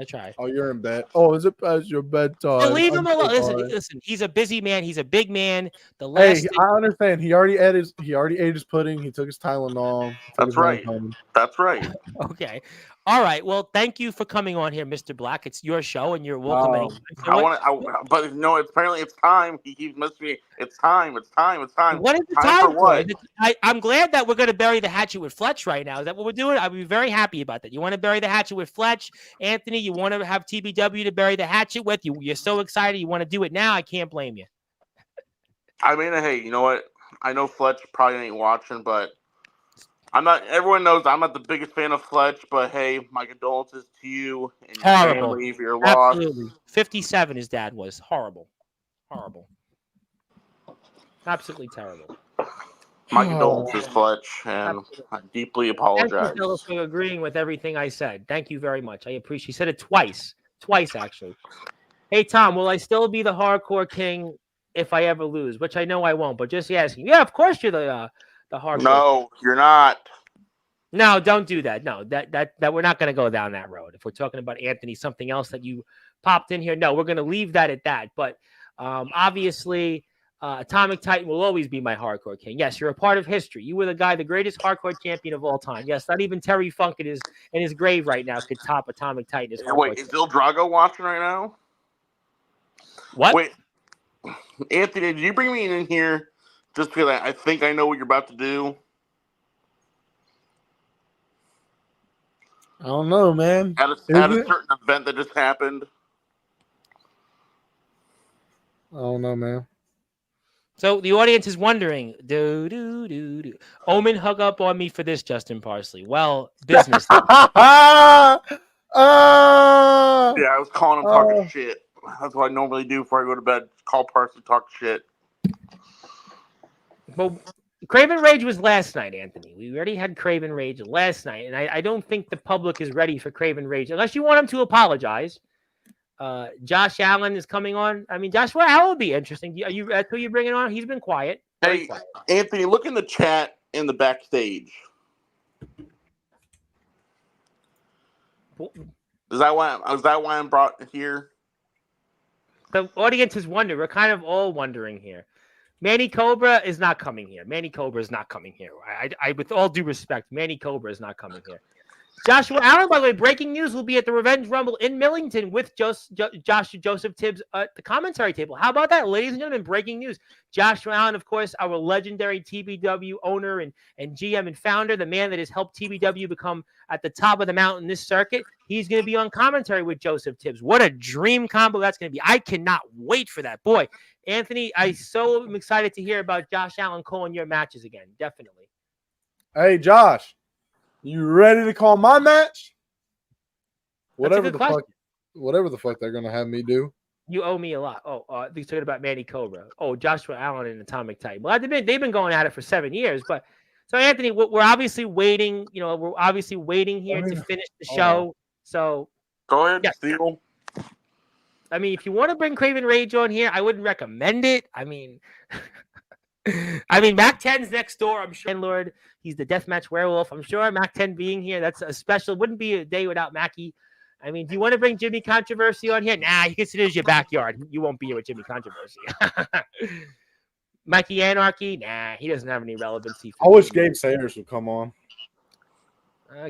I try. Oh, you're in bed. Oh, is it past your bedtime? Leave him alone. Listen. He's a busy man. He's a big man. I understand. He already ate his pudding. He took his Tylenol. That's right. That's right. Okay. All right. Well, thank you for coming on here, Mr. Black. It's your show, and you're welcome. But no, apparently it's time. He keeps missing me. It's time. It's time. What is the time for? What? I'm glad that we're going to bury the hatchet with Fletch right now. Is that what we're doing? I'd be very happy about that. You want to bury the hatchet with Fletch, Anthony? You want to have TBW to bury the hatchet with you? You're so excited. You want to do it now? I can't blame you. I mean, hey, you know what? I know Fletch probably ain't watching, but. Everyone knows I'm not the biggest fan of Fletch, but hey, my condolences to you and your family for your loss. Absolutely. 57, his dad was. Horrible. Absolutely terrible. My condolences, Fletch, and I deeply apologize. Thank you for agreeing with everything I said. Thank you very much. I appreciate it. You said it twice. Twice, actually. Hey, Tom, will I still be the hardcore king if I ever lose? Which I know I won't, but just asking. Yeah, of course you're the hardcore. No, you're not. No, don't do that. No, that we're not going to go down that road. If we're talking about Anthony, something else that you popped in here, no, we're going to leave that at that. But obviously, Atomic Titan will always be my hardcore king. Yes, you're a part of history. You were the guy, the greatest hardcore champion of all time. Yes, not even Terry Funk in his grave right now could top Atomic Titan as hardcore. Wait, is Il Drago watching right now? What? Wait, Anthony, did you bring me in here just because I think I know what you're about to do? I don't know, man. At a certain event that just happened. I don't know, man. So the audience is wondering, Omen hung up on me for this, Justin Parsley. Well, business. Yeah, I was calling him talking shit. That's what I normally do before I go to bed. Call Parsley, talk shit. Well, Craven Rage was last night, Anthony. We already had Craven Rage last night, and I don't think the public is ready for Craven Rage unless you want him to apologize. Josh Allen is coming on. I mean, Josh Allen will be interesting. That's who you're bringing on? He's been quiet. Hey, quiet. Anthony, look in the chat in the backstage. Is that why I'm brought here? The audience is wondering. We're kind of all wondering here. Manny Cobra is not coming here. Manny Cobra is not coming here. I with all due respect, Manny Cobra is not coming here. Joshua Allen, by the way, breaking news, will be at the Revenge Rumble in Millington with Joseph Tibbs at the commentary table. How about that, ladies and gentlemen? Breaking news. Joshua Allen, of course, our legendary TBW owner and GM and founder, the man that has helped TBW become at the top of the mountain in this circuit. He's going to be on commentary with Joseph Tibbs. What a dream combo that's going to be. I cannot wait for that. Boy, Anthony, I so am excited to hear about Josh Allen calling your matches again. Definitely. Hey, Josh. You ready to call my match? Whatever the fuck they're gonna have me do. You owe me a lot. Oh, they're talking about Manny Cobra. Oh, Joshua Allen and Atomic Titan. Well, they've been going at it for 7 years. But so, Anthony, we're obviously waiting. You know, we're obviously waiting here to finish the show. So go ahead, Steele. I mean, if you want to bring Craven Rage on here, I wouldn't recommend it. I mean. Mac 10's next door. I'm sure, Lord, he's the deathmatch werewolf. I'm sure Mac 10 being here, that's a special. Wouldn't be a day without Mackie. I mean, do you want to bring Jimmy Controversy on here? Nah, he considers your backyard. You won't be here with Jimmy Controversy. Mikey Anarchy? Nah, he doesn't have any relevancy. I wish Gabe Sayers would come on.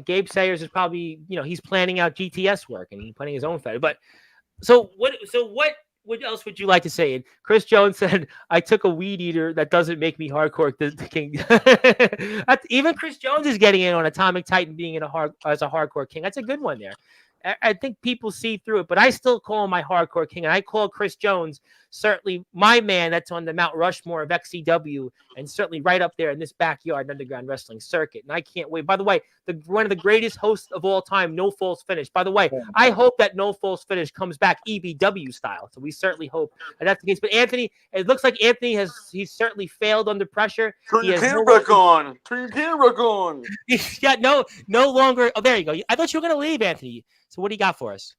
Gabe Sayers is probably, he's planning out GTS work and he's planning his own fed. But so what else would you like to say? And Chris Jones said, I took a weed eater that doesn't make me hardcore the king. Even Chris Jones is getting in on Atomic Titan being as a hardcore king. That's a good one there. I think people see through it, but I still call him my hardcore king. And I call Chris Jones certainly my man that's on the Mount Rushmore of XCW and certainly right up there in this backyard underground wrestling circuit. And I can't wait. By the way, one of the greatest hosts of all time, No False Finish. By the way, I hope that No False Finish comes back EBW style. So we certainly hope that's the case. But Anthony, it looks like Anthony he's certainly failed under pressure. Turn your camera back on. Turn your camera back on. Yeah, no longer. Oh, there you go. I thought you were going to leave, Anthony. So what do you got for us?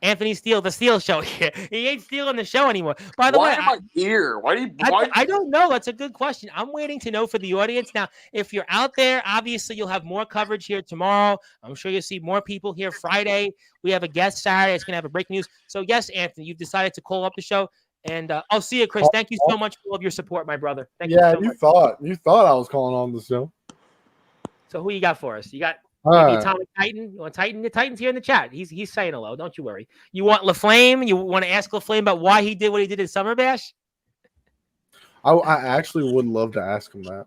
Anthony Steele, the Steele show here. He ain't stealing the show anymore. By the way, am I here? I don't know. That's a good question. I'm waiting to know for the audience. Now, if you're out there, obviously you'll have more coverage here tomorrow. I'm sure you'll see more people here Friday. We have a guest Saturday. It's going to have a breaking news. So, yes, Anthony, you've decided to call up the show. And I'll see you, Chris. Thank you so much for all of your support, my brother. Thank you so much. You thought I was calling on the show. So who you got for us? You got maybe Atomic Titan? You want Titan? The Titan's here in the chat. He's saying hello. Don't you worry. You want LaFlame? You want to ask LaFlame about why he did what he did in Summer Bash? I actually would love to ask him that.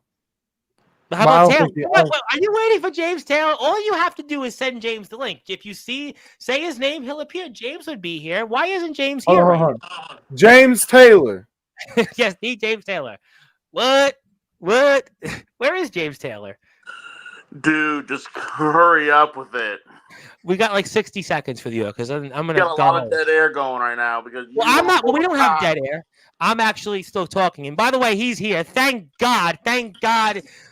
But how about Taylor? Are you waiting for James Taylor? All you have to do is send James the link. If you say his name, he'll appear. James would be here. Why isn't James here? Right now? James Taylor. Yes, James Taylor. What? Where is James Taylor? Dude, just hurry up with it. We got like 60 seconds for you because I'm gonna. Got a lot of dead air going right now because. Well, I'm not. Well, we don't have dead air. I'm actually still talking. And by the way, he's here. Thank God.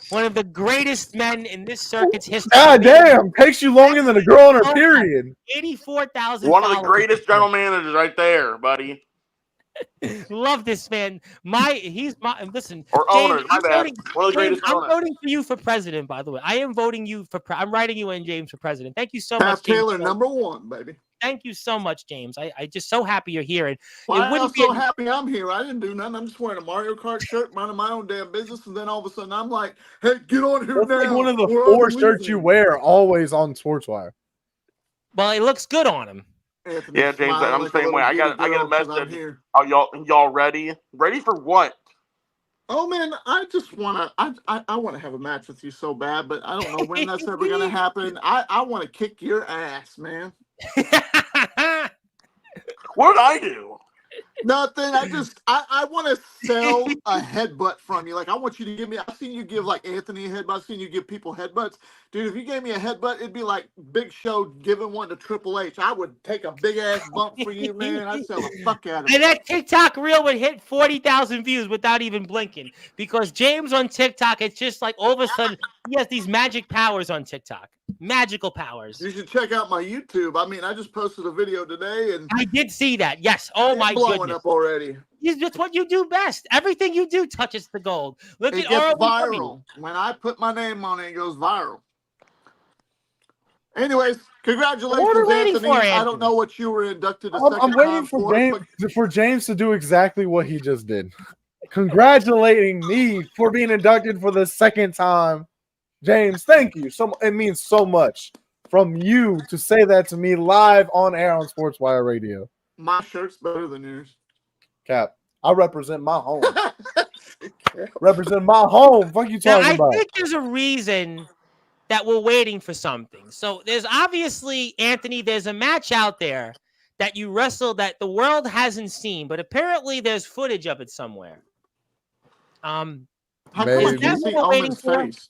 One of the greatest men in this circuit's history. God damn! Takes you longer than a girl on her period. 84,000. One of the greatest general managers right there, buddy. Love this man. Listen. Or owners, my bad. One of the greatest I'm owners. voting for you for president, by the way. I am voting you for I'm writing you in, James, for president. Thank you so much, James. Taylor, number one, baby. Thank you so much, James. I just so happy you're here. And Well, it I'm wouldn't be so happy I'm here. I didn't do nothing. I'm just wearing a Mario Kart shirt, minding my own damn business, and then all of a sudden I'm like, "Hey, get on here That's now!" like one of the or 4 I'm shirts you leaving. wear always on Sportswire. well, it looks good on him. Anthony Yeah, James, smiling I'm the like a same way. little I giddy get a girl 'cause I'm message. here. Are y'all ready? Ready for what? Oh man, I just wanna I wanna have a match with you so bad, but I don't know when that's ever gonna happen. I want to kick your ass, man. What did I do? Nothing. I want to sell a headbutt from you. Like I want you to give me. I've seen you give like Anthony a headbutt. I've seen you give people headbutts, dude. If you gave me a headbutt, it'd be like Big Show giving one to Triple H. I would take a big ass bump for you, man. I'd sell the fuck out of And it. that TikTok reel would hit 40,000 views without even blinking. Because James on TikTok, it's just like all of a sudden he has these magic powers on TikTok. Magical powers. You should check out my YouTube. I mean, I just posted a video today, and I did see that. Yes. Oh it's my blowing goodness. up already. That's what you do best. Everything you do touches the gold. Look It at gets ROW. viral. When I put my name on it, it goes viral. Anyways, congratulations, What are we waiting Anthony. for, I Anthony? don't know what you were inducted a I'm second waiting time for James to do exactly what he just did. Congratulating me for being inducted for the second time. James, thank you. It means so much from you to say that to me live on air on Sportswire Radio. My shirt's better than yours. Cap, I represent my home. Represent my home. Fuck you Now, talking about? I think there's a reason that we're waiting for something. So there's obviously, Anthony, there's a match out there that you wrestled that the world hasn't seen, but apparently there's footage of it somewhere. How come I Maybe. can't see What we're waiting Omen's for? face?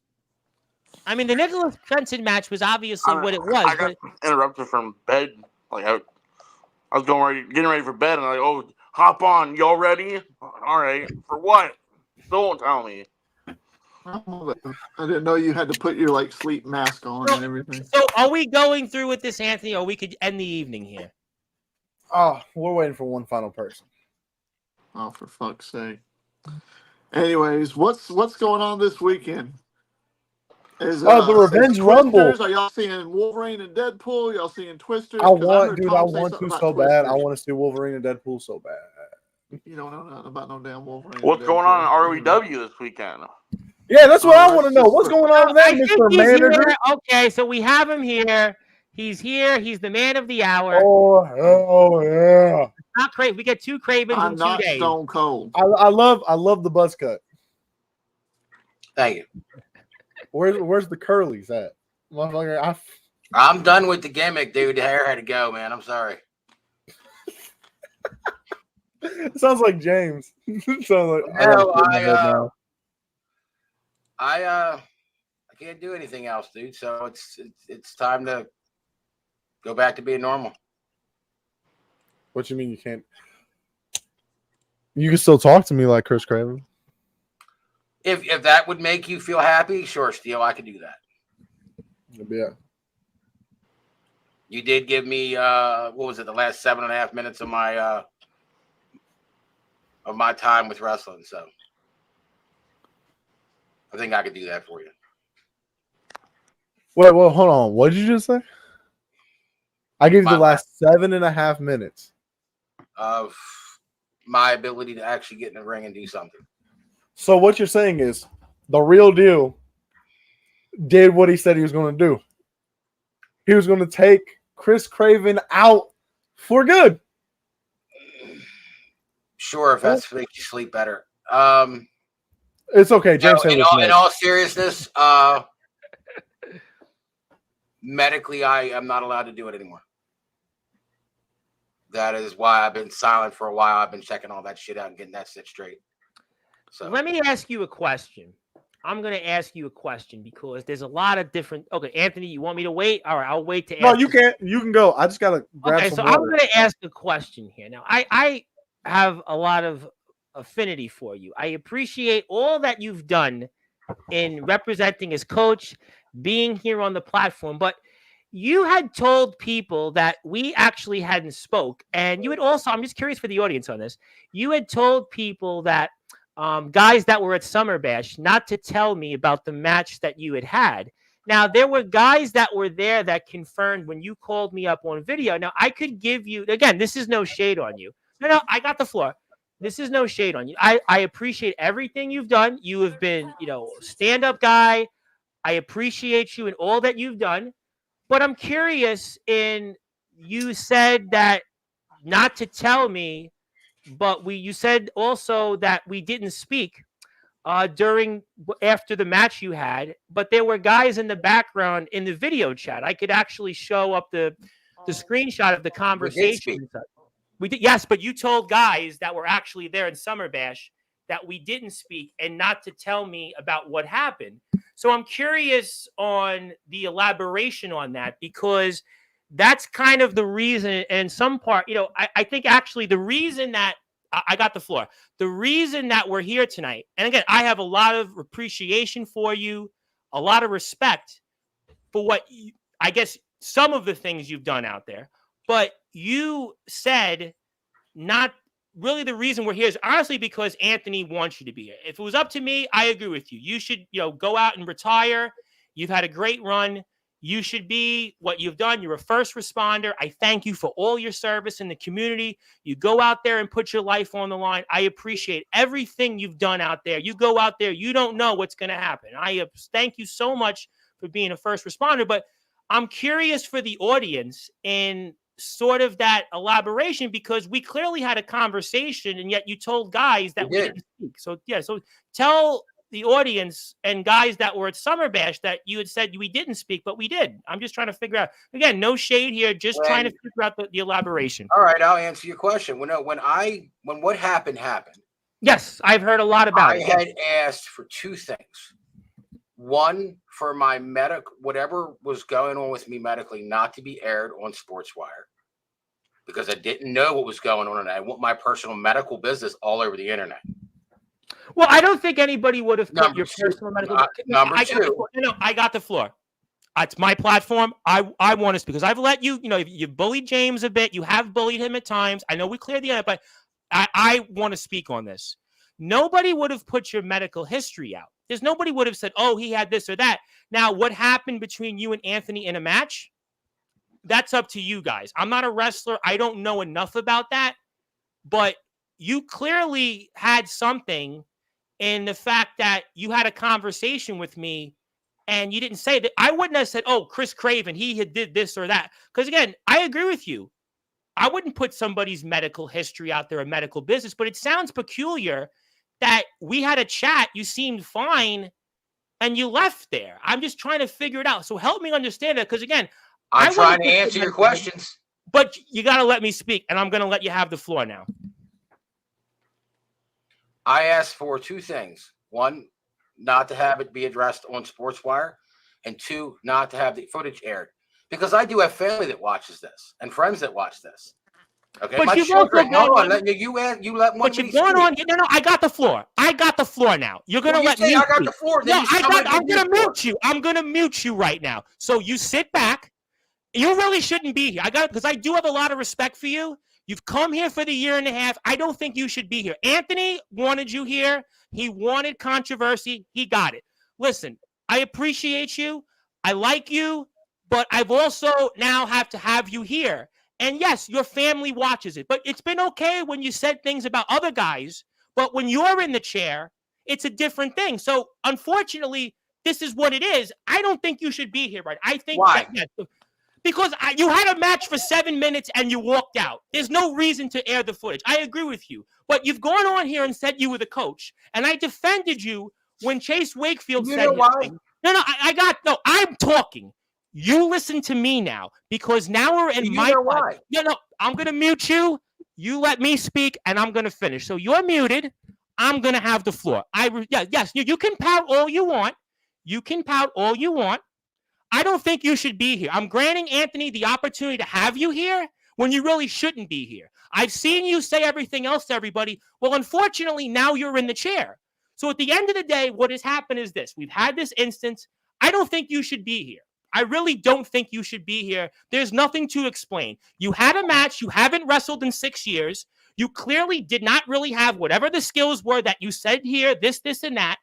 I mean, the Nicholas Benson match was obviously what it was. I got interrupted from bed. Like I was getting ready for bed, and I'm like, oh, hop on. Y'all ready? All right. For what? Don't tell me. I didn't know you had to put your like sleep mask on and everything. So are we going through with this, Anthony, or we could end the evening here? Oh, we're waiting for one final person. Oh, for fuck's sake. Anyways, what's going on this weekend? Is the Revenge Rumble. Are y'all seeing Wolverine and Deadpool? Y'all seeing Twisters? I want heard to Tom say so something bad. about Twisters. I want to see Wolverine and Deadpool so bad. You don't know nothing about no damn Wolverine. What's and going Deadpool. on in ROW this weekend? Yeah, that's what I want to it's know. just What's for- going on with I that, think Mr. he's Manager? here. Okay, so we have him here. He's here. He's the man of the hour. Oh yeah. Not Craven. We get 2 Cravens I'm in 2 not days. Stone Cold. I love the buzz cut. Thank you. Where's the curlies at? Motherfucker, I'm done with the gimmick, dude. The hair had to go, man. I'm sorry. it sounds like James. Sounds like No, I I can't do anything else, dude. So it's time to go back to being normal. What you mean you can't? You can still talk to me like Chris Craven. If that would make you feel happy, sure, Steele, I could do that. Yeah. You did give me what was it, the last 7.5 minutes of my time with wrestling, so I think I could do that for you. Wait, well, hold on. What did you just say? I gave you the My- last 7.5 minutes. Of my ability to actually get in the ring and do something. So what you're saying is the real deal did what he said he was going to do. He was going to take Chris Craven out for good. Sure, if that's to make you sleep better. It's okay. James said in all seriousness, medically, I am not allowed to do it anymore. That is why I've been silent for a while. I've been checking all that shit out and getting that shit straight. So Let me ask you a question. I'm going to ask you a question because there's a lot of different. Okay, Anthony, you want me to wait? All right, I'll wait to. No, ask you can't. You can go. I just gotta grab Okay, some so water. I'm going to ask a question here. Now, I have a lot of affinity for you. I appreciate all that you've done in representing as coach, being here on the platform, but you had told people that we actually hadn't spoke, and you had also, I'm just curious for the audience on this, you had told people that guys that were at Summer Bash not to tell me about the match that you had. Now, there were guys that were there that confirmed when you called me up on video. Now, I could give you, again, this is no shade on you. No, I got the floor. This is no shade on you. I appreciate everything you've done. You have been, stand-up guy. I appreciate you and all that you've done. But I'm curious, you said that not to tell me, but you said also that we didn't speak after the match you had, but there were guys in the background in the video chat. I could actually show up the screenshot of the conversation. We did, yes, but you told guys that were actually there in Summer Bash that we didn't speak and not to tell me about what happened. So I'm curious on the elaboration on that, because that's kind of the reason, and some part, I think actually the reason that I got the floor. The reason that we're here tonight, and again, I have a lot of appreciation for you, a lot of respect for what I guess some of the things you've done out there. But you said not really the reason we're here is honestly because Anthony wants you to be here. If it was up to me, I agree with you. You should, go out and retire. You've had a great run. You should be what you've done. You're a first responder. I thank you for all your service in the community. You go out there and put your life on the line. I appreciate everything you've done out there. You go out there, you don't know what's going to happen. I thank you so much for being a first responder. But I'm curious for the audience in sort of that elaboration, because we clearly had a conversation, and yet you told guys that we didn't speak. So, yeah, so tell the audience and guys that were at Summer Bash that you had said we didn't speak, but we did. I'm just trying to figure out, again, no shade here, just trying to figure out the elaboration. All right, I'll answer your question. When what happened. Yes, I've heard a lot about it. I had asked for two things. One, for my whatever was going on with me medically, not to be aired on Sportswire, because I didn't know what was going on, and I want my personal medical business all over the internet. Well, I don't think anybody would have put your personal medical. I got the floor. It's my platform. I want to, because I've let you. You bullied James a bit. You have bullied him at times. I know we cleared the end, but I want to speak on this. Nobody would have put your medical history out. Nobody would have said, "Oh, he had this or that." Now, what happened between you and Anthony in a match? That's up to you guys. I'm not a wrestler. I don't know enough about that, but you clearly had something in the fact that you had a conversation with me and you didn't say that. I wouldn't have said, "Oh, Chris Craven, he had did this or that." Because again, I agree with you. I wouldn't put somebody's medical history out there, a medical business, but it sounds peculiar that we had a chat, you seemed fine, and you left there. I'm just trying to figure it out. So help me understand that, because again, I'm trying to answer your questions. But you got to let me speak, and I'm going to let you have the floor now. I asked for two things. One, not to have it be addressed on Sportswire, and two, not to have the footage aired. Because I do have family that watches this and friends that watch this. Okay, but you've also gone on. You let one. But you've gone on. No, I got the floor. I got the floor now. You're gonna let me. I got the floor. No, I'm gonna mute you. I'm gonna mute you right now. So you sit back. You really shouldn't be here. Because I do have a lot of respect for you. You've come here for the year and a half. I don't think you should be here. Anthony wanted you here. He wanted controversy. He got it. Listen, I appreciate you. I like you, but I've also now have to have you here. And yes, your family watches it, but it's been okay when you said things about other guys, but when you're in the chair, it's a different thing. So unfortunately, this is what it is. I don't think you should be here, right? I think why? Because you had a match for 7 minutes and you walked out. There's no reason to air the footage. I agree with you, but you've gone on here and said you were the coach, and I defended you when Chase Wakefield said, why? No, I'm talking. You listen to me now, because now we're in my why? No, I'm going to mute you. You let me speak, and I'm going to finish. So you're muted. I'm going to have the floor. Yes, you can pout all you want. You can pout all you want. I don't think you should be here. I'm granting Anthony the opportunity to have you here when you really shouldn't be here. I've seen you say everything else to everybody. Well, unfortunately, now you're in the chair. So at the end of the day, what has happened is this. We've had this instance. I don't think you should be here. I really don't think you should be here. There's nothing to explain. You had a match. You haven't wrestled in 6 years. You clearly did not really have whatever the skills were that you said here, this, and that.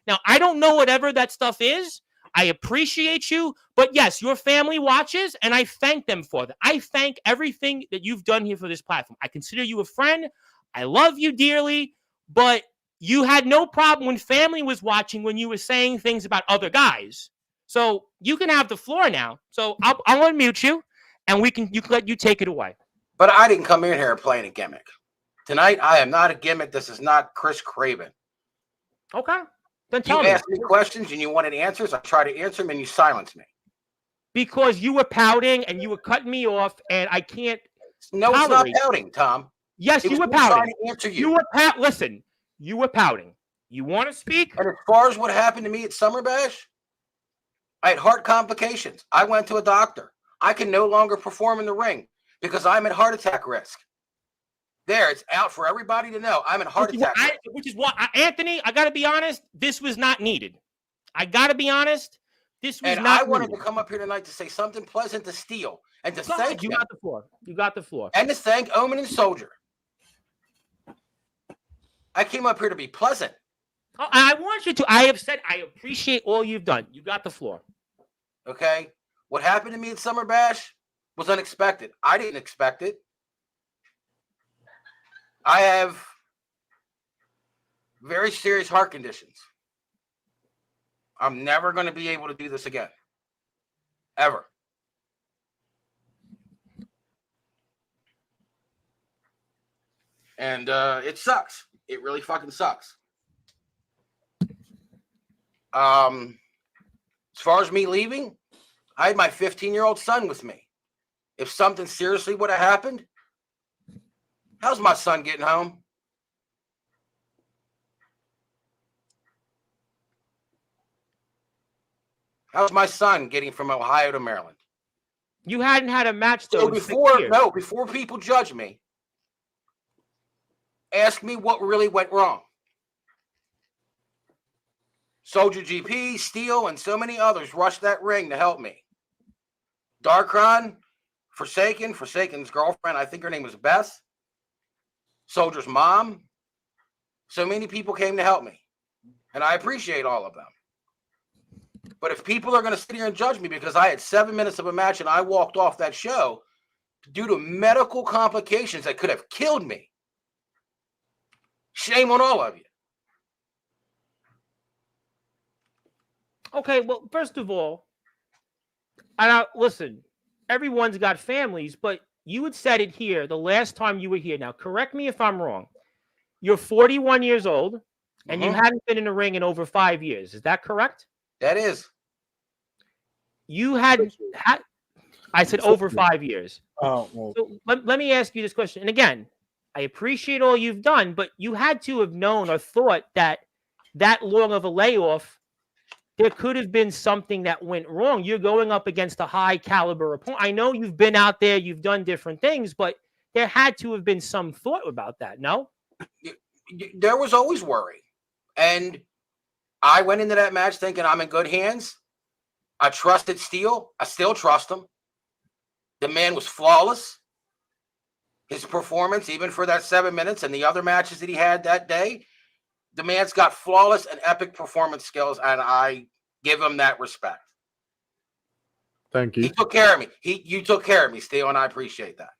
Now, I don't know whatever that stuff is. I appreciate you, but yes, your family watches, and I thank them for that. I thank everything that you've done here for this platform. I consider you a friend. I love you dearly, but you had no problem when family was watching when you were saying things about other guys. So you can have the floor now. So I'll unmute you, and you can let you take it away. But I didn't come in here playing a gimmick. Tonight, I am not a gimmick. This is not Chris Craven. Okay. Then tell me. You asked me questions and you wanted answers. I tried to answer them and you silenced me. Because you were pouting and you were cutting me off, and I can't. No, it's not pouting, Tom. Yes, you were pouting. Trying to answer you. Listen, you were pouting. You want to speak? And as far as what happened to me at Summer Bash, I had heart complications. I went to a doctor. I can no longer perform in the ring because I'm at heart attack risk. There, it's out for everybody to know. I'm in heart attack. Which is why, Anthony, I got to be honest, this was not needed. I got to be honest, this was not needed. And I wanted to come up here tonight to say something pleasant to Steele and to thank you. Got the floor. You got the floor. And to thank Omen and Soldier. I came up here to be pleasant. Oh, I want you to. I have said I appreciate all you've done. You got the floor. Okay. What happened to me at Summer Bash was unexpected. I didn't expect it. I have very serious heart conditions. I'm never going to be able to do this again. Ever. And it sucks. It really fucking sucks. As far as me leaving, I had my 15-year-old son with me. If something seriously would have happened, how's my son getting home? How's my son getting from Ohio to Maryland? You hadn't had a match though. So before people judge me, ask me what really went wrong. Soldier GP, Steele, and so many others rushed that ring to help me. Darkron, Forsaken's girlfriend, I think her name was Beth. Soldier's mom. So many people came to help me. And I appreciate all of them. But if people are going to sit here and judge me because I had 7 minutes of a match and I walked off that show due to medical complications that could have killed me, shame on all of you. Okay, well, first of all, listen, everyone's got families, but you had said it here the last time you were here. Now, correct me if I'm wrong. You're 41 years old, and you hadn't been in the ring in over 5 years. Is that correct? That is. You had I said over 5 years. Oh, well. So let me ask you this question. And again, I appreciate all you've done, but you had to have known or thought that long of a layoff, there could have been something that went wrong. You're going up against a high caliber opponent. I know you've been out there, you've done different things, but there had to have been some thought about that, no? There was always worry. And I went into that match thinking I'm in good hands. I trusted Steele. I still trust him. The man was flawless. His performance, even for that 7 minutes and the other matches that he had that day, the man's got flawless and epic performance skills, and I give him that respect. Thank you. He took care of me. You took care of me, Steele, and I appreciate that.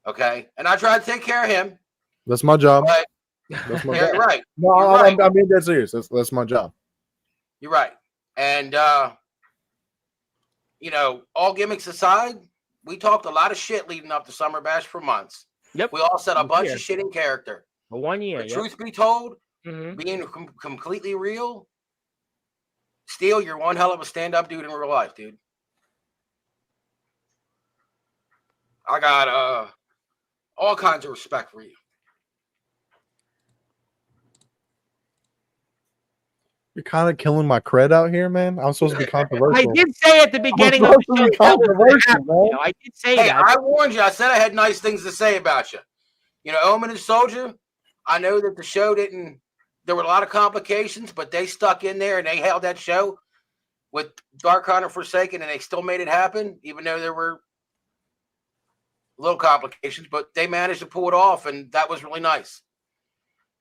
Okay? And I tried to take care of him. That's my job. But, that's my job. Right. No, right. I'm being dead serious. That's my job. You're right. And, all gimmicks aside, we talked a lot of shit leading up to Summer Bash for months. Yep. We all said a bunch of shit in character. For 1 year. But truth be told, being completely real, Steele, you're one hell of a stand-up dude in real life, dude. I got all kinds of respect for you. You're kind of killing my cred out here, man. I'm supposed to be controversial. I did say at the beginning of the show, I did say that. I warned you. I said I had nice things to say about you. Omen and Soldier, I know that the show there were a lot of complications, but they stuck in there and they held that show with Darkron and Forsaken, and they still made it happen, even though there were little complications, but they managed to pull it off, and that was really nice.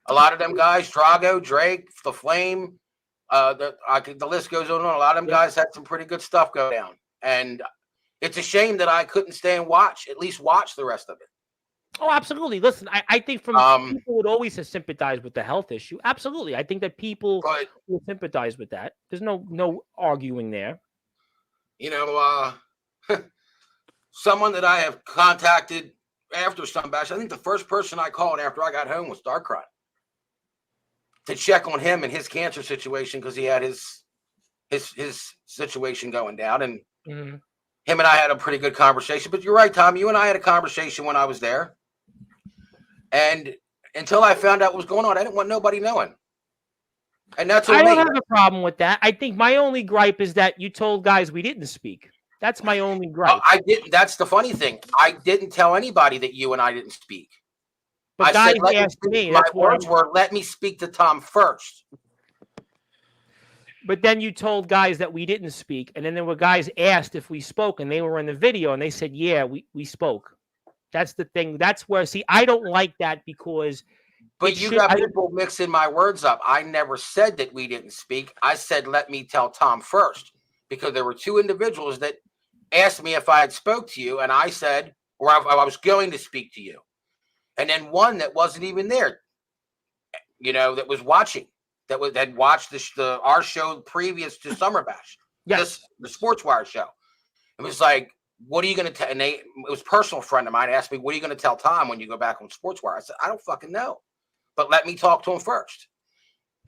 A lot of them guys, Drago, Drake, The Flame, The list goes on. A lot of them guys had some pretty good stuff go down, and it's a shame that I couldn't stay and at least watch the rest of it. Oh, absolutely. Listen, I think people would always have sympathized with the health issue. Absolutely. I think that people will sympathize with that. There's no arguing there. Someone that I have contacted after Sunbash, I think the first person I called after I got home was Darkrai to check on him and his cancer situation, because he had his situation going down, and him and I had a pretty good conversation. But you're right, Tom. You and I had a conversation when I was there, and until I found out what was going on, I didn't want nobody knowing. And that's I don't have a problem with that. I think my only gripe is that you told guys we didn't speak. That's my only gripe. I didn't. That's the funny thing. I didn't tell anybody that you and I didn't speak. But guys asked me. My words were, "Let me speak to Tom first." But then you told guys that we didn't speak, and then there were guys asked if we spoke, and they were in the video, and they said, "Yeah, we spoke." That's the thing. That's where, see, I don't like that, because. But you got people mixing my words up. I never said that we didn't speak. I said, "Let me tell Tom first," because there were two individuals that asked me if I had spoke to you, and I said, or I was going to speak to you. And then one that wasn't even there, that was watching, that had watched our show previous to Summer Bash. Yes. The Sportswire show. It was like, what are you going to tell? And it was a personal friend of mine asked me, what are you going to tell Tom when you go back on Sportswire? I said, I don't fucking know, but let me talk to him first.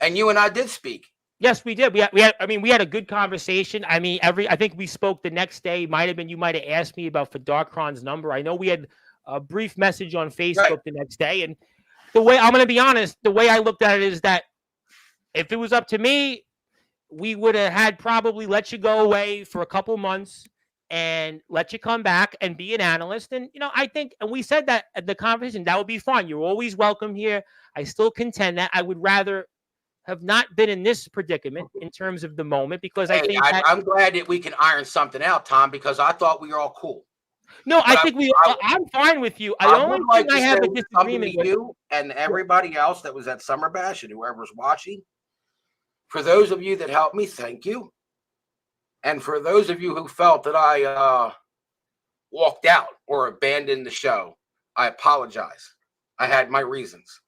And you and I did speak. Yes, we did. We had a good conversation. I mean, I think we spoke the next day. You might have asked me about Darkron's number. I know we had a brief message on Facebook the next day. And I'm going to be honest, the way I looked at it is that if it was up to me, we would have had probably let you go away for a couple months and let you come back and be an analyst. And, I think, and we said that at the conversation, that would be fine. You're always welcome here. I still contend that. I would rather have not been in this predicament in terms of the moment, because I'm glad that we can iron something out, Tom, because I thought we were all cool. No, but I'm fine with you. I would like to have a disagreement with you and everybody else that was at Summer Bash and whoever's watching. For those of you that helped me, thank you. And for those of you who felt that I walked out or abandoned the show, I apologize. I had my reasons.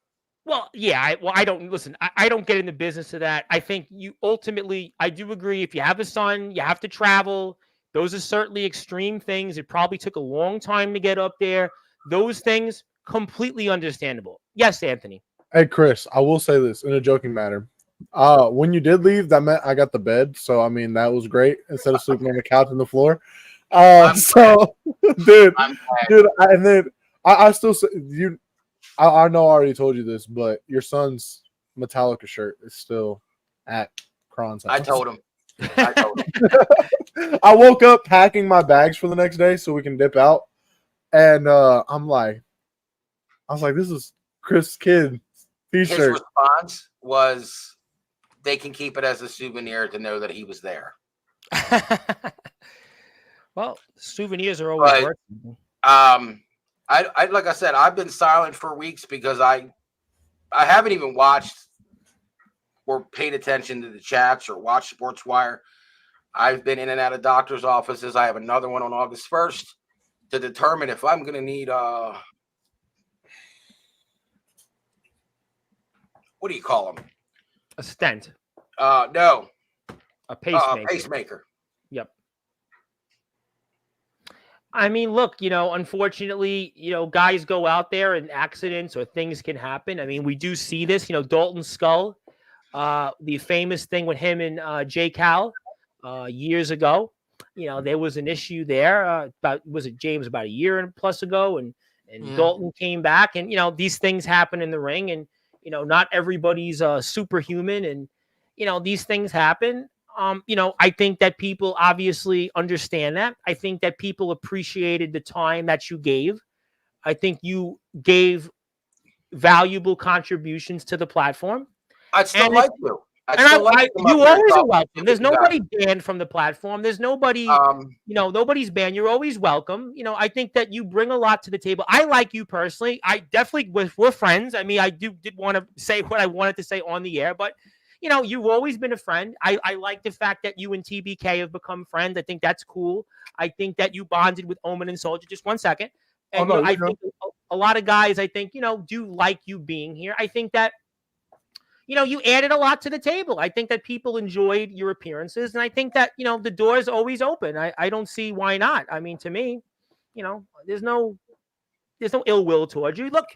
Well, yeah. I don't listen. I don't get in the business of that. I think you ultimately, I do agree. If you have a son, you have to travel. Those are certainly extreme things. It probably took a long time to get up there. Those things, completely understandable. Yes, Anthony. Hey, Chris, I will say this in a joking manner. When you did leave, that meant I got the bed. So, I mean, that was great instead of sleeping on the couch and the floor. Dude, and then I still say I know I already told you this, but your son's Metallica shirt is still at Kron's house. I told him. I woke up packing my bags for the next day so we can dip out. And I was like, this is Chris' kid t-shirt. His response was, they can keep it as a souvenir to know that he was there. Well, souvenirs are always working. I like I said, I've been silent for weeks because I haven't even watched or paid attention to the chats or watched Sportswire. I've been in and out of doctor's offices. I have another one on August 1st to determine if I'm going to need what do you call them? A stent. No. A pacemaker. Pacemaker. Yep. I mean, look, unfortunately, guys go out there and accidents or things can happen. I mean, we do see this, Dalton Skull, the famous thing with him and Jay Cal years ago. There was an issue there about a year and plus ago, and Dalton came back, and these things happen in the ring, and not everybody's superhuman, and these things happen. I think that people obviously understand that. I think that people appreciated the time that you gave. I think you gave valuable contributions to to. I'd still like to. You always are welcome. There's nobody banned from the platform. There's nobody, nobody's banned. You're always welcome. I think that you bring a lot to the table. I like you personally. I definitely, we're friends. I mean, I did want to say what I wanted to say on the air, but you've always been a friend. I like the fact that you and TBK have become friends. I think that's cool. I think that you bonded with Omen and Soldier. Just 1 second. And no, I think a lot of guys, I think, do like you being here. I think that, you added a lot to the table. I think that people enjoyed your appearances. And I think that, the door is always open. I don't see why not. I mean, to me, there's no ill will towards you. Look,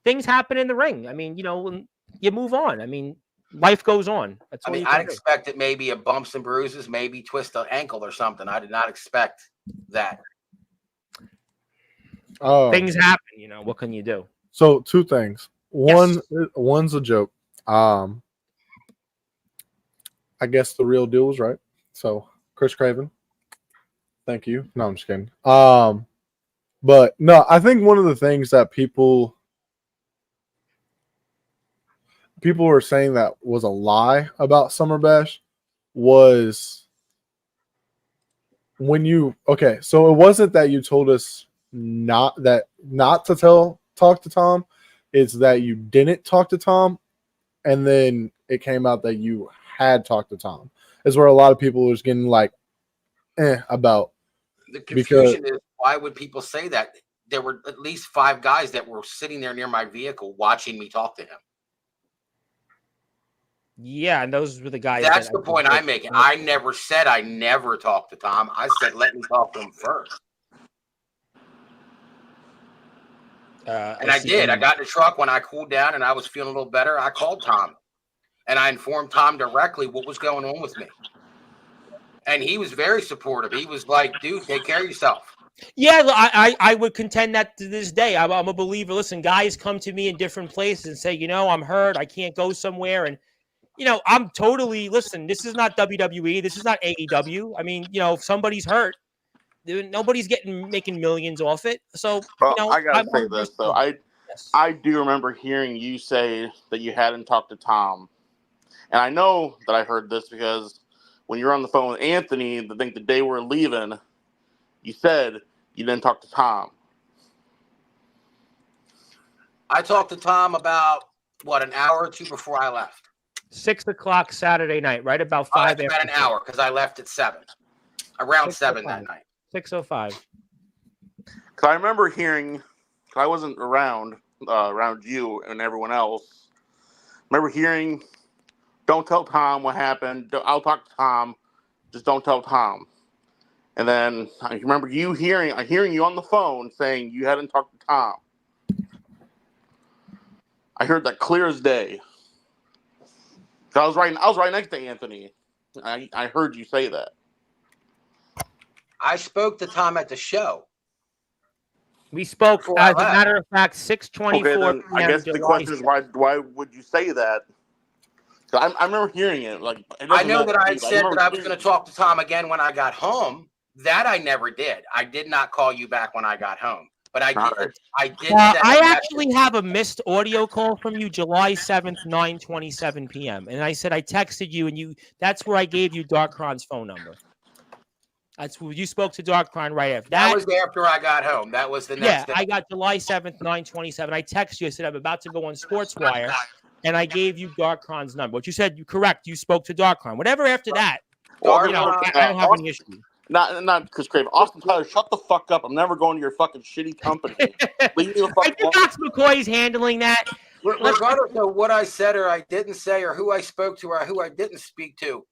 things happen in the ring. I mean, you move on. I mean, life goes on. That's all I expected maybe a bumps and bruises, maybe twist an ankle or something. I did not expect that. Things happen, what can you do? So 2 things. One's a joke. I guess the real deal was right. So Chris Craven, thank you. No, I'm just kidding. But no, I think one of the things that people were saying that was a lie about Summer Bash was when so it wasn't that you told us not to talk to Tom. It's that you didn't talk to Tom, and then it came out that you had talked to Tom. Is where a lot of people was getting like about. The confusion is, why would people say that? There were at least 5 guys that were sitting there near my vehicle watching me talk to him. Yeah, and those were the guys. That's the point I'm making. I never said I never talked to Tom. I said, let me talk to him first. And I did. I got in the truck when I cooled down and I was feeling a little better. I called Tom and I informed Tom directly what was going on with me. And he was very supportive. He was like, dude, take care of yourself. Yeah, I would contend that to this day. I'm a believer. Listen, guys come to me in different places and say, I'm hurt. I can't go somewhere. And, I'm totally, listen, this is not WWE. This is not AEW. I mean, if somebody's hurt, nobody's making millions off it. So, I got to say this, though. I do remember hearing you say that you hadn't talked to Tom. And I know that I heard this because when you were on the phone with Anthony, I think the day we were leaving, you said you didn't talk to Tom. I talked to Tom about, an hour or 2 before I left. 6 o'clock Saturday night, right? About 5 about an hour because I left at 7. Around 7 that night. 6:05. Because I remember hearing, I wasn't around you and everyone else. I remember hearing, don't tell Tom what happened. I'll talk to Tom. Just don't tell Tom. And then I remember hearing you on the phone saying you hadn't talked to Tom. I heard that clear as day. I was right next to Anthony. I heard you say that. I spoke to Tom at the show. We spoke, as a matter of fact, 6:24 p.m. I guess the question is, why would you say that? I remember hearing it. I know that I said that I was going to talk to Tom again when I got home. That I never did. I did not call you back when I got home. But I did. I actually have a missed audio call from you July 7th, 9:27 p.m. And I said I texted you, and that's where I gave you Darkron's phone number. That's where you spoke to Darkron right after. That was after I got home. That was the next day. I got July 7th, 9:27. I texted you. I said I'm about to go on Sportswire, and I gave you Darkron's number. But you said correct. You spoke to Darkron. Whatever after that, I don't have any issue. Not Chris Craven. Austin Tyler, shut the fuck up. I'm never going to your fucking shitty company. Leave me the fuck I think Max McCoy's handling that. Regardless of what I said or I didn't say or who I spoke to or who I didn't speak to,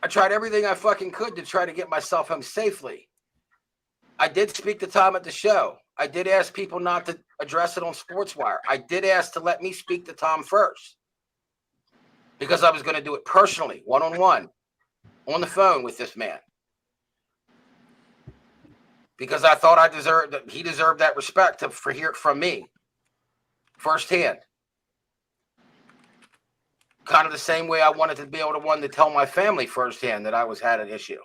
I tried everything I fucking could to try to get myself home safely. I did speak to Tom at the show. I did ask people not to address it on Sportswire. I did ask to let me speak to Tom first because I was going to do it personally, one-on-one. On the phone with this man because I thought he deserved that respect to hear it from me firsthand. Kind of the same way I wanted to be able to tell my family firsthand that I had an issue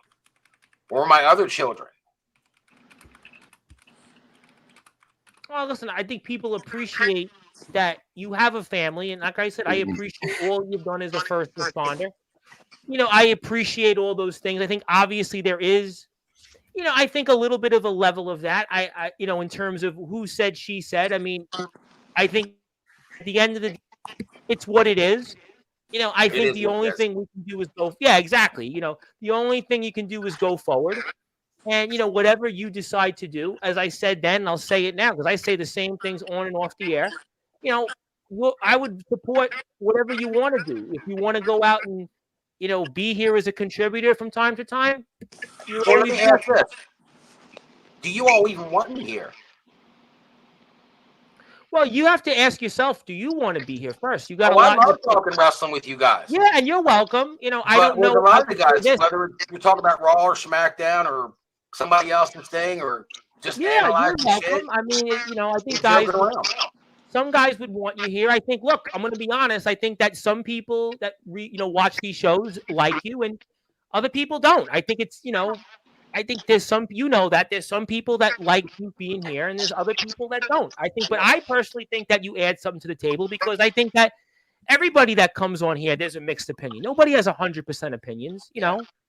or my other children. Well, listen, I think people appreciate that you have a family. And like I said, I appreciate all you've done as a first responder. I appreciate all those things. I think obviously there is, I think a little bit of a level of that. I in terms of who said, she said. I mean, I think at the end of the day, It's what it is. I It think is the what it only is. thing we can do is go. Yeah, exactly. The only thing you can do is go forward. And, whatever you decide to do, as I said then, and I'll say it now because I say the same things on and off the air. I would support whatever you want to do. If you want to go out and, be here as a contributor from time to time, you're Well, let always me ask this. Do you all even want me here? Well, you have to ask yourself, do you want to be here first? You got a I lot. love talking wrestling with you guys. Yeah, and you're welcome. I But don't know. with a lot of the I guys, whether you're talking about Raw or SmackDown or somebody else's thing or just Yeah, you're analyzing shit, welcome. I mean, I think you're guys, joking around. some guys would want you here. I think, look, I'm going to be honest. I think that some people that watch these shows like you, and other people don't. I think it's, I think there's some, that there's some people that like you being here, and there's other people that don't. But I personally think that you add something to the table because I think that everybody that comes on here, there's a mixed opinion. Nobody has 100% opinions,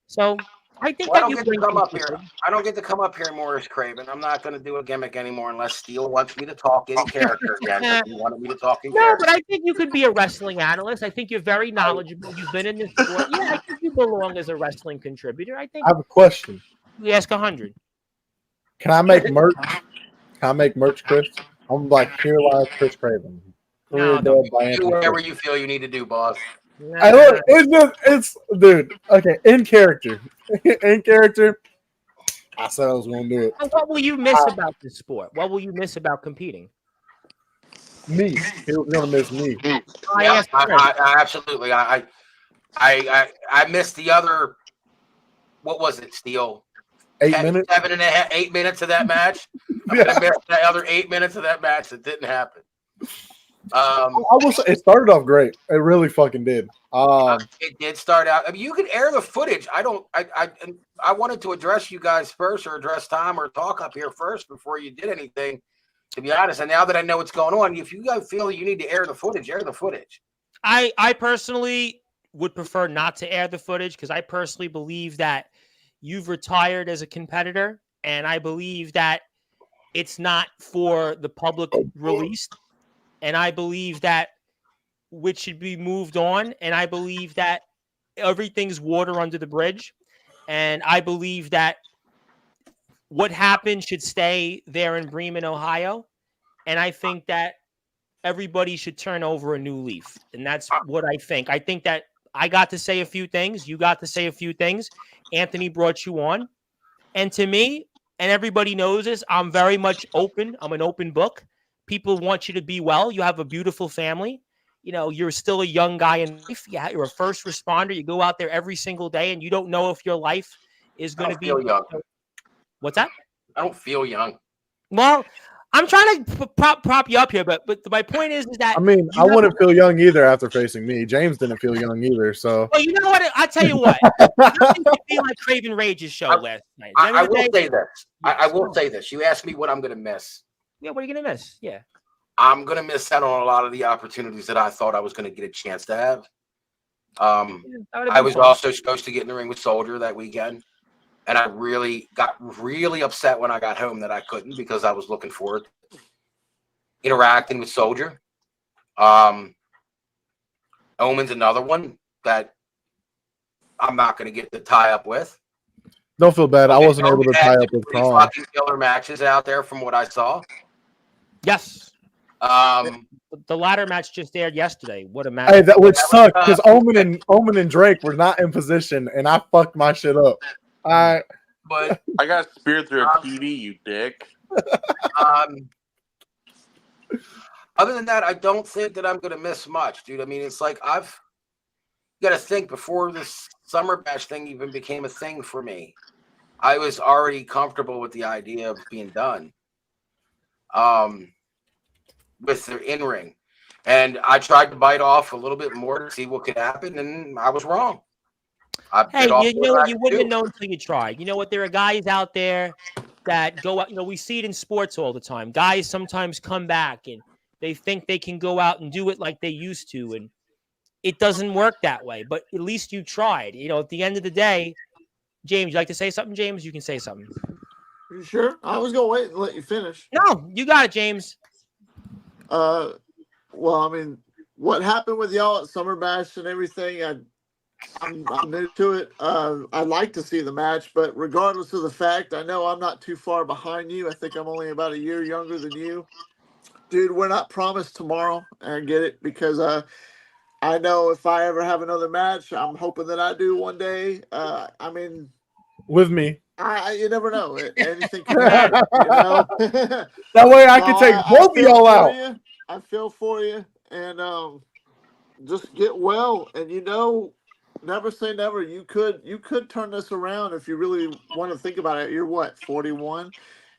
So I think Well, I that don't you get to bring come things up here. forward. I don't get to come up here, Morris Craven. I'm not going to do a gimmick anymore unless Steele wants me to talk in character again. Because he wanted me to talk in No, character. but I think you could be a wrestling analyst. I think you're very knowledgeable. You've been in this sport. Yeah, I think you belong as a wrestling contributor. I think I have a question. we ask 100. Can I make merch? Chris? I'm like here live Chris Craven. No, Career don't. dead by Do Anthony whatever Chris. you feel you need to do, boss. Hey, look, it's dude. Okay, in character, in character. I said I was gonna do it. What will you miss about this sport? What will you miss about competing? Me, he was gonna miss me. Yeah, I absolutely. I missed the other. What was it, Steele? 8 minutes. 8 minutes of that match. I'm Yeah. gonna miss the other 8 minutes of that match that didn't happen. I will say it started off great. It really fucking did. It did start out. I mean, you can air the footage. I wanted to address you guys first, or address Tom, or talk up here first before you did anything. To be honest, and now that I know what's going on, if you guys feel you need to air the footage, air the footage. I personally would prefer not to air the footage because I personally believe that you've retired as a competitor, and I believe that it's not for the public released, and I believe that which should be moved on, and I believe that everything's water under the bridge, and I believe that what happened should stay there in Bremen, Ohio, and I think that everybody should turn over a new leaf, and that's what I think. I think that I got to say a few things. You got to say a few things. Anthony brought you on, and to me, and everybody knows this, I'm very much open. I'm an open book. People want you to be well. You have a beautiful family. You're still a young guy in life. Yeah, you're a first responder. You go out there every single day, and you don't know if your life is going to be young. What's that? I don't feel young. Well, I'm trying to prop you up here, but my point is that I mean, I wouldn't feel young either after facing me. James didn't feel young either. So, well, you know what? I tell you what. Nothing could be like Craven Rage's show last night. I will say this. I will say this. You asked me what I'm going to miss. Yeah, what are you going to miss? Yeah. I'm going to miss out on a lot of the opportunities that I thought I was going to get a chance to have. I was also supposed to get in the ring with Soldier that weekend. And I got really upset when I got home that I couldn't, because I was looking forward to interacting with Soldier. Omen's another one that I'm not going to get to tie up with. don't feel bad. I wasn't able to tie up with Braun. Fucking killer matches out there from what I saw. Yes. The ladder match just aired yesterday. What a match! Hey, which sucked because Omen and Drake were not in position, and I fucked my shit up. But I got speared through a TV, you dick. Other than that, I don't think that I'm going to miss much, dude. I mean, it's like I've got to think, before this summer bash thing even became a thing for me, I was already comfortable with the idea of being done with the in-ring. And I tried to bite off a little bit more to see what could happen, and I was wrong. Hey, you know what? You wouldn't have known until you tried. You know what? There are guys out there that go out. We see it in sports all the time. Guys sometimes come back and they think they can go out and do it like they used to, and it doesn't work that way. But at least you tried. At the end of the day, James, you like to say something? James, you can say something. You sure? I was gonna wait and let you finish. No, you got it, James. Well, I mean, what happened with y'all at Summer Bash and everything, I'm into it. I'd like to see the match, but regardless of the fact, I know I'm not too far behind you. I think I'm only about a year younger than you. Dude, we're not promised tomorrow. I get it, because I know if I ever have another match, I'm hoping that I do one day. I mean, with me. you never know. Anything can happen, you know? That way I can take both of y'all out. I feel for you. And just get well. And, never say never. You could turn this around if you really want to think about it. You're what, 41?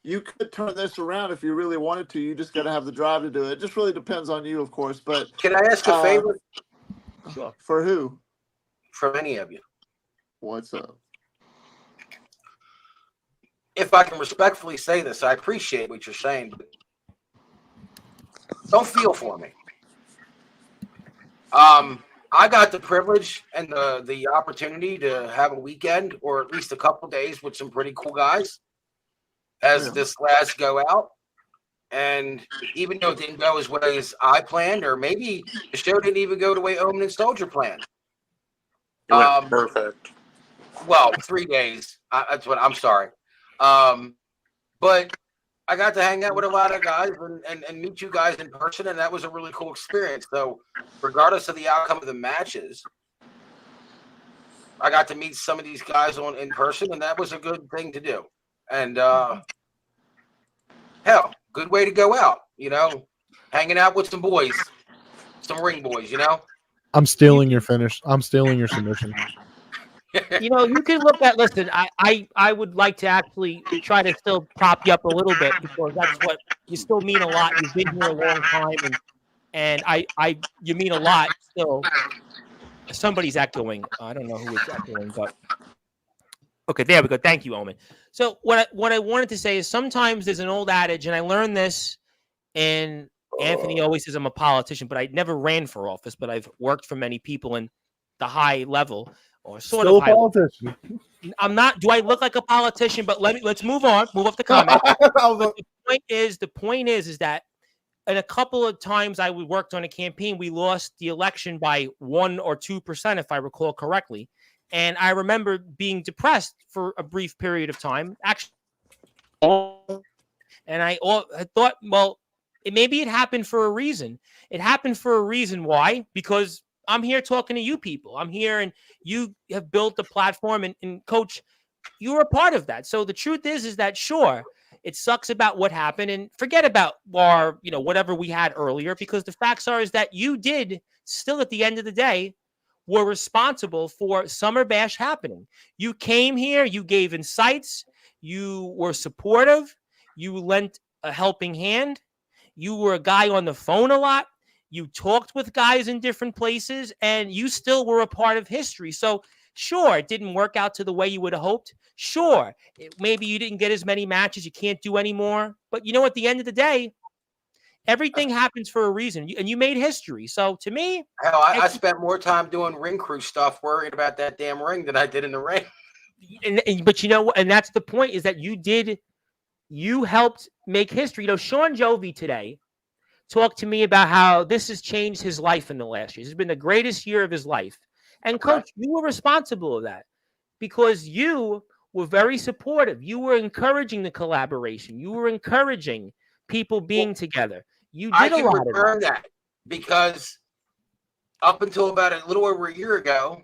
You could turn this around if you really wanted to. You just got to have the drive to do it. It just really depends on you, of course. But Can I ask a favor? Sure. For who? From any of you. What's up? If I can respectfully say this, I appreciate what you're saying, but don't feel for me. I got the privilege and the opportunity to have a weekend, or at least a couple days, with some pretty cool guys as this last go out. And even though it didn't go as well as I planned, or maybe the show didn't even go the way Omen and Soldier planned. Perfect. Well, 3 days. That's what I'm sorry. But I got to hang out with a lot of guys and meet you guys in person, and that was a really cool experience. So regardless of the outcome of the matches, I got to meet some of these guys in person, and that was a good thing to do. And hell, good way to go out, hanging out with some boys, some ring boys, I'm stealing your finish. I'm stealing your submission. You can look at. Listen, I would like to actually try to still prop you up a little bit, because that's what you still mean a lot. You've been here a long time, and you mean a lot still. Somebody's echoing. I don't know who is echoing, but okay, there we go. Thank you, Omen. So what I wanted to say is, sometimes there's an old adage, and I learned this. And Anthony always says I'm a politician, but I never ran for office, but I've worked for many people in the high level. Or sort Still of a politician. I'm not. Do I look like a politician? But let's move on. Move up the comment. The point is that in a couple of times I worked on a campaign, we lost the election by 1 or 2%, if I recall correctly. And I remember being depressed for a brief period of time. Actually, and I thought, well, maybe it happened for a reason. It happened for a reason. Why? Because I'm here talking to you people. I'm here, and you have built the platform, and Coach, you were a part of that. So the truth is that, sure, it sucks about what happened, and forget about our, whatever we had earlier, because the facts are is that you did still, at the end of the day, were responsible for Summer Bash happening. You came here, you gave insights, you were supportive, you lent a helping hand, you were a guy on the phone a lot. You talked with guys in different places, and you still were a part of history. So, sure, it didn't work out to the way you would have hoped. Sure, maybe you didn't get as many matches. You can't do anymore. But, at the end of the day, everything happens for a reason, and you made history. So, to me... Hell, I spent more time doing ring crew stuff worrying about that damn ring than I did in the ring. But and that's the point, is that you helped make history. Sean Jovi today talked to me about how this has changed his life in the last year. This has been the greatest year of his life. And Coach, you were responsible of that, because you were very supportive. You were encouraging the collaboration. You were encouraging people being together. You did a lot of that, because up until about a little over a year ago,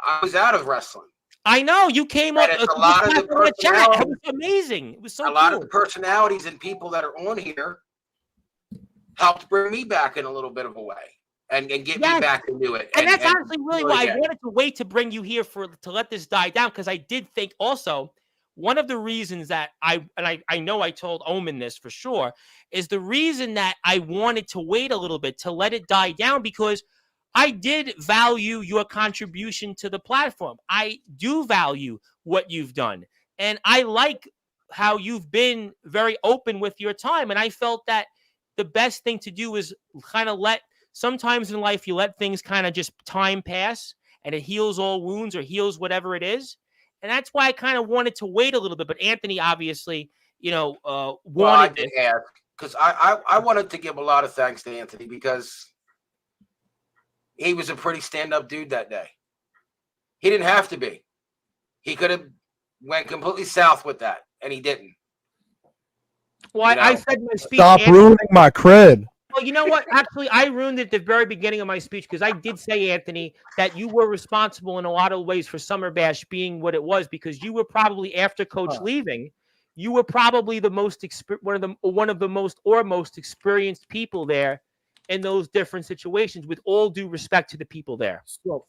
I was out of wrestling. I know you came up. A lot of the chat. It was amazing. It was so cool. A lot of the personalities and people that are on here helped bring me back in a little bit of a way, and get me back into it. And that's honestly really why I wanted to wait to bring you here to let this die down, because I did think also one of the reasons that I know I told Omen this for sure, is the reason that I wanted to wait a little bit to let it die down, because I did value your contribution to the platform. I do value what you've done, and I like how you've been very open with your time, and I felt that the best thing to do is kind of sometimes in life, you let things kind of just time pass, and it heals all wounds or heals whatever it is. And that's why I kind of wanted to wait a little bit. But Anthony, obviously, wanted because I wanted to give a lot of thanks to Anthony, because he was a pretty stand-up dude that day. He didn't have to be. He could have went completely south with that, and he didn't. Well, I said my speech. Stop ruining my cred. Well, you know what? Actually, I ruined it at the very beginning of my speech because I did say, Anthony, that you were responsible in a lot of ways for Summer Bash being what it was, because you were probably, after Coach leaving, you were probably the most one of the most experienced people there in those different situations. With all due respect to the people there. So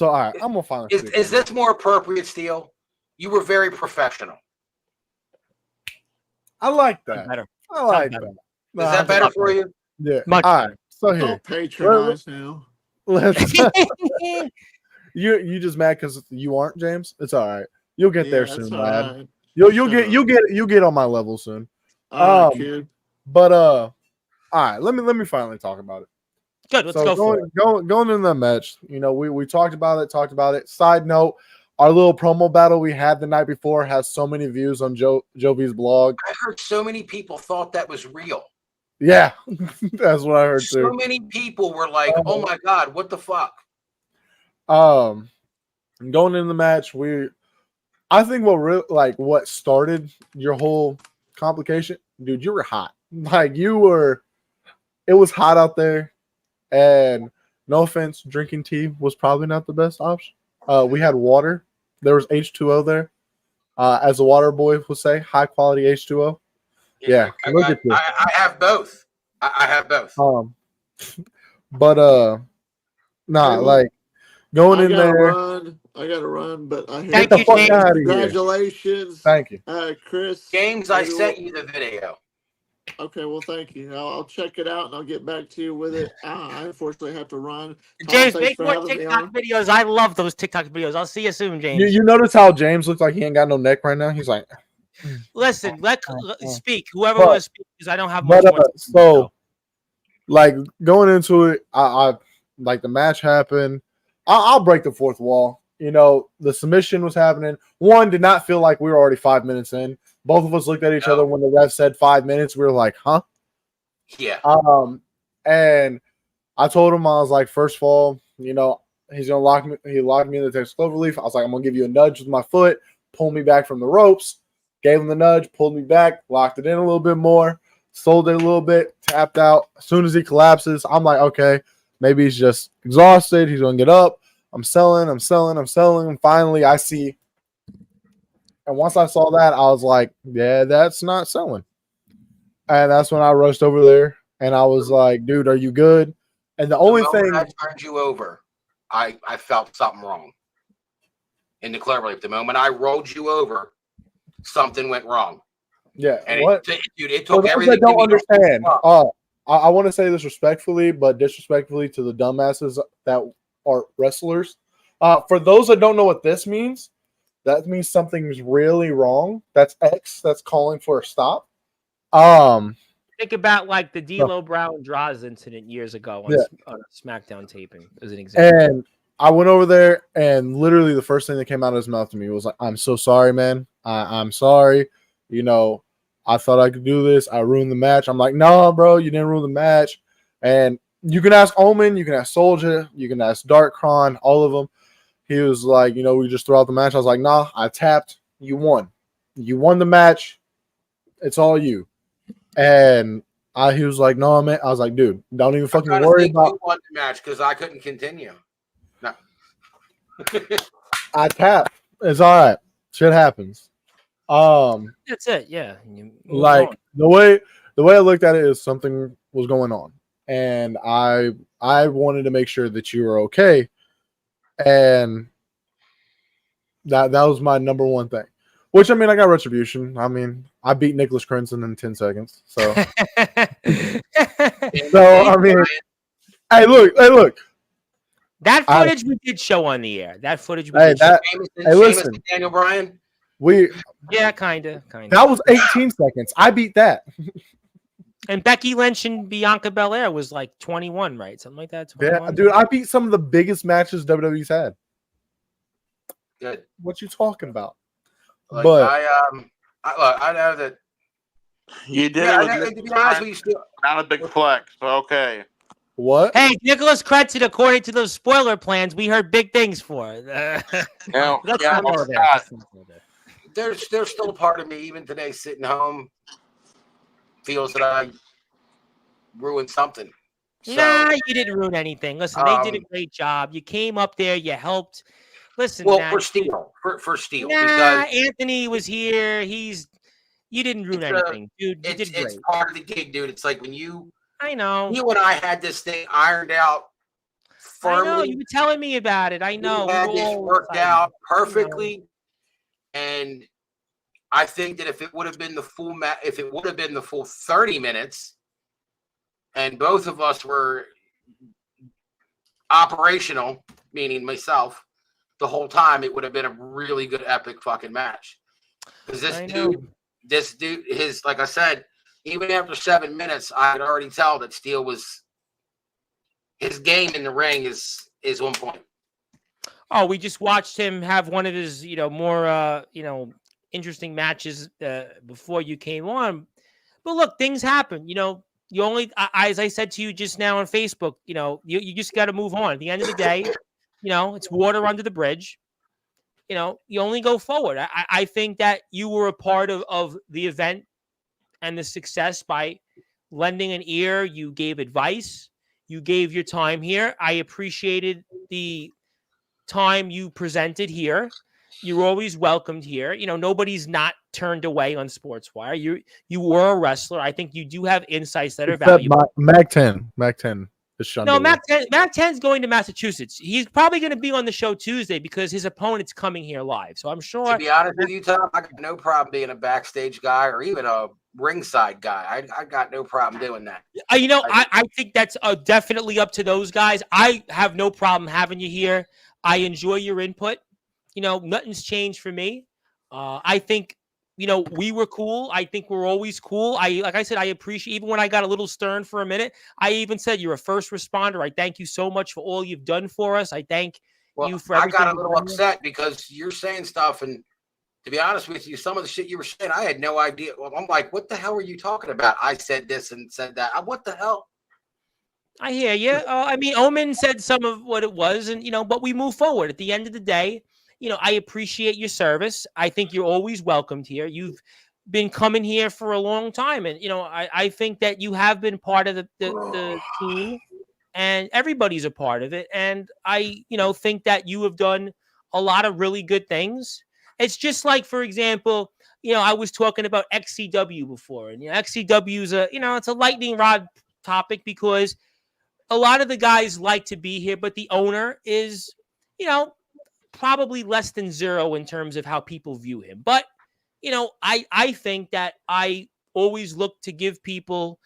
all right, I'm gonna find. Is this more appropriate, Steele? You were very professional. I like that. Better. I like better. that. Is that better for you? Yeah. Much all right. So here, Don't patronize now. let's. you just mad because you aren't, James? It's all right. You'll get there soon, man. Right. You'll get on my level soon. All right, kid. But all right. Let me finally talk about it. Good. Let's go for it. Going into the match, we talked about it. Side note, our little promo battle we had the night before has so many views on Jovi's blog. I heard so many people thought that was real. Yeah, that's what I heard too. So many people were like, "Oh my god, what the fuck?" Going into the match, I think what started your whole complication, dude. You were hot, It was hot out there, and no offense, drinking tea was probably not the best option. We had water. There was H2O there. As the water boy would say, high quality H2O. Yeah, look at this. I have both. I have both. But going in there. I gotta run, but I Thank get the you, fuck James. out of here. Congratulations. Thank you. Chris. James, I sent you the video. Okay, well, thank you. I'll check it out and I'll get back to you with it. I unfortunately have to run. James, thanks make for more having me TikTok on. videos. I love those TikTok videos. I'll see you soon, James. You notice how James looks like he ain't got no neck right now? He's like, Listen, let speak. Whoever wants to speak, because I don't have much more. So, going into it, I the match happened. I'll break the fourth wall. The submission was happening. One, did not feel like we were already 5 minutes in. Both of us looked at each other when the ref said 5 minutes. We were like, huh? Yeah. And I told him, I was like, first of all, he's gonna lock me. He locked me in the Texas Cloverleaf. I was like, I'm gonna give you a nudge with my foot, pull me back from the ropes. Gave him the nudge, pulled me back, locked it in a little bit more, sold it a little bit, tapped out. As soon as he collapses, I'm like, okay, maybe he's just exhausted. He's gonna get up. I'm selling. And finally, I see. And once I saw that, I was like, yeah, that's not selling. And that's when I rushed over there and I was like, dude, are you good? And the only thing I turned you over, I felt something wrong. In the Cloverleaf, the moment I rolled you over, something went wrong. Yeah. And what? It took everything. I don't understand. I want to say this respectfully, but disrespectfully to the dumbasses that are wrestlers. For those that don't know what this means, that means something's really wrong. That's X. That's calling for a stop. Think about the D'Lo Brown Draws incident years ago on a SmackDown taping as an example. And I went over there, and literally the first thing that came out of his mouth to me was like, "I'm so sorry, man. I'm sorry. I thought I could do this. I ruined the match." I'm like, "No, bro, you didn't ruin the match." And you can ask Omen, you can ask Soldier, you can ask Darkron, all of them. He was like, we just threw out the match. I was like, "Nah, I tapped. You won. You won the match. It's all you." And he was like, "No, man." I was like, "Dude, don't even fucking worry about." You won the match because I couldn't continue. No. I tapped. It's all right. Shit happens. That's it. Yeah. The way I looked at it is something was going on, and I wanted to make sure that you were okay, and that was my number one thing. Which, I got retribution. I beat Nicholas Crimson in 10 seconds. So, hey, look. That footage we did show on the air. That footage we did show. Listen. Daniel Bryan. Kind of. That was 18 seconds. I beat that. And Becky Lynch and Bianca Belair was 21, right? Something like that. 21? Yeah, dude, I beat some of the biggest matches WWE's had. Good. What you talking about? I know that you did. Yeah, to be honest with you, not a big flex, but okay. What? Hey, Nicholas Cretton, according to those spoiler plans, we heard big things for. Now, Let's yeah, not go there. Scott, Let's not go there. There's still a part of me, even today, sitting home, feels that I ruined something. So, Nah, you didn't ruin anything. Listen, they did a um, great job. You came up there, you helped. Listen, well, Matt, for Steele, for Steele, nah, because Anthony was here. You didn't ruin it's anything, dude. You did it's great. part of the gig, dude. It's like when you I know. and I had this thing ironed out I know. firmly. You were telling me about it. I know. We We had were this all worked excited. out I know. perfectly, and I think that if it would have been the full 30 minutes, and both of us were operational, meaning myself, the whole time, it would have been a really good epic fucking match. Because this dude, like I said, even after 7 minutes, I could already tell that Steele his game in the ring is on point. Oh, we just watched him have one of his, more, interesting matches before you came on. But look, things happen. You only, as I said to you just now on Facebook, you just got to move on. At the end of the day, it's water under the bridge. You only go forward. I think that you were a part of the event and the success by lending an ear. You gave advice. You gave your time here. I appreciated the time you presented here. You're always welcomed here. Nobody's not turned away on Sportswire. You were a wrestler. I think you do have insights that are Except valuable. Mac 10 is shunned No, away. Mac 10's going to Massachusetts. He's probably going to be on the show Tuesday because his opponent's coming here live. So I'm sure. To be honest with you, Tom, I got no problem being a backstage guy or even a ringside guy. I got no problem doing that. I think that's definitely up to those guys. I have no problem having you here. I enjoy your input. Nothing's changed for me. I think, we were cool. I think we're always cool. Like I said, I appreciate, even when I got a little stern for a minute, I even said, you're a first responder. I thank you so much for all you've done for us. I thank you for everything. I got a little upset because you're saying stuff, and to be honest with you, some of the shit you were saying, I had no idea. Well, I'm like, what the hell are you talking about? I said this and said that. What the hell? I hear you. Omen said some of what it was, and but we move forward. At the end of the day, I appreciate your service. I think you're always welcomed here. You've been coming here for a long time, and I think that you have been part of the team, and everybody's a part of it. And I think that you have done a lot of really good things. It's just like, for example, I was talking about XCW before, and XCW is it's a lightning rod topic because a lot of the guys like to be here, but the owner is, probably less than zero in terms of how people view him. But, I think that I always look to give people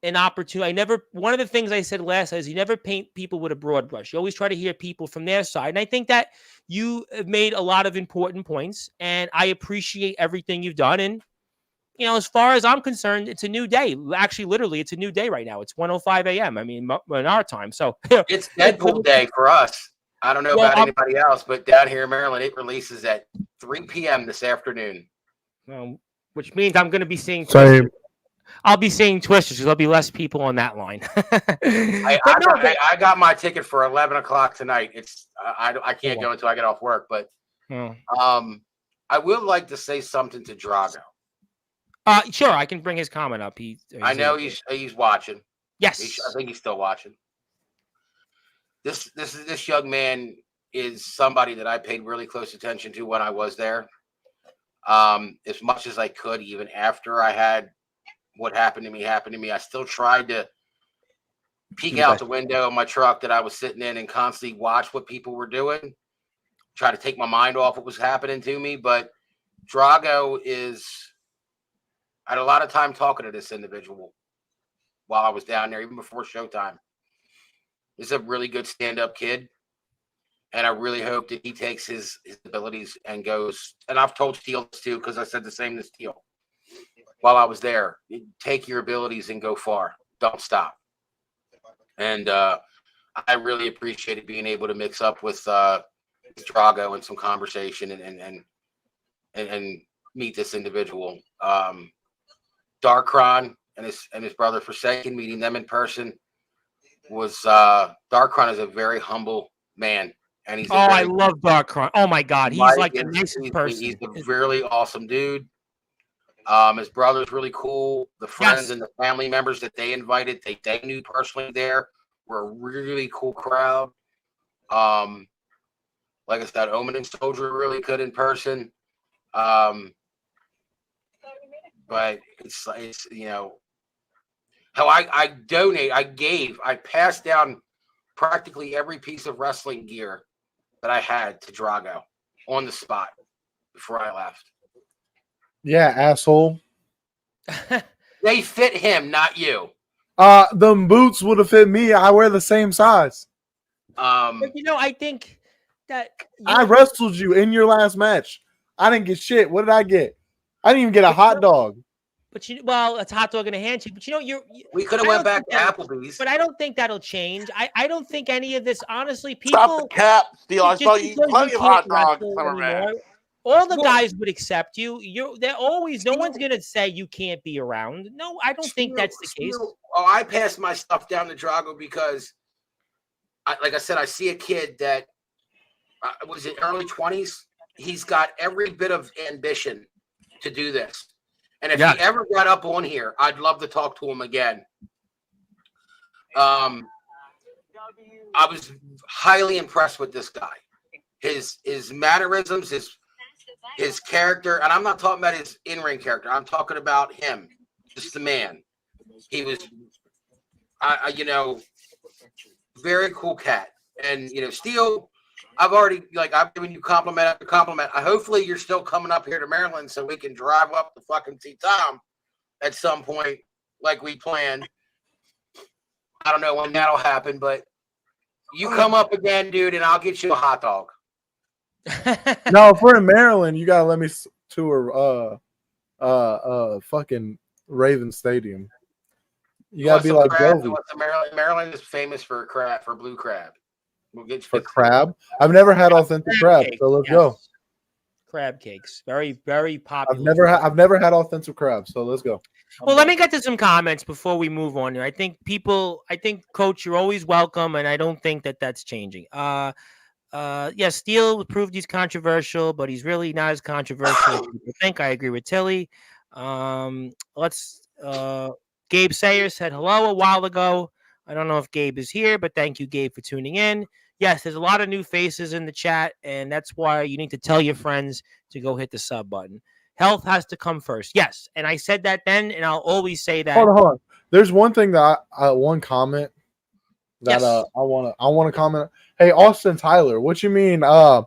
an opportunity. One of the things I said last is you never paint people with a broad brush. You always try to hear people from their side. And I think that you have made a lot of important points, and I appreciate everything you've done. And, as far as I'm concerned, it's a new day. Actually, literally, it's a new day right now. It's 1:05 a.m. In our time. So it's Deadpool day for us. I don't know about anybody else, but down here in Maryland, it releases at 3 p.m. this afternoon. Which means I'm going to be seeing. I'll be seeing Twisters because there'll be less people on that line. I got my ticket for 11 o'clock tonight. It's I can't go until I get off work, but I would like to say something to Drago. Sure, I can bring his comment up. I know he's watching. Yes, I think he's still watching. This young man is somebody that I paid really close attention to when I was there. As much as I could, even after I had what happened to me, I still tried to peek out the window of my truck that I was sitting in and constantly watch what people were doing, try to take my mind off what was happening to me. But Drago I had a lot of time talking to this individual while I was down there, even before showtime. He's a really good stand-up kid, and I really hope that he takes his abilities and goes. And I've told Steele this too, because I said the same to Steele while I was there. Take your abilities and go far. Don't stop. And I really appreciated being able to mix up with Drago and some conversation and meet this individual. Darkron and his brother Forsaken, meeting them in person was Darkron is a very humble man, and he's I love Darkron. Oh my God, he's like the nicest person. He's a really awesome dude. His brother's really cool. The friends and the family members that they invited, they knew personally there, were a really cool crowd. Like I said, Omen and Soldier really good in person. But it's how I passed down practically every piece of wrestling gear that I had to Drago on the spot before I left. Yeah, asshole. They fit him, not you. Them boots would have fit me. I wear the same size. But I think that I wrestled you in your last match. I didn't get shit. What did I get? I didn't even get a hot dog. But it's a hot dog and a handshake. But we could have went back to Applebee's. But I don't think that'll change. I don't think any of this, honestly, people. Stop the cap, Steele. I saw you plenty of hot dogs. All the guys would accept you. They're always. No one's gonna say you can't be around. No, I don't think that's the case. I passed my stuff down to Drago because, like I said, I see a kid that was in early 20s. He's got every bit of ambition to do this. And if he ever got up on here, I'd love to talk to him again. I was highly impressed with this guy. His mannerisms, his character, and I'm not talking about his in-ring character. I'm talking about him, just the man. He was, very cool cat. And, Steele, I've given you compliment after compliment. Hopefully you're still coming up here to Maryland so we can drive up to fucking see Tom at some point like we planned. I don't know when that'll happen, but you come up again, dude, and I'll get you a hot dog. No, if we're in Maryland, you gotta let me tour fucking Raven Stadium. You gotta be like Jovi. Maryland is famous for blue crab. We'll get you for crab. I've never had authentic crab, so let's go. Crab cakes, very, very popular. I've never had authentic crab, so let's go. Well, let me get to some comments before we move on here. I think Coach, you're always welcome, and I don't think that's changing. Steele proved he's controversial, but he's really not as controversial as people think. I agree with Tilly. Gabe Sayers said hello a while ago. I don't know if Gabe is here, but thank you, Gabe, for tuning in. Yes, there's a lot of new faces in the chat, and that's why you need to tell your friends to go hit the sub button. Health has to come first. Yes, and I said that then, and I'll always say that. Hold on. There's one thing that one comment that I want to comment. Hey, Austin Tyler, what you mean? I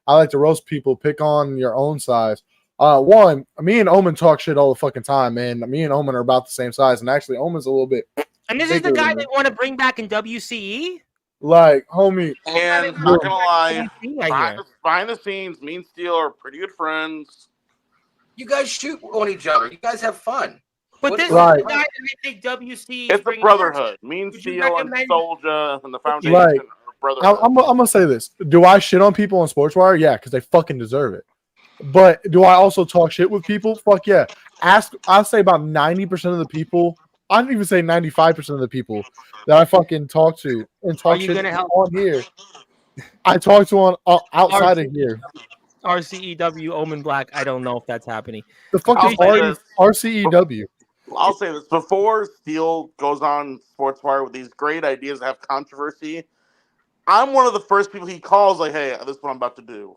like to roast people. Pick on your own size. One, me and Omen talk shit all the fucking time, man. Me and Omen are about the same size, and actually, Omen's a little bit. And this is the guy they want to bring back in WCE? Like, homie. And not gonna lie, behind the scenes, me and Steele are pretty good friends. You guys shoot on each other. You guys have fun. But this is the guy that I think WCE it's a brotherhood. Me and Steele and Soldier and the foundation are brotherhood. I'm gonna say this. Do I shit on people on Sportswire? Yeah, because they fucking deserve it. But do I also talk shit with people? Fuck yeah. I'll say about 90% of the people. I don't even say 95% of the people that I fucking talk to and talk shit on here. I talk to on outside of here. RCEW Omen Black. I don't know if that's happening. The fuck is RCEW? I'll say this before Steele goes on Sportswire with these great ideas that have controversy. I'm one of the first people he calls. Like, hey, this is what I'm about to do.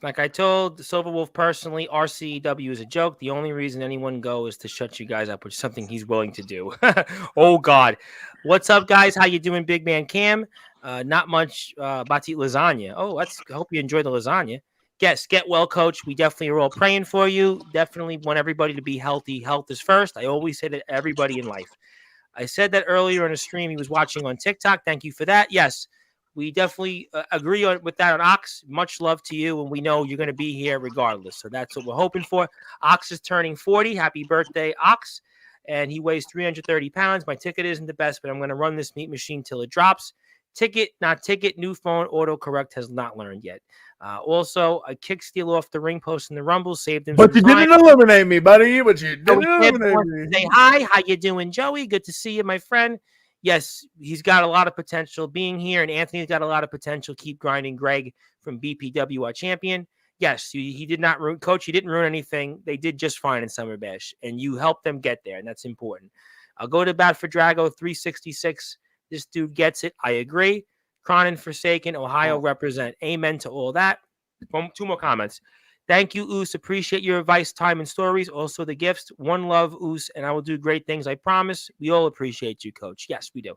Like I told Silver Wolf personally, RCEW is a joke. The only reason anyone go is to shut you guys up, which is something he's willing to do. Oh, God. What's up, guys? How you doing, Big Man Cam? Not much about to eat lasagna. Oh, I hope you enjoy the lasagna. Yes, get well, Coach. We definitely are all praying for you. Definitely want everybody to be healthy. Health is first. I always say that to everybody in life. I said that earlier in a stream he was watching on TikTok. Thank you for that. Yes. We definitely agree with that on Ox. Much love to you, and we know you're going to be here regardless. So that's what we're hoping for. Ox is turning 40. Happy birthday, Ox. And he weighs 330 pounds. My ticket isn't the best, but I'm going to run this meat machine till it drops. Ticket, not ticket. New phone, autocorrect has not learned yet. Also, I kicked Steele off the ring post in the Rumble, saved him. But you didn't eliminate me, buddy. But you didn't eliminate me. Say hi. How you doing, Joey? Good to see you, my friend. yes, he's got a lot of potential being here, and Anthony's got a lot of potential. Keep grinding. Greg from BPW, our champion. Yes, he did not ruin, Coach. He didn't ruin anything. They did just fine in Summer Bash, and you helped them get there, and that's important. I'll go to bat for Drago 366. This dude gets it. I agree. Cronin Forsaken, Ohio represent. Amen to all that. Two more comments. Thank you, Oos. Appreciate your advice, time, and stories. Also the gifts. One love, Oos, and I will do great things. I promise. We all appreciate you, Coach. Yes, we do.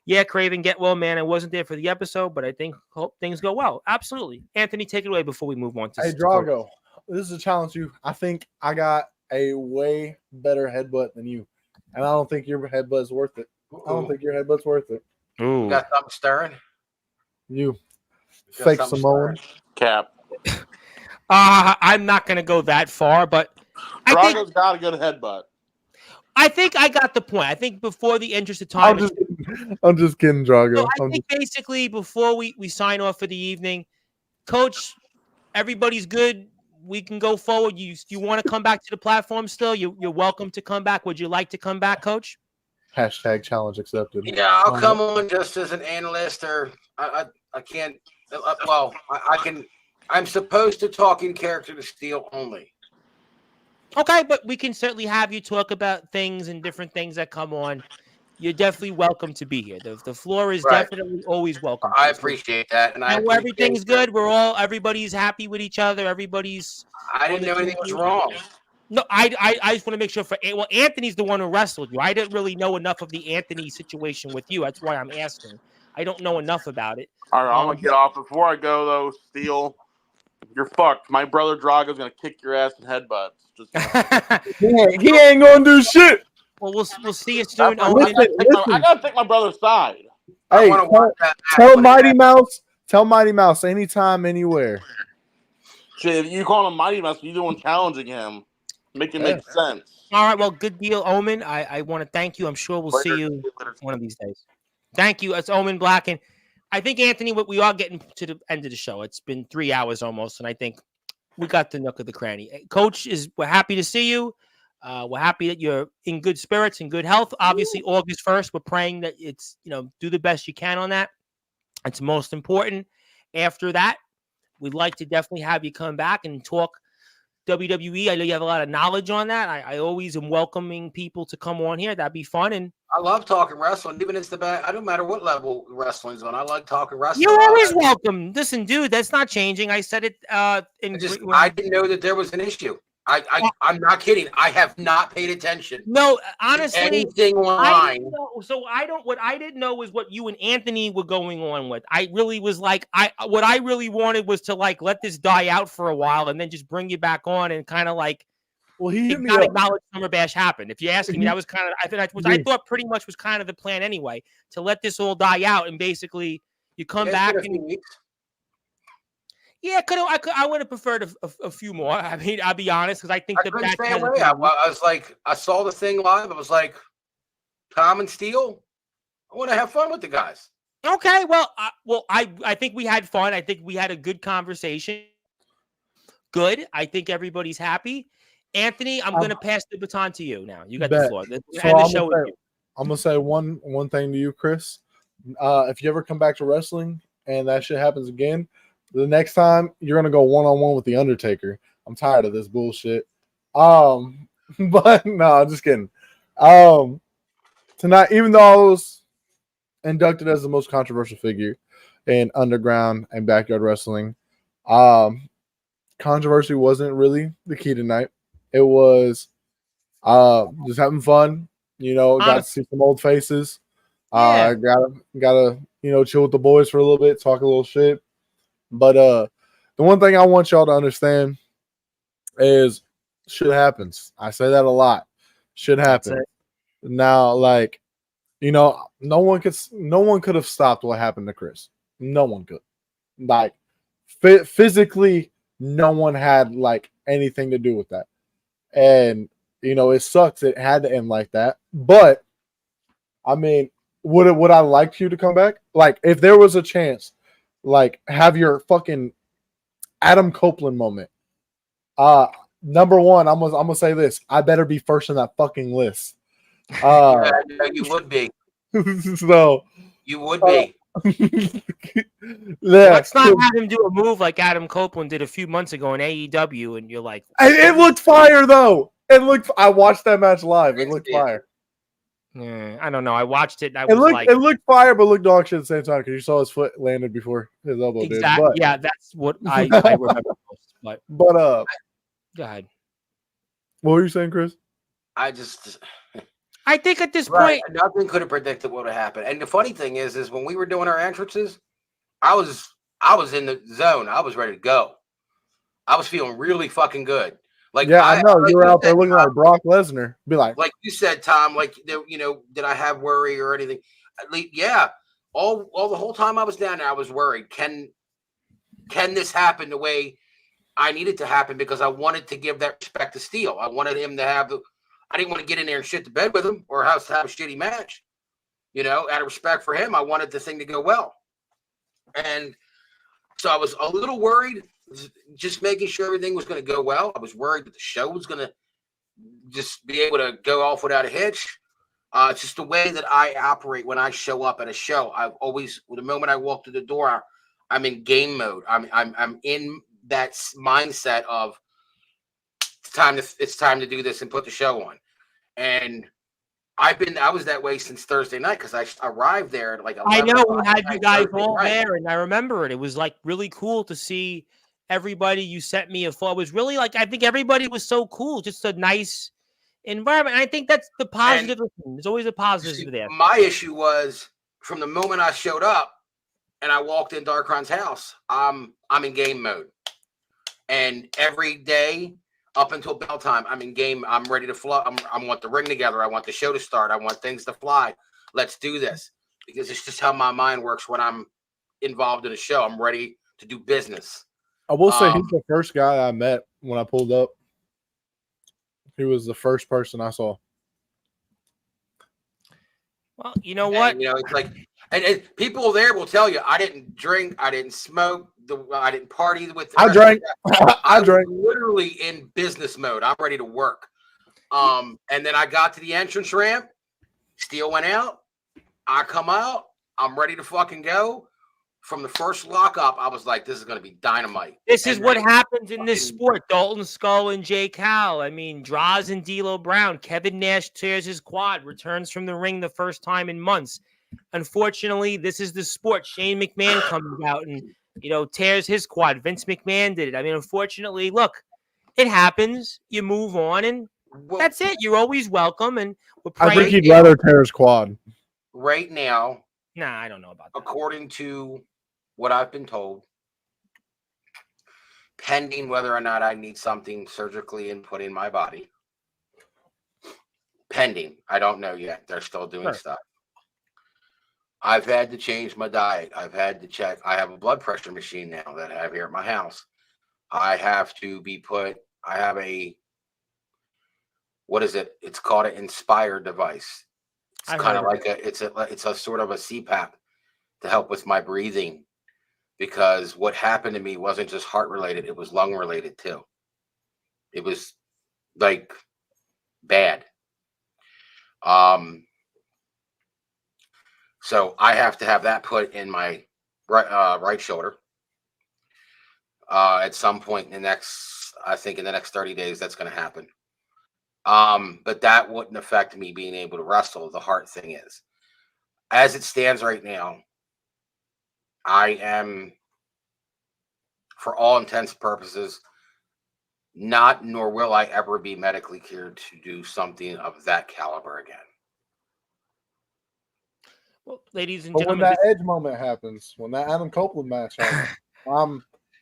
Yeah, Craven, get well, man. I wasn't there for the episode, but I hope things go well. Absolutely. Anthony, take it away before we move on to Hey, Drago, this is a challenge you. I think I got a way better headbutt than you, and I don't think your headbutt's worth it. I don't think your headbutt's worth it. You got something stirring? You fake Samoan. Cap. I'm not going to go that far, but Drago's got a good headbutt. I think I got the point. I think before the interest of time. I'm just kidding, Drago. So I think basically before we sign off for the evening, Coach, everybody's good. We can go forward. You want to come back to the platform still? You're welcome to come back. Would you like to come back, Coach? Hashtag challenge accepted. Yeah, I'll come on just as an analyst, or I can't. Well, I can. I'm supposed to talk in character to Steele only. Okay, but we can certainly have you talk about things and different things that come on. You're definitely welcome to be here. The floor is definitely always welcome. I appreciate that, and everything's good. Everybody's happy with each other. Everybody's. I didn't know anything was wrong. No, I just want to make sure Anthony's the one who wrestled you. I didn't really know enough of the Anthony situation with you. That's why I'm asking. I don't know enough about it. All right, I'm gonna get off. Before I go though, Steele, you're fucked. My brother Drago's gonna kick your ass in headbutts. He ain't gonna do shit. Well, we'll see you soon. I gotta take my brother's side. Hey, tell Mighty Mouse. Tell Mighty Mouse anytime, anywhere. Shit, if you call him Mighty Mouse, you're doing challenging him. Make it make sense. All right, well, good deal, Omen. I want to thank you. I'm sure we'll see you one of these days. Thank you. It's Omen Black. And I think, Anthony, we are getting to the end of the show. It's been 3 hours almost, and I think we got the nook of the cranny. Coach, we're happy to see you. We're happy that you're in good spirits and good health. Obviously, August 1st, we're praying that it's, do the best you can on that. It's most important. After that, we'd like to definitely have you come back and talk WWE. I know you have a lot of knowledge on that. I always am welcoming people to come on here. That'd be fun. And I love talking wrestling, even if it's the bad. I don't matter what level wrestling's on. I like talking wrestling. You're always welcome. Listen, dude, that's not changing. I said it. I didn't know that there was an issue. I'm not kidding. I have not paid attention. No, honestly, anything online. What I didn't know was what you and Anthony were going on with. I really was like, what I really wanted was to let this die out for a while and then just bring you back on and kind of well, he hit me not up. acknowledge Summer Bash happened. If you're asking me, that was kind of I thought pretty much was kind of the plan anyway, to let this all die out and basically you come back and. Yeah, I would have preferred a few more. I mean, I'll be honest, because I think the back. I was like, I saw the thing live. I was like, Tom and Steele, I want to have fun with the guys. Okay, well, I think we had fun. I think we had a good conversation. Good. I think everybody's happy. Anthony, I'm going to pass the baton to you now. You got the floor. I'm going to say one thing to you, Chris. If you ever come back to wrestling and that shit happens again, the next time you're going to go one-on-one with The Undertaker. I'm tired of this bullshit. But no, I'm just kidding. Tonight, even though I was inducted as the most controversial figure in underground and backyard wrestling, controversy wasn't really the key tonight. It was just having fun. Got to see some old faces. Gotta chill with the boys for a little bit, talk a little shit. But the one thing I want y'all to understand is shit happens. I say that a lot. Shit happens. Now, no one could have stopped what happened to Chris. No one could. Physically, no one had anything to do with that. And it sucks. It had to end like that. But I mean, would I like you to come back? If there was a chance. Have your fucking Adam Copeland moment. Number one, I'm gonna say this. I better be first on that fucking list. You would be. So You would be. yeah, Let's not have him do a move like Adam Copeland did a few months ago in AEW, and you're like, it looked fire though. I watched that match live. It looked fire. I don't know. I watched it. And I It was looked like, it looked fire, but looked dog shit at the same time because you saw his foot landed before his elbow did. exactly. But, Yeah, that's what I remember most. But but go ahead. what were you saying, Chris? I think at this Right, point, nothing could have predicted what would happen. And the funny thing is when we were doing our entrances, I was in the zone. I was ready to go. I was feeling really fucking good. Like, Yeah, I know like you were out there said, looking Tom, like Brock Lesnar. Be like you said, Tom. Like, did I have worry or anything? Yeah. All the whole time I was down there, I was worried. Can this happen the way I needed to happen? Because I wanted to give that respect to Steele. I wanted him to have the. I didn't want to get in there and shit the bed with him or have a shitty match. Out of respect for him, I wanted the thing to go well. And so I was a little worried, just making sure everything was going to go well. I was worried that the show was going to just be able to go off without a hitch. It's just the way that I operate when I show up at a show. I've always, the moment I walk through the door, I'm in game mode. I'm in that mindset of it's time to do this and put the show on. And I was that way since Thursday night because I arrived there at like 11 I know we had you guys Thursday all night. there, and I remember it. It was like really cool to see everybody. You sent me a photo. It was really like, I think everybody was so cool. Just a nice environment. And I think that's the positive. There's always a positive there. My issue was from the moment I showed up and I walked into Darkron's house, I'm in game mode. And every day up until bell time, I'm in game. I'm ready to flow. I want the ring together. I want the show to start. I want things to fly. Let's do this. Because it's just how my mind works when I'm involved in a show. I'm ready to do business. I will say he's the first guy I met when I pulled up. He was the first person I saw. Well, you know what? And, it's like, and people there will tell you, I didn't drink, I didn't smoke, I didn't party with. I drank. I drank. Literally in business mode. I'm ready to work. And then I got to the entrance ramp. Steele went out. I come out. I'm ready to fucking go. From the first lockup, I was like, this is going to be dynamite. This is what happens in this sport. Dalton Skull and Jay Cal. I mean, Draws and D'Lo Brown. Kevin Nash tears his quad, returns from the ring the first time in months. Unfortunately, this is the sport. Shane McMahon comes out and, tears his quad. Vince McMahon did it. I mean, unfortunately, look, it happens. You move on, and that's it. You're always welcome. And we're praying. I think he'd rather tear his quad. Right now, nah, I don't know about that. According to what I've been told, pending whether or not I need something surgically input in my body, pending. I don't know yet. They're still doing stuff. I've had to change my diet. I've had to check. I have a blood pressure machine now that I have here at my house. I have to be put. I have what is it? It's called an Inspire device. It's kind of like it's a sort of a CPAP to help with my breathing, because what happened to me wasn't just heart related, it was lung related too. It was like bad. So I have to have that put in my right shoulder. At some point in the next 30 days, that's going to happen. But that wouldn't affect me being able to wrestle. The heart thing is, as it stands right now, I am, for all intents and purposes, not, nor will I ever be medically cleared to do something of that caliber again. Well, ladies and But gentlemen, when that Edge moment happens, when that Adam Copeland match happens,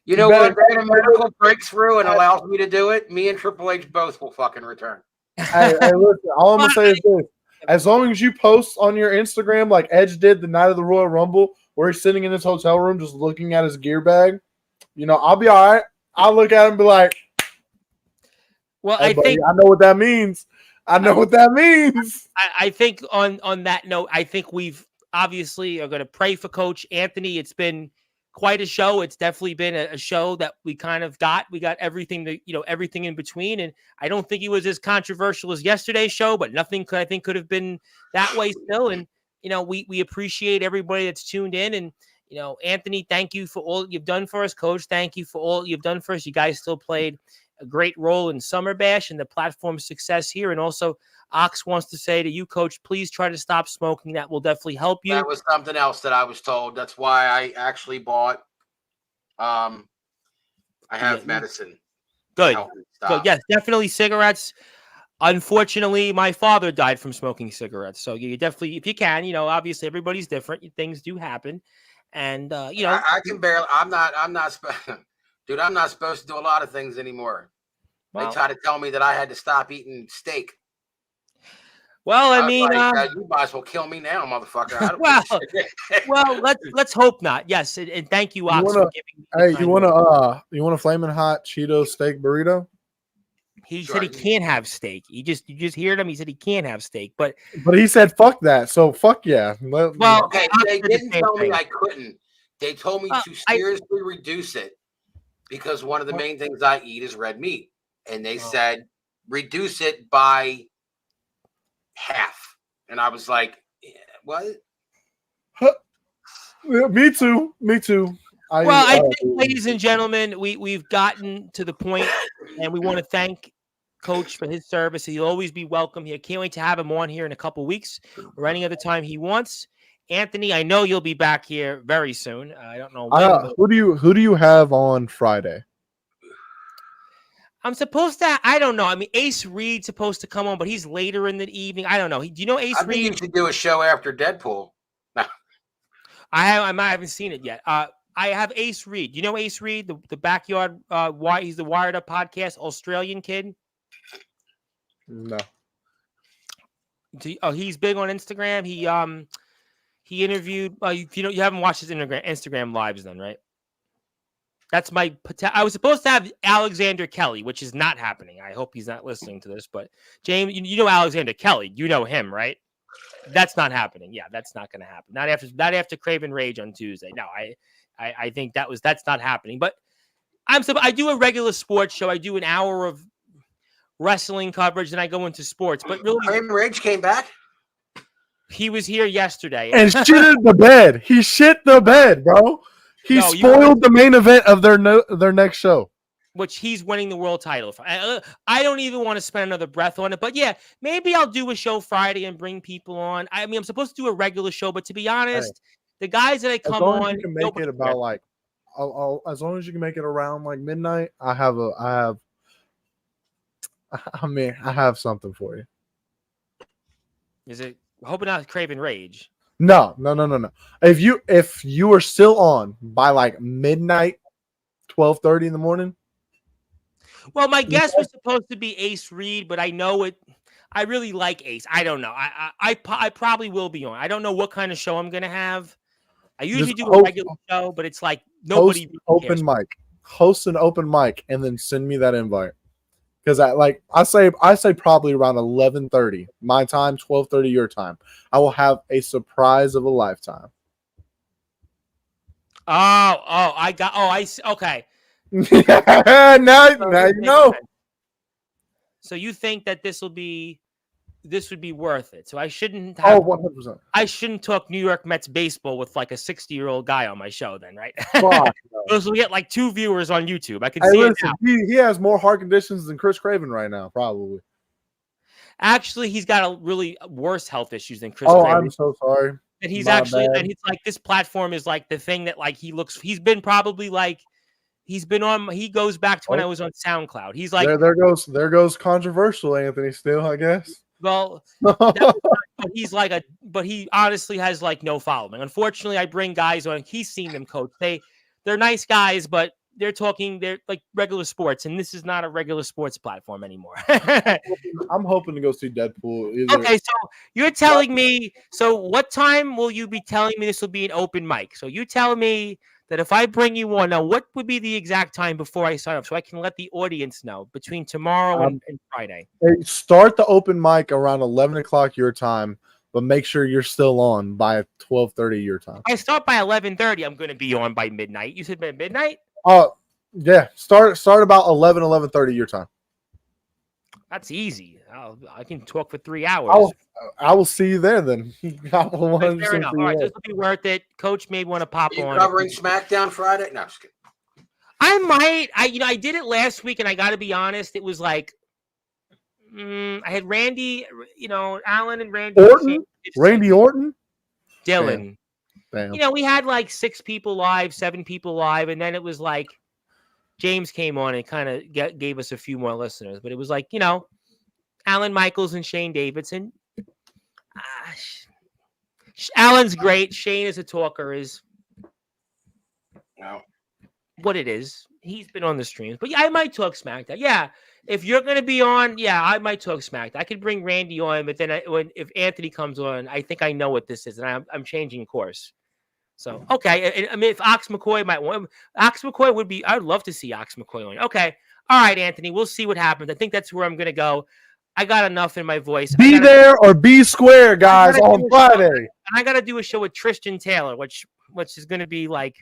you know what? If a medical breaks through and allows me to do it, me and Triple H both will fucking return. hey, listen, all I'm going to say is this. As long as you post on your Instagram like Edge did the night of the Royal Rumble, where he's sitting in his hotel room just looking at his gear bag, I'll be all right. I'll look at him and be like, well, hey, buddy, I know what that means. I know what that means. I think on that note, I think we've obviously are going to pray for Coach Anthony. It's been quite a show. It's definitely been a show that we kind of got. We got everything everything in between. And I don't think he was as controversial as yesterday's show, but nothing I think could have been that way still. And we appreciate everybody that's tuned in. And, Anthony, thank you for all you've done for us. Coach, thank you for all you've done for us. You guys still played a great role in Summer Bash and the platform's success here. And also, Ox wants to say to you, Coach, please try to stop smoking. That will definitely help you. That was something else that I was told. That's why I actually bought. I have medicine. Good. Yes, definitely cigarettes. Unfortunately, my father died from smoking cigarettes. So you definitely, if you can, obviously everybody's different. Things do happen. And, I can barely, I'm not, dude, I'm not supposed to do a lot of things anymore. They try to tell me that I had to stop eating steak. Well, I mean, you might as well kill me now, motherfucker. I don't well, let's hope not. Yes, and thank you, Ox, for giving me. Hey, you want a flaming hot Cheeto steak burrito? He said he can't have steak. You just heard him. He said he can't have steak, but he said fuck that. So fuck yeah. Well, okay, they didn't tell me I couldn't. They told me to seriously reduce it because one of the main things I eat is red meat, and they said reduce it by half. And I was like, what? Me too. I think, ladies and gentlemen, we've gotten to the point, and we want to thank Coach for his service. He'll always be welcome here. Can't wait to have him on here in a couple weeks or any other time he wants. Anthony, I know you'll be back here very soon. I don't know when. Who do you have on Friday? I'm supposed to. I don't know. I mean, Ace Reed's supposed to come on, but he's later in the evening. I don't know. Do you know Ace Reed? I think you should do a show after Deadpool. I haven't seen it yet. I have Ace Reed. You know Ace Reed, the backyard. He's the Wired Up podcast, Australian kid. No. He's big on Instagram. He interviewed. You haven't watched his Instagram lives then, right? That's I was supposed to have Alexander Kelly, which is not happening. I hope he's not listening to this. But James, you know Alexander Kelly. You know him, right? That's not happening. Yeah, that's not going to happen. Not after Craven Rage on Tuesday. No, I think that's not happening. But I do a regular sports show. I do an hour of wrestling coverage, and I go into sports. But really, Craven Rage came back. He was here yesterday and shit the bed. He shit the bed, bro. He spoiled the main event of their next show, which he's winning the world title. I don't even want to spend another breath on it, but yeah, maybe I'll do a show Friday and bring people on. I mean, I'm supposed to do a regular show, but to be honest, the guys that I come on, you can make it about like, as long as you can make it around like midnight. I have something for you. Is it? Hoping not Craven Rage. No. If you are still on by like midnight, 12:30 in the morning. Well, my guess was supposed to be Ace Reed, but I know it. I really like Ace. I don't know. I probably will be on. I don't know what kind of show I'm gonna have. I usually do a regular show, but it's like nobody host an open mic, and then send me that invite. Because I say probably around 11:30 my time, 12:30 your time. I will have a surprise of a lifetime. I see. Okay. now you know. So you think that this would be worth it? So I shouldn't have. 100%. I shouldn't talk New York Mets baseball with like a 60-year-old guy on my show, then, right? Those will get like 2 viewers on YouTube. I can see it now. He has more heart conditions than Chris Craven right now, probably. Actually, he's got a really worse health issues than Chris Craven. I'm so sorry. And he's and he's like, this platform is like the thing that like he's been probably like. He goes back to when I was on SoundCloud. He's like, there goes controversial Anthony Steele, I guess. Well, but he honestly has like no following. Unfortunately, I bring guys on. He's seen them coach. They're nice guys, but they're like regular sports, and this is not a regular sports platform anymore. I'm hoping to go see Deadpool. Okay, so you're telling me. So what time will you be telling me this will be an open mic? So you tell me that if I bring you on, now what would be the exact time before I sign up so I can let the audience know between tomorrow and Friday? Start the open mic around 11 o'clock your time, but make sure you're still on by 12:30 your time. I start by 11:30. I'm going to be on by midnight. You said by midnight? Yeah. Start about 11:30 your time. That's easy. I can talk for 3 hours. I will see you there then. Fair enough. All right, this will be worth it. Coach may want to pop Are you on. covering SmackDown Friday? No, I'm just kidding. I might. I did it last week, and I got to be honest. It was like I had Randy, Alan and Randy. Orton? Randy Orton? Dylan. Damn. We had like 6 people live, 7 people live, and then it was like James came on and kind of gave us a few more listeners. But it was like, Alan Michaels and Shane Davidson. Alan's great. Shane is a talker, is what it is. He's been on the streams. But yeah, I might talk SmackDown. Yeah, if you're going to be on, yeah, I might talk SmackDown. I could bring Randy on, but then if Anthony comes on, I think I know what this is, and I'm changing course. So, okay. I mean, if Ox McCoy might want Ox McCoy would be, I would love to see Ox McCoy on. Okay. All right, Anthony. We'll see what happens. I think that's where I'm going to go. I got enough in my voice. Be there or be square, guys, on Friday. And I got to do a show with Tristan Taylor, which is going to be like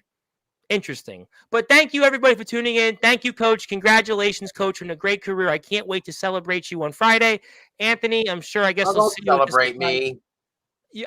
interesting. But thank you, everybody, for tuning in. Thank you, Coach. Congratulations, Coach, on a great career. I can't wait to celebrate you on Friday. Anthony, I'm sure, I guess I'll celebrate me.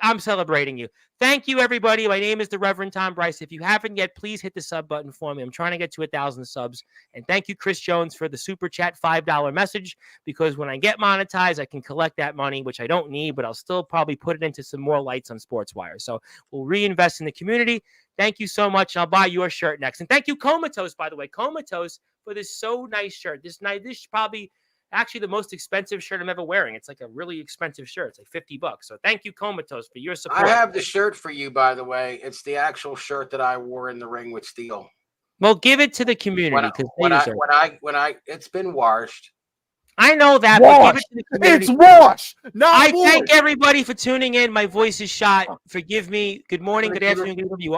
I'm celebrating you. Thank you, everybody. My name is the Reverend Tom Bryce. If you haven't yet, please hit the sub button for me. I'm trying to get to 1,000 subs. And thank you, Chris Jones, for the super chat $5 message, because when I get monetized, I can collect that money, which I don't need, but I'll still probably put it into some more lights on Sportswire. So we'll reinvest in the community. Thank you so much. I'll buy your shirt next. And thank you, Comatose, by the way. Comatose, for this so nice shirt. This is probably actually the most expensive shirt I'm ever wearing. It's like a really expensive shirt. It's like $50. So thank you, Comatose, for your support. I have the shirt for you, by the way. It's the actual shirt that I wore in the ring with Steele. Well, give it to the community. It's been washed. I know that. Wash. But give it to the community. It's wash. I thank everybody for tuning in. My voice is shot. Forgive me. Good morning, good afternoon, good evening.